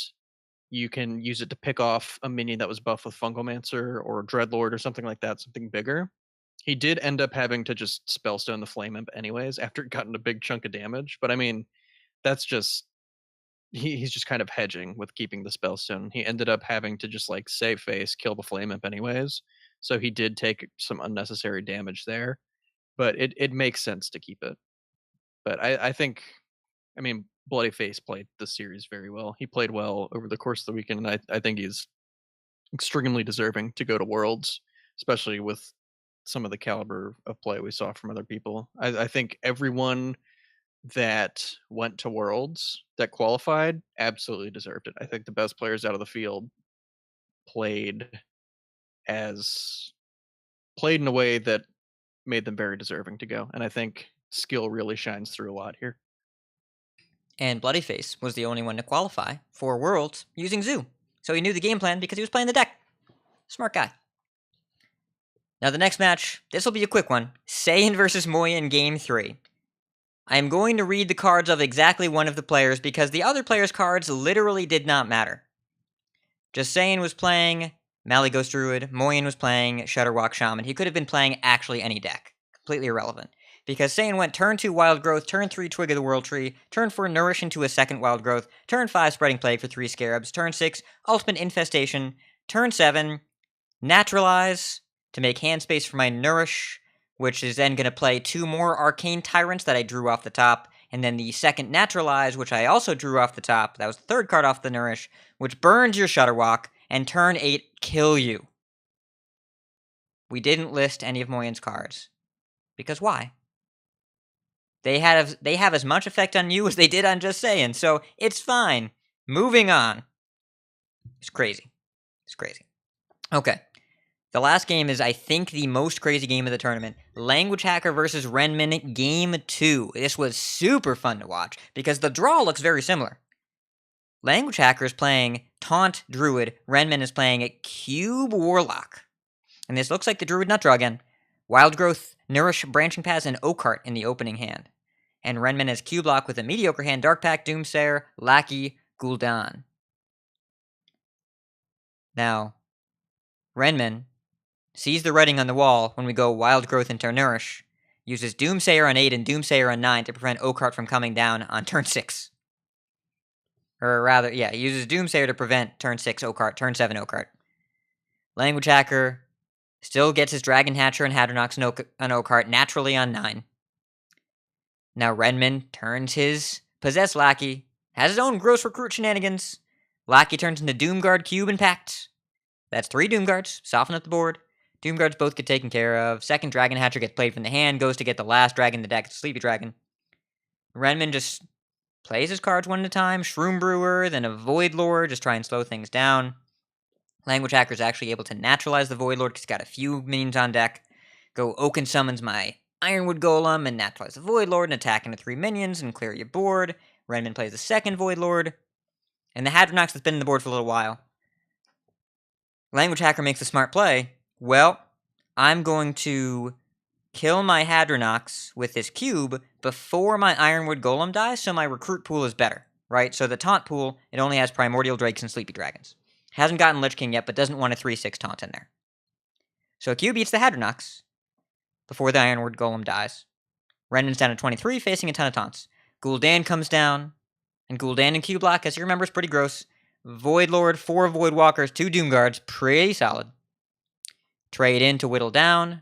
you can use it to pick off a minion that was buffed with Fungomancer or Dreadlord or something like that, something bigger. He did end up having to just spellstone the Flame Imp anyways after it gotten a big chunk of damage. But I mean, that's just he's just kind of hedging with keeping the spellstone. He ended up having to just like save face, kill the Flame Imp anyways. So he did take some unnecessary damage there. But it makes sense to keep it. But I think, I mean, BloodyFace played the series very well. He played well over the course of the weekend, and I think he's extremely deserving to go to Worlds, especially with some of the caliber of play we saw from other people. I think everyone that went to Worlds that qualified absolutely deserved it. I think the best players out of the field played in a way that made them very deserving to go, and I think skill really shines through a lot here. And BloodyFace was the only one to qualify for Worlds using Zoo. So he knew the game plan because he was playing the deck. Smart guy. Now the next match, this will be a quick one. JustSaiyan versus Moyen Game 3. I am going to read the cards of exactly one of the players because the other player's cards literally did not matter. JustSaiyan was playing Malygos Druid, Moyen was playing Shudderwalk Shaman. He could have been playing actually any deck. Completely irrelevant. Because JustSaiyan went turn 2 Wild Growth, turn 3 Twig of the World Tree, turn 4 Nourish into a second Wild Growth, turn 5 Spreading Plague for 3 Scarabs, turn 6 Ultimate Infestation, turn 7 Naturalize to make hand space for my Nourish, which is then going to play 2 more Arcane Tyrants that I drew off the top, and then the second Naturalize, which I also drew off the top, that was the 3rd card off the Nourish, which burns your Shudderwalk, and turn 8 kill you. We didn't list any of Moyen's cards. Because why? They have as much effect on you as they did on JustSaiyan, so it's fine. Moving on. It's crazy. It's crazy. Okay. The last game is, I think, the most crazy game of the tournament. LanguageHacker versus Renmen Game 2. This was super fun to watch because the draw looks very similar. LanguageHacker is playing Taunt Druid. Renmen is playing Cube Warlock. And this looks like the Druid nut draw again. Wild Growth, Nourish, Branching Paths, and Oakheart in the opening hand. And Renmen has Cube Lock with a mediocre hand, Dark Pact, Doomsayer, Lackey, Gul'dan. Now, Renmen sees the writing on the wall when we go Wild Growth into Nourish, uses Doomsayer on 8 and Doomsayer on 9 to prevent Oakheart from coming down on turn 6. Or rather, yeah, he uses Doomsayer to prevent turn 6 Oakheart, turn 7 Oakheart. LanguageHacker still gets his Dragon Hatcher and Hadronox on Oakheart naturally on 9. Now Renmen turns his Possessed Lackey, has his own Gross Recruit shenanigans. Lackey turns into Doomguard, Cube, and Pact. That's 3 Doomguards, soften up the board. Doomguards both get taken care of. Second Dragon Hatcher gets played from the hand, goes to get the last dragon in the deck, the Sleepy Dragon. Renmen just plays his cards one at a time. Shroom Brewer, then a Void Lord, just try and slow things down. LanguageHacker is actually able to naturalize the Void Lord because he's got a few minions on deck. Go Oaken summons my Ironwood Golem and naturalize the Void Lord and attack into 3 minions and clear your board. Renmen plays the second Void Lord. And the Hadronox that's been in the board for a little while. LanguageHacker makes a smart play. Well, I'm going to kill my Hadronox with this cube before my Ironwood Golem dies, so my recruit pool is better, right? So the taunt pool, it only has Primordial Drakes and Sleepy Dragons. Hasn't gotten Lich King yet, but doesn't want a 3/6 taunt in there. So Q beats the Hadronox before the Ironwood Golem dies. Renmen's down to 23, facing a ton of taunts. Gul'dan comes down, and Gul'dan and Q block, as you remember, is pretty gross. Void Lord, 4 Void Walkers, 2 Doomguards, pretty solid. Trade in to whittle down.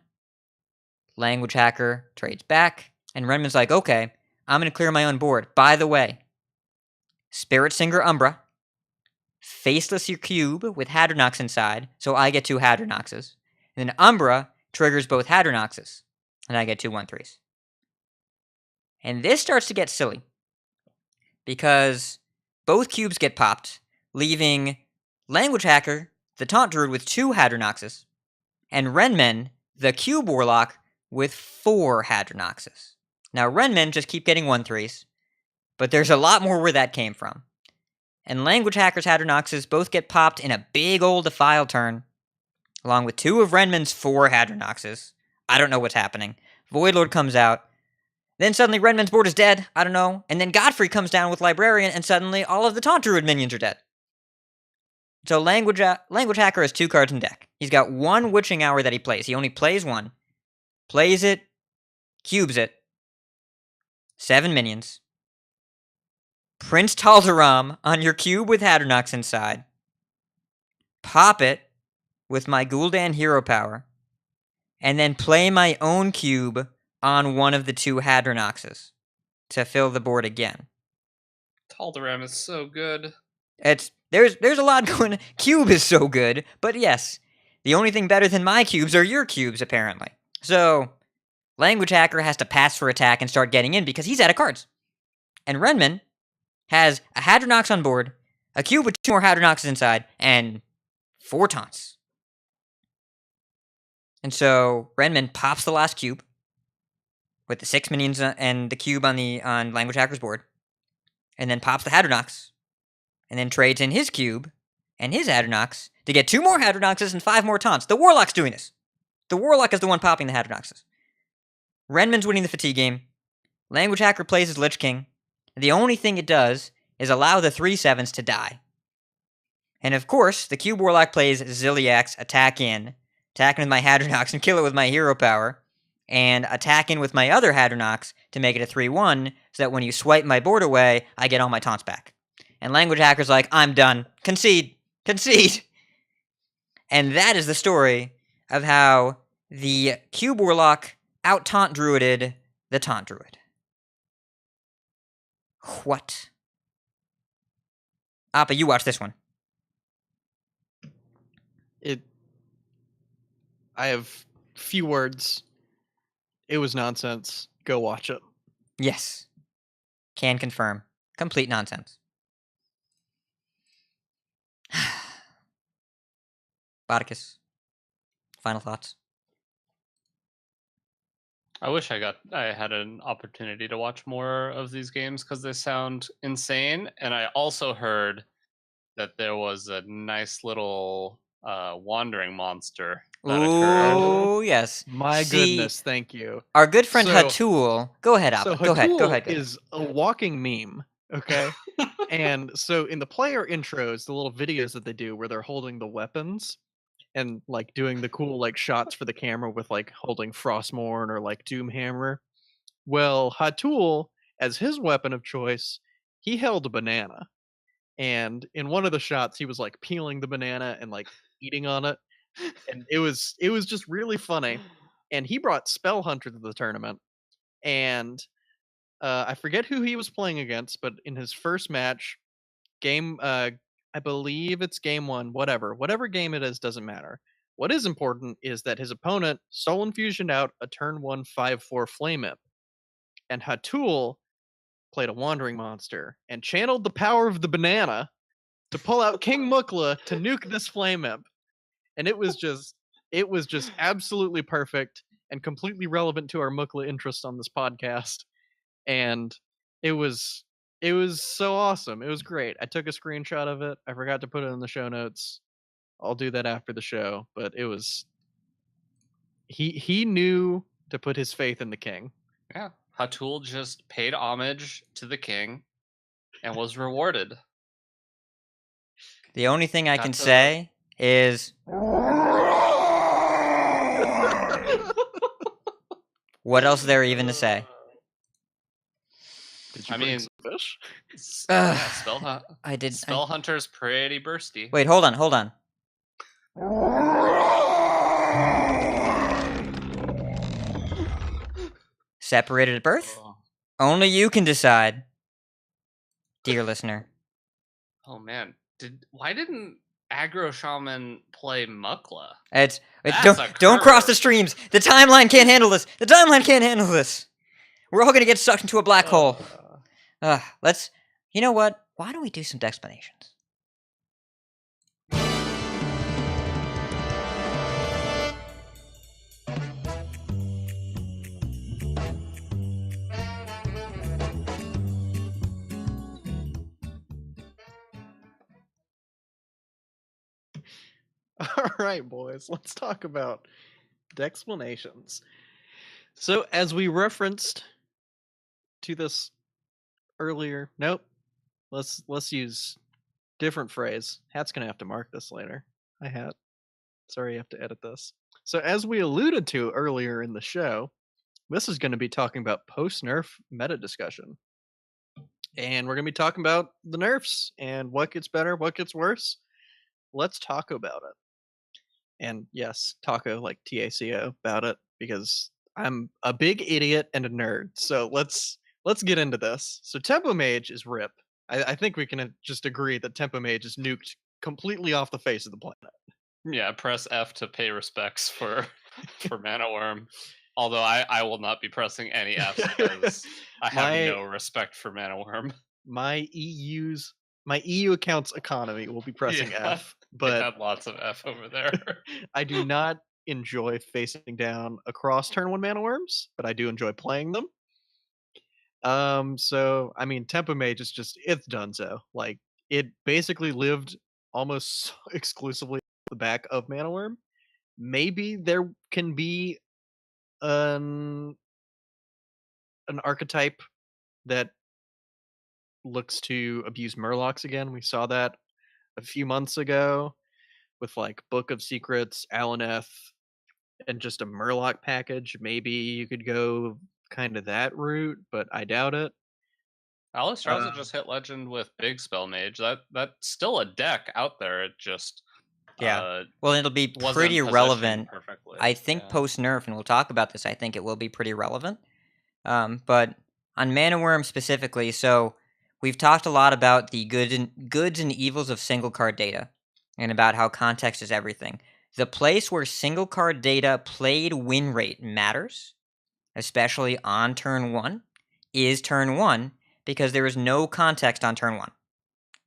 LanguageHacker trades back, and Renmen's like, okay, I'm going to clear my own board. By the way, Spirit Singer Umbra, Faceless your cube with Hadronox inside, so I get 2 Hadronoxes. And then Umbra triggers both Hadronoxes, and I get 2 1/3s. And this starts to get silly, because both cubes get popped, leaving LanguageHacker, the Taunt Druid, with 2 Hadronoxes, and Renmen, the Cube Warlock, with 4 Hadronoxes. Now, Renmen just keep getting 1/3s, but there's a lot more where that came from. And LanguageHacker's Hadronoxes both get popped in a big old Defile turn, along with 2 of Renmen's 4 Hadronoxes. I don't know what's happening. Voidlord comes out. Then suddenly Renmen's board is dead. I don't know. And then Godfrey comes down with Librarian, and suddenly all of the Taunt Druid minions are dead. So LanguageHacker has 2 cards in deck. He's got 1 Witching Hour that he plays. He only plays 1. Plays it. Cubes it. 7 minions. Prince Tal'Daram on your cube with Hadronox inside. Pop it with my Gul'dan Hero Power. And then play my own cube on one of the 2 Hadronoxes to fill the board again. Tal'Daram is so good. There's a lot going. Cube is so good, but yes, the only thing better than my cubes are your cubes, apparently. So, LanguageHacker has to pass for attack and start getting in because he's out of cards. And Renmen has a Hadronox on board, a cube with 2 more Hadronoxes inside, and 4 taunts. And so Renmen pops the last cube with the 6 minions and the cube on LanguageHacker's board, and then pops the Hadronox, and then trades in his cube and his Hadronox to get 2 more Hadronoxes and 5 more taunts. The Warlock's doing this. The Warlock is the one popping the Hadronoxes. Renmen's winning the fatigue game. LanguageHacker plays his Lich King. The only thing it does is allow the 3/7s to die. And of course, the Cube Warlock plays Ziliax, attacking with my Hadronox and kill it with my Hero Power, and attacking with my other Hadronox to make it a 3/1, so that when you swipe my board away, I get all my taunts back. And LanguageHacker's like, I'm done. Concede. Concede. And that is the story of how the Cube Warlock out-taunt druided the Taunt Druid. What? Appa, you watch this one. I have few words. It was nonsense. Go watch it. Yes. Can confirm. Complete nonsense. Botticus. Final thoughts? I wish I had an opportunity to watch more of these games because they sound insane. And I also heard that there was a nice little wandering monster that occurred. Oh, yes. My See, goodness, thank you. Our good friend So- Hatul. Go ahead, Appa. So Go ahead. Hatul is a walking meme, okay? And so in the player intros, the little videos that they do where they're holding the weapons and like doing the cool like shots for the camera with like holding Frostmourne or like Doomhammer. Well, Hatul, as his weapon of choice, he held a banana. And in one of the shots, he was like peeling the banana and like eating on it. And it was just really funny. And he brought Spell Hunter to the tournament. And I forget who he was playing against, but in his first match, I believe it's game 1, whatever game it is, doesn't matter. What is important is that his opponent Soul Infusioned out a turn 1 5/4 Flame Imp, and Hatul played a Wandering Monster and channeled the power of the banana to pull out King Mukla to nuke this Flame Imp, and it was just absolutely perfect and completely relevant to our Mukla interest on this podcast, and it was so awesome. It was great. I took a screenshot of it. I forgot to put it in the show notes. I'll do that after the show, but it was he knew to put his faith in the king. Yeah, Hatul just paid homage to the king and was rewarded. The only thing I can That's a- say is what else is there even to say? Did you I bring mean, some fish? I did. Spell Hunter's pretty bursty. Wait, hold on. Separated at birth? Oh. Only you can decide, dear listener. Oh man, why didn't Aggro Shaman play Mukla? It's That's a don't cross curve. the streams. The timeline can't handle this. We're all gonna get sucked into a black hole. Let's. You know what? Why don't we do some Decksplanations? All right, boys, let's talk about Decksplanations. So, as we referenced to this earlier, nope. Let's use different phrase. Hat's gonna have to mark this later. Hi, Hat. Sorry, you have to edit this. So, as we alluded to earlier in the show, this is going to be talking about post-nerf meta discussion, and we're going to be talking about the nerfs and what gets better, what gets worse. Let's talk about it. And yes, taco like TACO about it, because I'm a big idiot and a nerd. So let's get into this. So Tempo Mage is RIP. I think we can just agree that Tempo Mage is nuked completely off the face of the planet. Yeah, press F to pay respects for Mana Worm. Although I will not be pressing any Fs because I have no respect for Mana Worm. My EU account's economy will be pressing Yeah. F, But but had lots of F over there. I do not enjoy facing down across turn 1 Mana Worms, but I do enjoy playing them. So I mean, Tempo Mage is just, it's donezo. Like, it basically lived almost exclusively on the back of Mana Worm. Maybe there can be an archetype that looks to abuse Murlocs again. We saw that a few months ago with like Book of Secrets, Alaneth, and just a Murloc package. Maybe you could go kind of that route, but I doubt it. Alistraza just hit Legend with Big Spell Mage. That's still a deck out there. It just Well, it'll be wasn't pretty positioned relevant. perfectly. I think post nerf, and we'll talk about this. I think it will be pretty relevant. But on Mana Worm specifically, so we've talked a lot about the goods and evils of single card data, and about how context is everything. The place where single card data played win rate matters, especially on turn 1, is turn 1, because there is no context on turn 1.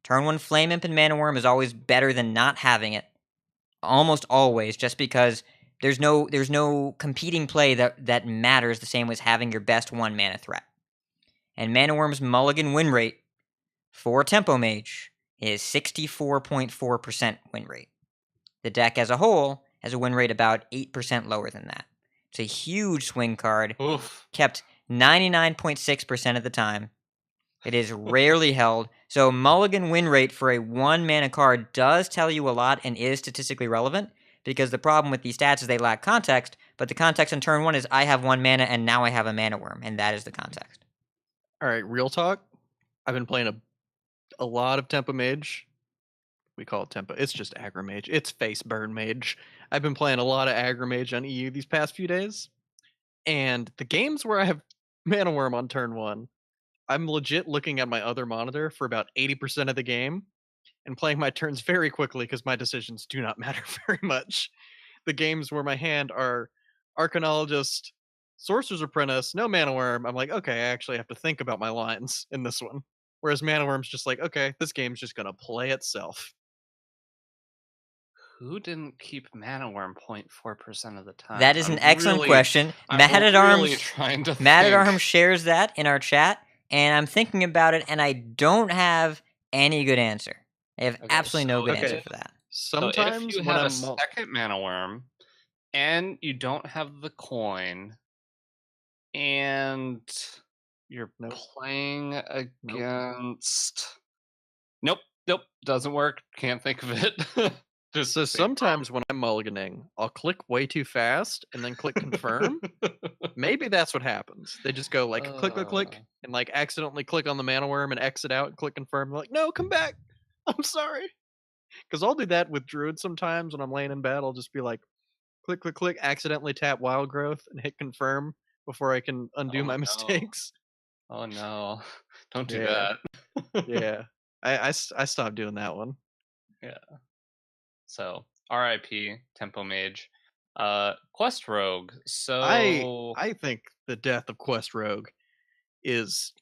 Turn 1 Flame Imp and Mana Worm is always better than not having it. Almost always, just because there's no competing play that matters the same as having your best 1 mana threat. And Mana Wyrm's mulligan win rate for Tempo Mage is 64.4% win rate. The deck as a whole has a win rate about 8% lower than that. It's a huge swing card, Oof. kept 99.6% of the time. It is rarely held. So mulligan win rate for a 1 mana card does tell you a lot and is statistically relevant, because the problem with these stats is they lack context, but the context in turn 1 is I have 1 mana and now I have a Mana Wyrm, and that is the context. All right, real talk. I've been playing a lot of Tempo Mage. We call it Tempo. It's just Aggro Mage. It's Face Burn Mage. I've been playing a lot of Aggro Mage on EU these past few days. And the games where I have Mana Wyrm on turn 1, I'm legit looking at my other monitor for about 80% of the game and playing my turns very quickly because my decisions do not matter very much. The games where my hand are Arcanologist, Sorcerer's Apprentice, no Mana Wyrm, I'm like, okay, I actually have to think about my lines in this one. Whereas Mana Wyrm's just like, okay, this game's just gonna play itself. Who didn't keep Mana Wyrm 0.4% of the time? That is an excellent really- question. I'm Mad at really Arms trying to Mad at think. Arms shares that in our chat, and I'm thinking about it, and I don't have any good answer. I have Okay, absolutely no so good okay. answer for that. Sometimes so if you when have I'm a second Mana Wyrm, and you don't have the coin, and you're Nope. playing against... Nope, doesn't work. Can't think of it. Just So say sometimes when I'm mulliganing, I'll click way too fast and then click confirm. Maybe that's what happens. They just go like click, and like accidentally click on the Mana Wyrm and exit out and click confirm. They're like, no, come back. I'm sorry. Because I'll do that with Druid sometimes when I'm laying in bed. I'll just be like, click, accidentally tap Wild Growth and hit confirm before I can undo Oh, my no. mistakes. Oh no! Don't do Yeah. that. Yeah. I stopped doing that one. Yeah. So R.I.P. Tempo Mage. Quest Rogue. So I think the death of Quest Rogue is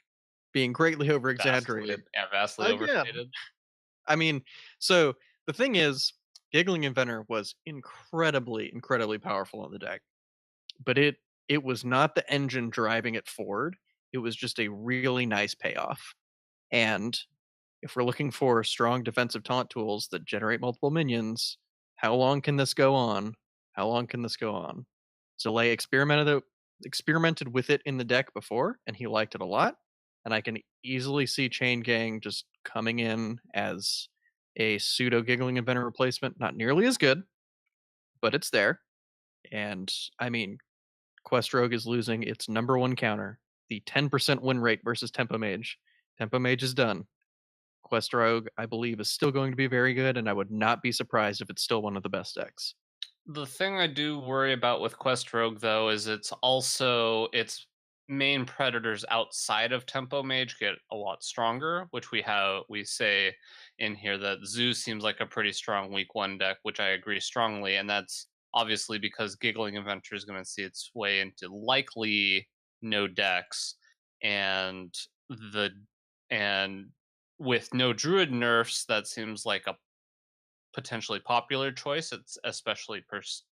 being greatly over exaggerated. vastly Again. overstated. I mean, so the thing is, Giggling Inventor was incredibly powerful in the deck, but it was not the engine driving it forward. It was just a really nice payoff. And if we're looking for strong defensive taunt tools that generate multiple minions, how long can this go on? How long can this go on? Zalay experimented with it in the deck before, and he liked it a lot. And I can easily see Chain Gang just coming in as a pseudo Giggling Inventor replacement. Not nearly as good, but it's there. And I mean, Quest Rogue is losing its number 1 counter, the 10% win rate versus Tempo Mage. Tempo Mage is done. Quest Rogue, I believe, is still going to be very good, and I would not be surprised if it's still one of the best decks. The thing I do worry about with Quest Rogue, though, is it's also its main predators outside of Tempo Mage get a lot stronger, which we say in here that Zeus seems like a pretty strong week 1 deck, which I agree strongly, and that's obviously because Giggling Inventor is going to see its way into likely no decks, and with no Druid nerfs, that seems like a potentially popular choice. It's especially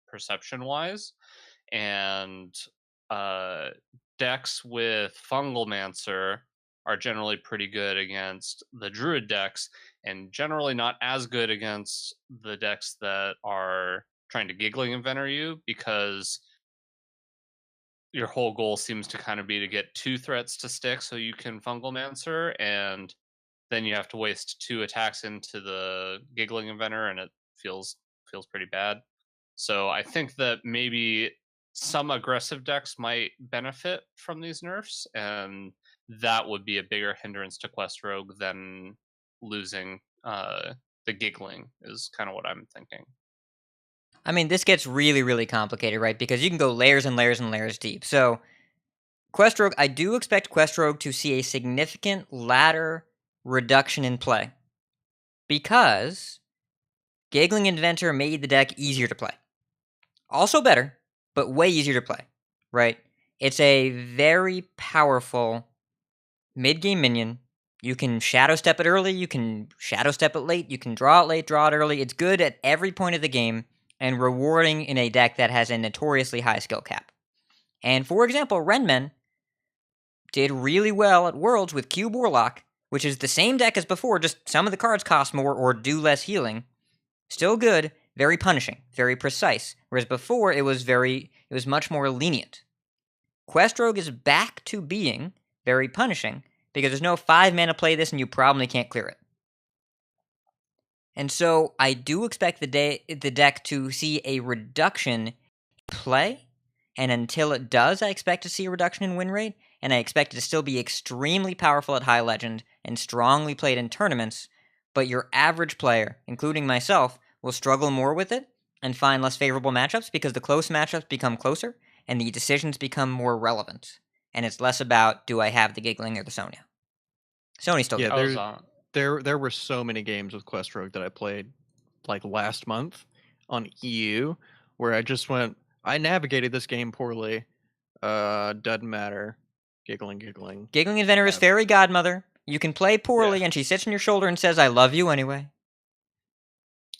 perception wise, and decks with Fungalmancer are generally pretty good against the Druid decks, and generally not as good against the decks that are trying to Giggling Inventor you, because your whole goal seems to kind of be to get 2 threats to stick so you can Fungalmancer, and then you have to waste 2 attacks into the Giggling Inventor, and it feels pretty bad. So I think that maybe some aggressive decks might benefit from these nerfs, and that would be a bigger hindrance to Quest Rogue than losing the Giggling, is kind of what I'm thinking. I mean, this gets really, really complicated, right? Because you can go layers and layers and layers deep. So, Quest Rogue, I do expect Quest Rogue to see a significant ladder reduction in play, because Giggling Inventor made the deck easier to play. Also better, but way easier to play, right? It's a very powerful mid-game minion. You can Shadow Step it early, you can Shadow Step it late, you can draw it late, draw it early. It's good at every point of the game. and rewarding in a deck that has a notoriously high skill cap. And for example, Renmen did really well at Worlds with Cube Warlock, which is the same deck as before, just some of the cards cost more or do less healing. Still good, very punishing, very precise, whereas before it was much more lenient. Quest Rogue is back to being very punishing, because there's no 5 mana play this and you probably can't clear it. And so I do expect the deck to see a reduction in play, and until it does, I expect to see a reduction in win rate, and I expect it to still be extremely powerful at High Legend and strongly played in tournaments, but your average player, including myself, will struggle more with it and find less favorable matchups because the close matchups become closer and the decisions become more relevant. And it's less about, do I have the Giggling or the Sonya? Sony's still Yeah, good. there were so many games with Quest Rogue that I played like last month on EU where I just went, I navigated this game poorly. Doesn't matter. Giggling. Giggling Inventor is Fairy Godmother. You can play poorly and she sits on your shoulder and says, I love you anyway.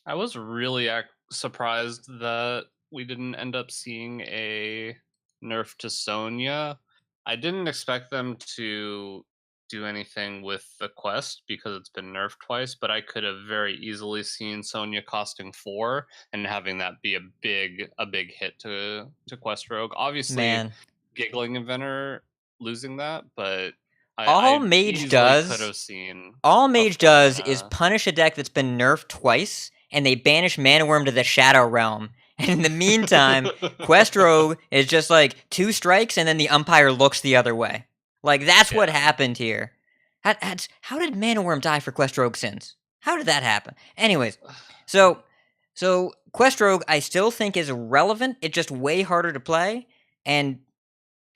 I was really surprised that we didn't end up seeing a nerf to Sonya. I didn't expect them to do anything with the quest because it's been nerfed twice, but I could have very easily seen Sonya costing 4 and having that be a big hit to Quest Rogue. Obviously, Giggling Inventor losing that, but all Mage does is punish a deck that's been nerfed twice, and they banish Mana Worm to the Shadow Realm. And in the meantime, Quest Rogue is just like 2 strikes, and then the umpire looks the other way. Like, that's what happened here. How did Mana Worm die for Quest Rogue Sins? How did that happen? Anyways, so Quest Rogue I still think is relevant. It's just way harder to play, and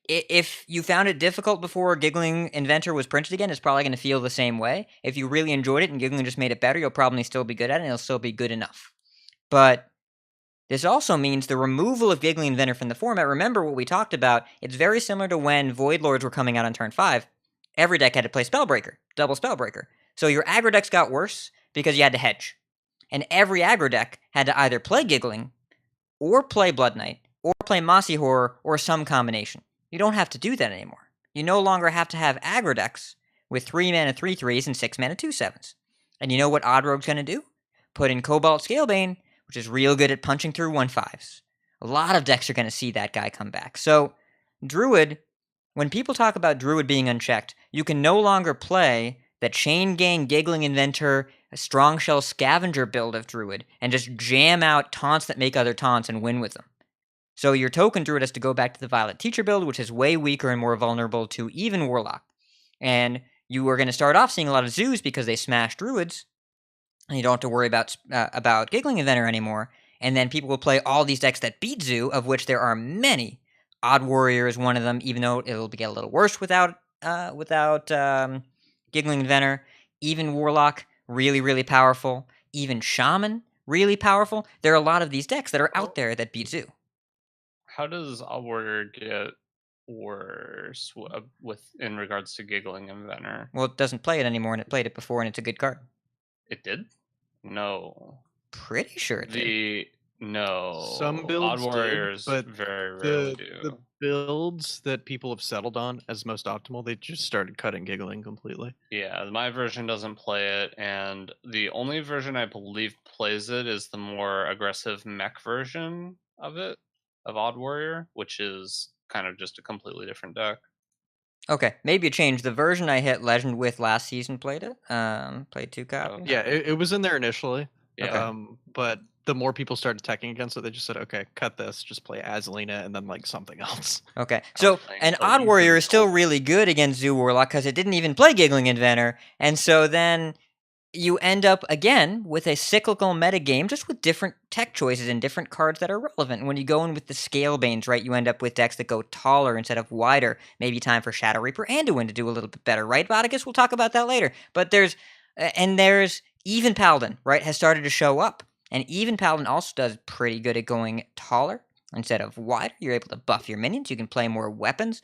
if you found it difficult before Giggling Inventor was printed again, it's probably going to feel the same way. If you really enjoyed it and Giggling just made it better, you'll probably still be good at it, and it'll still be good enough. But this also means the removal of Giggling Inventor from the format. Remember what we talked about. It's very similar to when Void Lords were coming out on turn 5. Every deck had to play Spellbreaker, double Spellbreaker. So your aggro decks got worse because you had to hedge. And every aggro deck had to either play Giggling, or play Blood Knight, or play Mossy Horror, or some combination. You don't have to do that anymore. You no longer have to have aggro decks with 3 mana 3/3s and 6 mana 2/7s. And you know what Odd Rogue's going to do? Put in Cobalt Scalebane, which is real good at punching through 1/5s. A lot of decks are going to see that guy come back. So, Druid, when people talk about Druid being unchecked, you can no longer play the Chain Gang Giggling Inventor, a Strong Shell Scavenger build of Druid, and just jam out taunts that make other taunts and win with them. So your token Druid has to go back to the Violet Teacher build, which is way weaker and more vulnerable to even Warlock. And you are going to start off seeing a lot of Zoos because they smash Druids, and you don't have to worry about Giggling Inventor anymore. And then people will play all these decks that beat Zoo, of which there are many. Odd Warrior is one of them, even though it'll get a little worse without Giggling Inventor. Even Warlock, really, really powerful. Even Shaman, really powerful. There are a lot of these decks that are out there that beat Zoo. How does Odd Warrior get worse in regards to Giggling Inventor? Well, it doesn't play it anymore, and it played it before, and it's a good card. It did? No. Pretty sure it did. No. Some builds Odd Warriors but very rarely do. The builds that people have settled on as most optimal, they just started cutting Giggling completely. Yeah, my version doesn't play it, and the only version I believe plays it is the more aggressive mech version of it, of Odd Warrior, which is kind of just a completely different deck. Okay, maybe a change. The version I hit Legend with last season played it. Played 2 copies. Yeah, it was in there initially. Yeah. But the more people started attacking against it, they just said, okay, cut this, just play Azalina and then like something else. Okay, so an Odd Warrior is still really good against Zoo Warlock because it didn't even play Giggling Inventor, and so then you end up again with a cyclical metagame, just with different tech choices and different cards that are relevant. And when you go in with the Scalebanes, right, you end up with decks that go taller instead of wider. Maybe time for Shadow Reaper Anduin to do a little bit better, right, Botticus? We'll talk about that later. But there's Even Paladin, right, has started to show up. And Even Paladin also does pretty good at going taller instead of wider. You're able to buff your minions. You can play more weapons.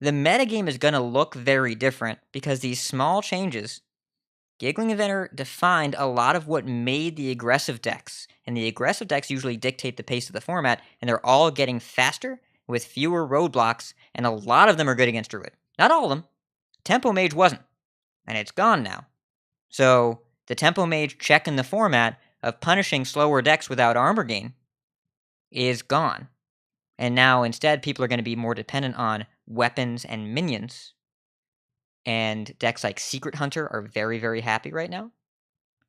The metagame is going to look very different because these small changes Giggling Inventor defined a lot of what made the aggressive decks, and the aggressive decks usually dictate the pace of the format, and they're all getting faster with fewer roadblocks, and a lot of them are good against Druid. Not all of them. Tempo Mage wasn't, and it's gone now. So the Tempo Mage check in the format of punishing slower decks without armor gain is gone. And now instead people are going to be more dependent on weapons and minions. And decks like Secret Hunter are very, very happy right now.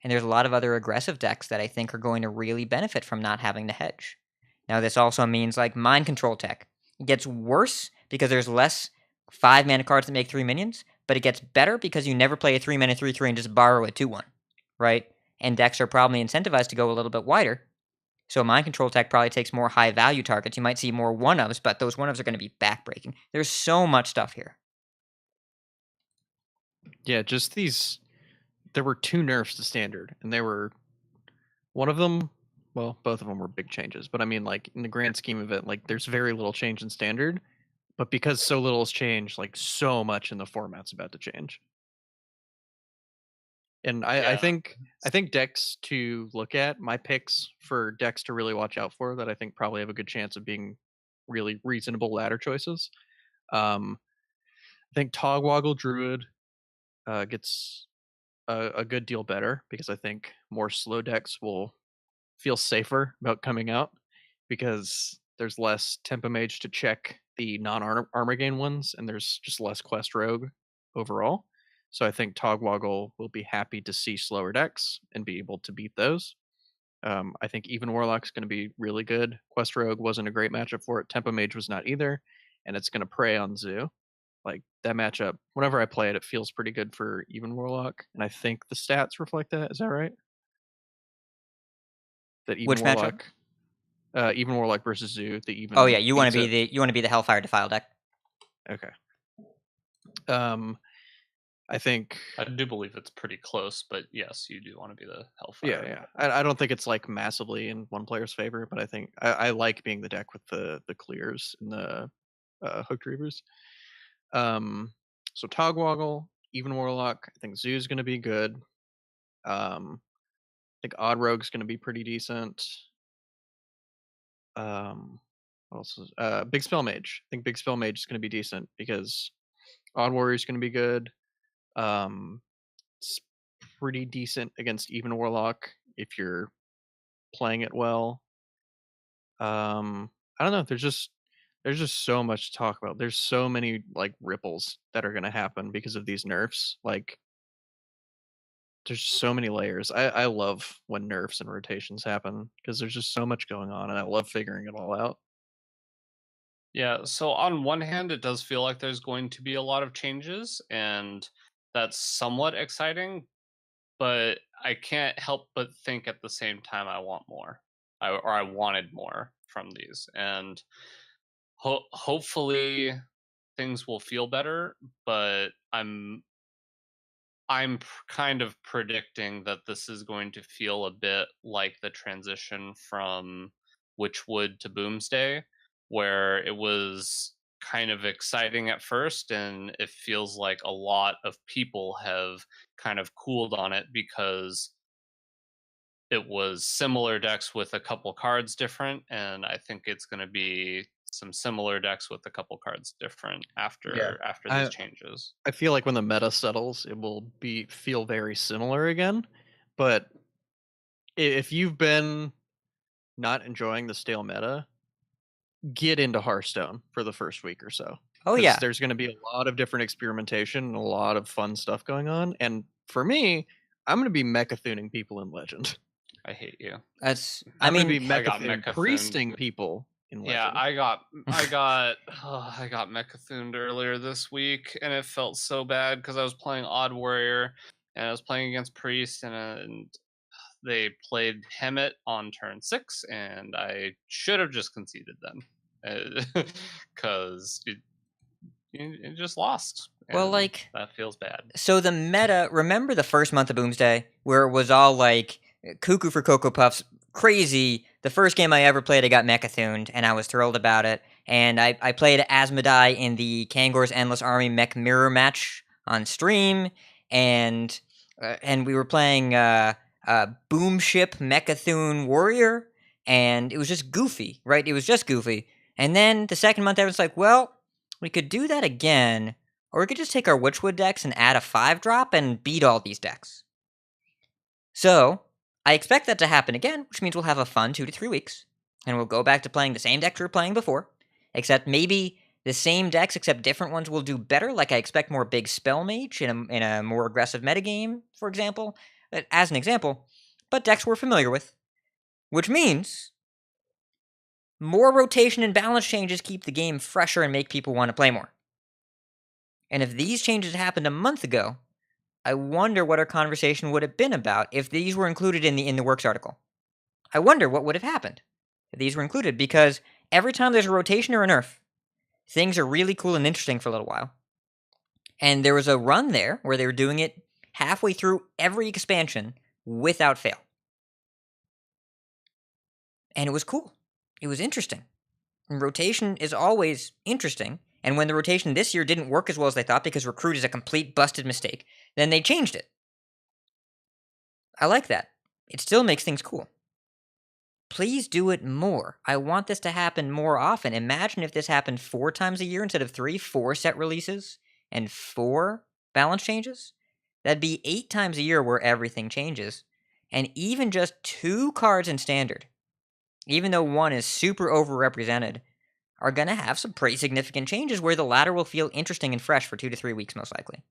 And there's a lot of other aggressive decks that I think are going to really benefit from not having to hedge. Now this also means like Mind Control tech. It gets worse because there's less 5-mana cards that make 3 minions, but it gets better because you never play a 3-mana 3/3 and just borrow a 2/1, right? And decks are probably incentivized to go a little bit wider. So Mind Control tech probably takes more high-value targets. You might see more 1-ofs, but those 1-ofs are going to be backbreaking. There's so much stuff here. Yeah, just these. There were 2 nerfs to standard, and they were one of them. Well, both of them were big changes, but I mean, like in the grand scheme of it, like there's very little change in standard, but because so little has changed, like so much in the format's about to change. And I think decks to look at, my picks for decks to really watch out for that I think probably have a good chance of being really reasonable ladder choices. I think Togwaggle Druid gets a good deal better because I think more slow decks will feel safer about coming out because there's less Tempo Mage to check the non-armor gain ones, and there's just less Quest Rogue overall. So I think Togwaggle will be happy to see slower decks and be able to beat those. I think Even Warlock's going to be really good. Quest Rogue wasn't a great matchup for it. Tempo Mage was not either, and it's going to prey on Zoo. Like that matchup, whenever I play it, it feels pretty good for Even Warlock, and I think the stats reflect that. Is that right? That Even Which Warlock, Even Warlock versus Zoo. The even. Oh yeah, you want to beats be the Hellfire Defile deck. Okay. I think. I do believe it's pretty close, but yes, you do want to be the Hellfire. Yeah. I don't think it's like massively in one player's favor, but I think I like being the deck with the clears and the hooked reavers. So Togwaggle, Even Warlock. I think Zoo's going to be good. I think Odd Rogue's going to be pretty decent. What else is Big Spell Mage? I think Big Spell Mage is going to be decent because Odd Warrior's going to be good. It's pretty decent against Even Warlock if you're playing it well. I don't know. There's just so much to talk about. There's so many like ripples that are going to happen because of these nerfs. Like there's so many layers. I love when nerfs and rotations happen because there's just so much going on, and I love figuring it all out. Yeah, so on one hand, it does feel like there's going to be a lot of changes, and that's somewhat exciting, but I can't help but think at the same time I want more. I wanted more from these, and hopefully things will feel better, but I'm kind of predicting that this is going to feel a bit like the transition from Witchwood to Boomsday, where it was kind of exciting at first, and it feels like a lot of people have kind of cooled on it because it was similar decks with a couple cards different, and I think it's going to be some similar decks with a couple cards different after these changes. I feel like when the meta settles, it will feel very similar again. But if you've been not enjoying the stale meta, get into Hearthstone for the first week or so. Oh yeah, there's going to be a lot of different experimentation and a lot of fun stuff going on. And for me, I'm going to be mechatuning people in Legend. I hate you. I'm going to be I got priesting people in Legend. Yeah, I got mechatooned earlier this week, and it felt so bad because I was playing Odd Warrior and I was playing against Priest, and they played Hemet on turn 6, and I should have just conceded then because you just lost. Well, like that feels bad. So the meta. Remember the first month of Boomsday where it was all like cuckoo for Cocoa Puffs, crazy. The first game I ever played, I got mechatooned, and I was thrilled about it. And I played Asmodai in the Kangor's Endless Army Mech Mirror match on stream, and and we were playing Boomship Mechathune Warrior, and it was just goofy, right? It was just goofy. And then the second month, everyone's like, well, we could do that again, or we could just take our Witchwood decks and add a 5-drop and beat all these decks. So, I expect that to happen again, which means we'll have a fun 2 to 3 weeks, and we'll go back to playing the same decks we were playing before, except maybe the same decks, except different ones will do better. Like I expect more big Spell Mage in a more aggressive metagame, for example, as an example, but decks we're familiar with, which means more rotation and balance changes keep the game fresher and make people want to play more. And if these changes happened a month ago, I wonder what our conversation would have been about if these were included in the Works article. I wonder what would have happened if these were included, because every time there's a rotation or a nerf, things are really cool and interesting for a little while. And there was a run there where they were doing it halfway through every expansion without fail. And it was cool. It was interesting. And rotation is always interesting. And when the rotation this year didn't work as well as they thought because Recruit is a complete busted mistake, then they changed it. I like that. It still makes things cool. Please do it more. I want this to happen more often. Imagine if this happened 4 times a year instead of 3, 4 set releases, and 4 balance changes. That'd be 8 times a year where everything changes. And even just 2 cards in Standard, even though one is super overrepresented, are going to have some pretty significant changes where the latter will feel interesting and fresh for 2 to 3 weeks, most likely.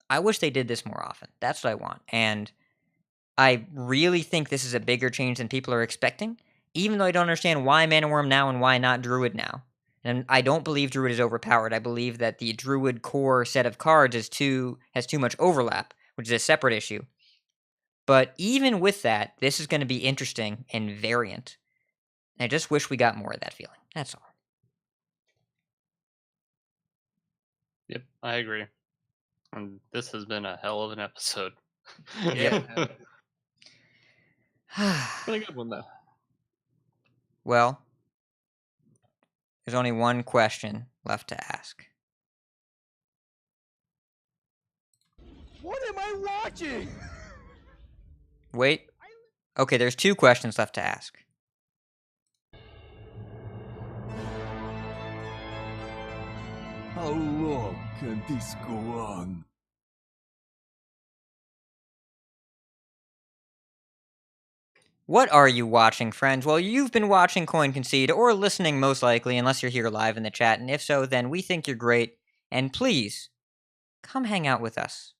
I wish they did this more often. That's what I want. And I really think this is a bigger change than people are expecting, even though I don't understand why Mana Worm now and why not Druid now. And I don't believe Druid is overpowered. I believe that the Druid core set of cards has too much overlap, which is a separate issue. But even with that, this is going to be interesting and variant. And I just wish we got more of that feeling. That's all. Yep, I agree. And this has been a hell of an episode. Yeah. Been a good one, though. Well, there's only one question left to ask. What am I watching? Wait. Okay, there's 2 questions left to ask. How long can this go on? What are you watching, friends? Well, you've been watching Coin Concede, or listening most likely, unless you're here live in the chat, and if so, then we think you're great, and please, come hang out with us.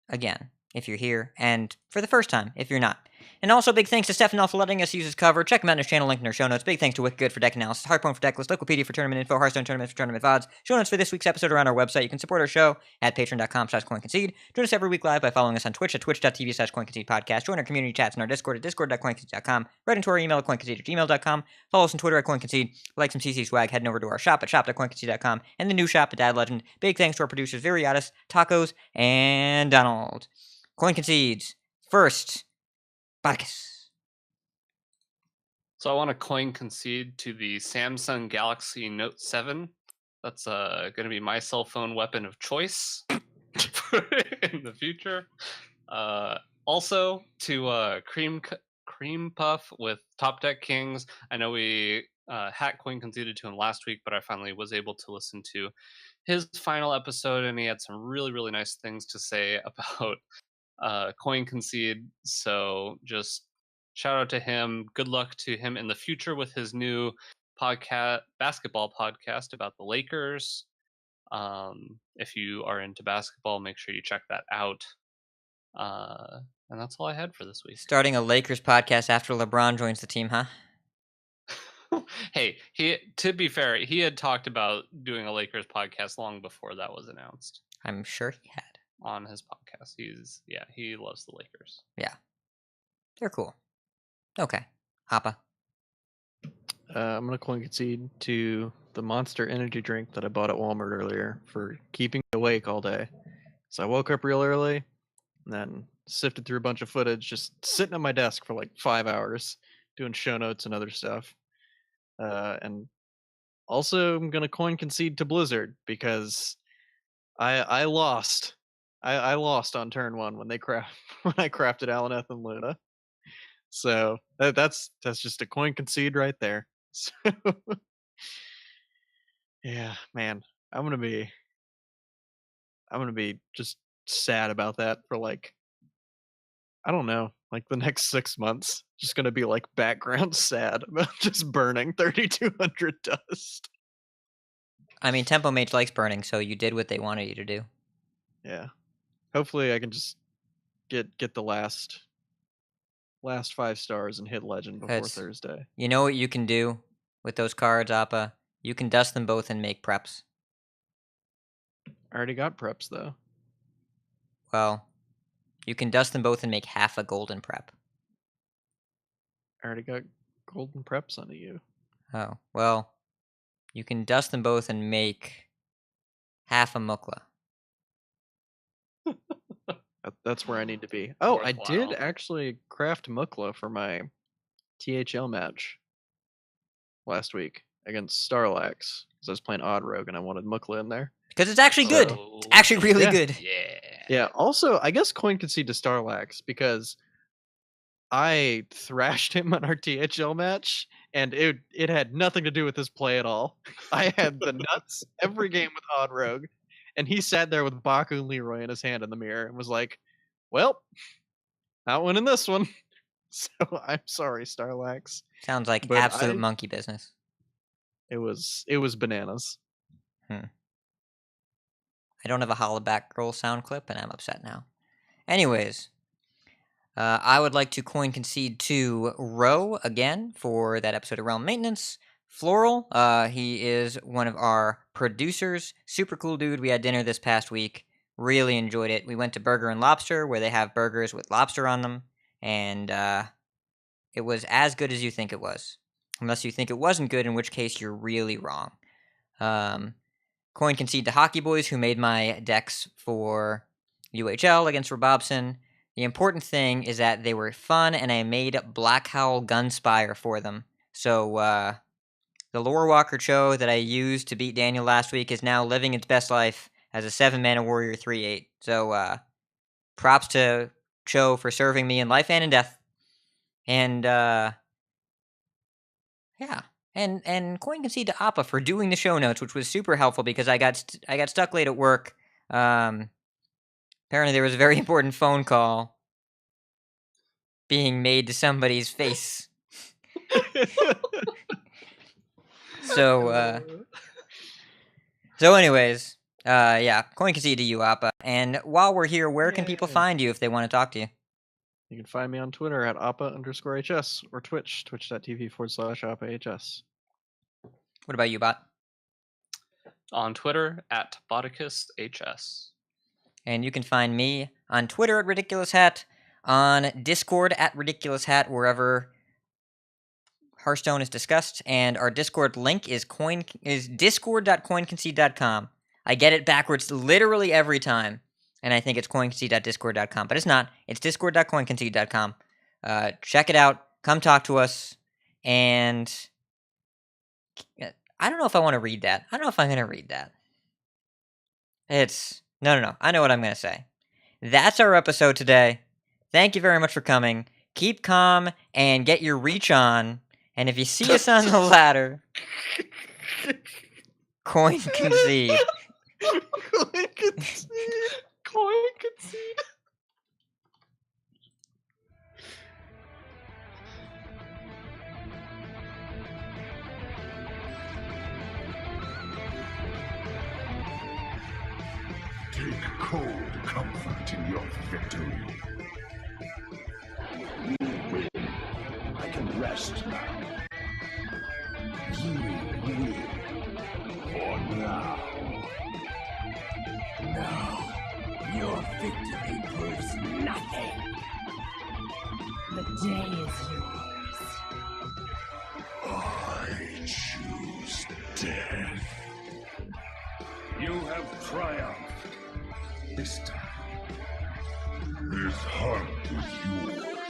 Again, if you're here, and for the first time, if you're not. And also, big thanks to Stefan for letting us use his cover. Check him out in his channel, link in our show notes. Big thanks to WikiGood for deck analysis, Hardpoint for deck list, Wikipedia for tournament info, Hearthstone tournaments for tournament VODs. Show notes for this week's episode are on our website. You can support our show at patreon.com/CoinConcede. Join us every week live by following us on Twitch at twitch.tv/CoinConcedePodcast. Join our community chats in our Discord at discord.coinconcede.com. Write into our email at coinconcede@gmail.com. Follow us on Twitter at CoinConcede. Like some CC swag, heading over to our shop at shop.coinconcede.com and the new shop at Dad Legend. Big thanks to our producers Viriatus, Tacos, and Donald. Coin Concedes. First, Botticus. So I want to coin concede to the Samsung Galaxy Note 7. That's going to be my cell phone weapon of choice in the future. Also to Cream Puff with Top Deck Kings. I know we hat coin conceded to him last week, but I finally was able to listen to his final episode, and he had some really, really nice things to say about coin concede. So just shout out to him. Good luck to him in the future with his new basketball podcast about the Lakers. If you are into basketball, make sure you check that out. And that's all I had for this week. Starting a Lakers podcast after LeBron joins the team, huh? Hey, to be fair, he had talked about doing a Lakers podcast long before that was announced. I'm sure he had. On his podcast. He loves the Lakers. Yeah. They're cool. Okay. Appa. I'm going to coin concede to the Monster energy drink that I bought at Walmart earlier for keeping me awake all day. So I woke up real early and then sifted through a bunch of footage, just sitting at my desk for like 5 hours doing show notes and other stuff. And also I'm going to coin concede to Blizzard because I lost I lost on turn 1 when when I crafted Alaneth and Luna. So that's just a coin concede right there. So yeah, man, I'm gonna be just sad about that for like, I don't know, like the next 6 months. Just gonna be like background sad about just burning 3,200 dust. I mean, Tempo Mage likes burning, so you did what they wanted you to do. Yeah. Hopefully I can just get the last 5 stars and hit legend before That's- Thursday. You know what you can do with those cards, Appa? You can dust them both and make preps. I already got preps though. Well, you can dust them both and make half a golden prep. I already got golden preps onto you. Oh, well, you can dust them both and make half a Mukla. That's where I need to be. Oh, I did Worthwhile. actually craft Mukla for my THL match last week against Starlax because I was playing Odd Rogue and I wanted Mukla in there. Because it's actually good. So, It's actually really Yeah. good. Yeah. Yeah. Also, I guess coin concede to Starlax because I thrashed him on our THL match, and it had nothing to do with his play at all. I had the nuts every game with Odd Rogue, and he sat there with Baku and Leroy in his hand in the mirror and was like, "Well, not winning this one." So I'm sorry, Starlax. Sounds like But absolute I- monkey business. It was bananas. I don't have a Hollaback Girl sound clip, and I'm upset now. Anyways, I would like to coin concede to Ro again for that episode of Realm Maintenance. Floral, he is one of our producers. Super cool dude. We had dinner this past week. Really enjoyed it. We went to Burger and Lobster, where they have burgers with lobster on them, and it was as good as you think it was. Unless you think it wasn't good, in which case you're really wrong. Coin concede to Hockey Boys, who made my decks for UHL against Robobson. The important thing is that they were fun, and I made Black Howl Gunspire for them. So, the Lore Walker Cho that I used to beat Daniel last week is now living its best life as a 7-mana warrior 3/8. So, props to Cho for serving me in life and in death. And, yeah. And coin concede to Appa for doing the show notes, which was super helpful because I got stuck late at work. Apparently there was a very important phone call being made to somebody's face. So anyways, yeah, coin concede to you, Appa. And while we're here, where can people find you if they want to talk to you? You can find me on Twitter at Appa_HS or Twitch, twitch.tv/AppahS. What about you, Bot? On Twitter at BotticusHS. And you can find me on Twitter at RidiculousHat, on Discord at RidiculousHat, wherever Hearthstone is discussed, and our Discord link is discord.coinconcede.com. I get it backwards literally every time, and I think it's coinconcede.discord.com, but it's not. It's discord.coinconcede.com. Check it out. Come talk to us, and I don't know if I want to read that. I don't know if I'm going to read that. No. I know what I'm going to say. That's our episode today. Thank you very much for coming. Keep calm and get your reach on. And if you see us on the ladder, coin concede. Coin concede. Coin concede. Take cold comfort in your victory. You win. I can rest now. You win. For now. Now, your victory proves nothing. The day is yours. I choose death. You have triumphed. This time. This hunt is yours.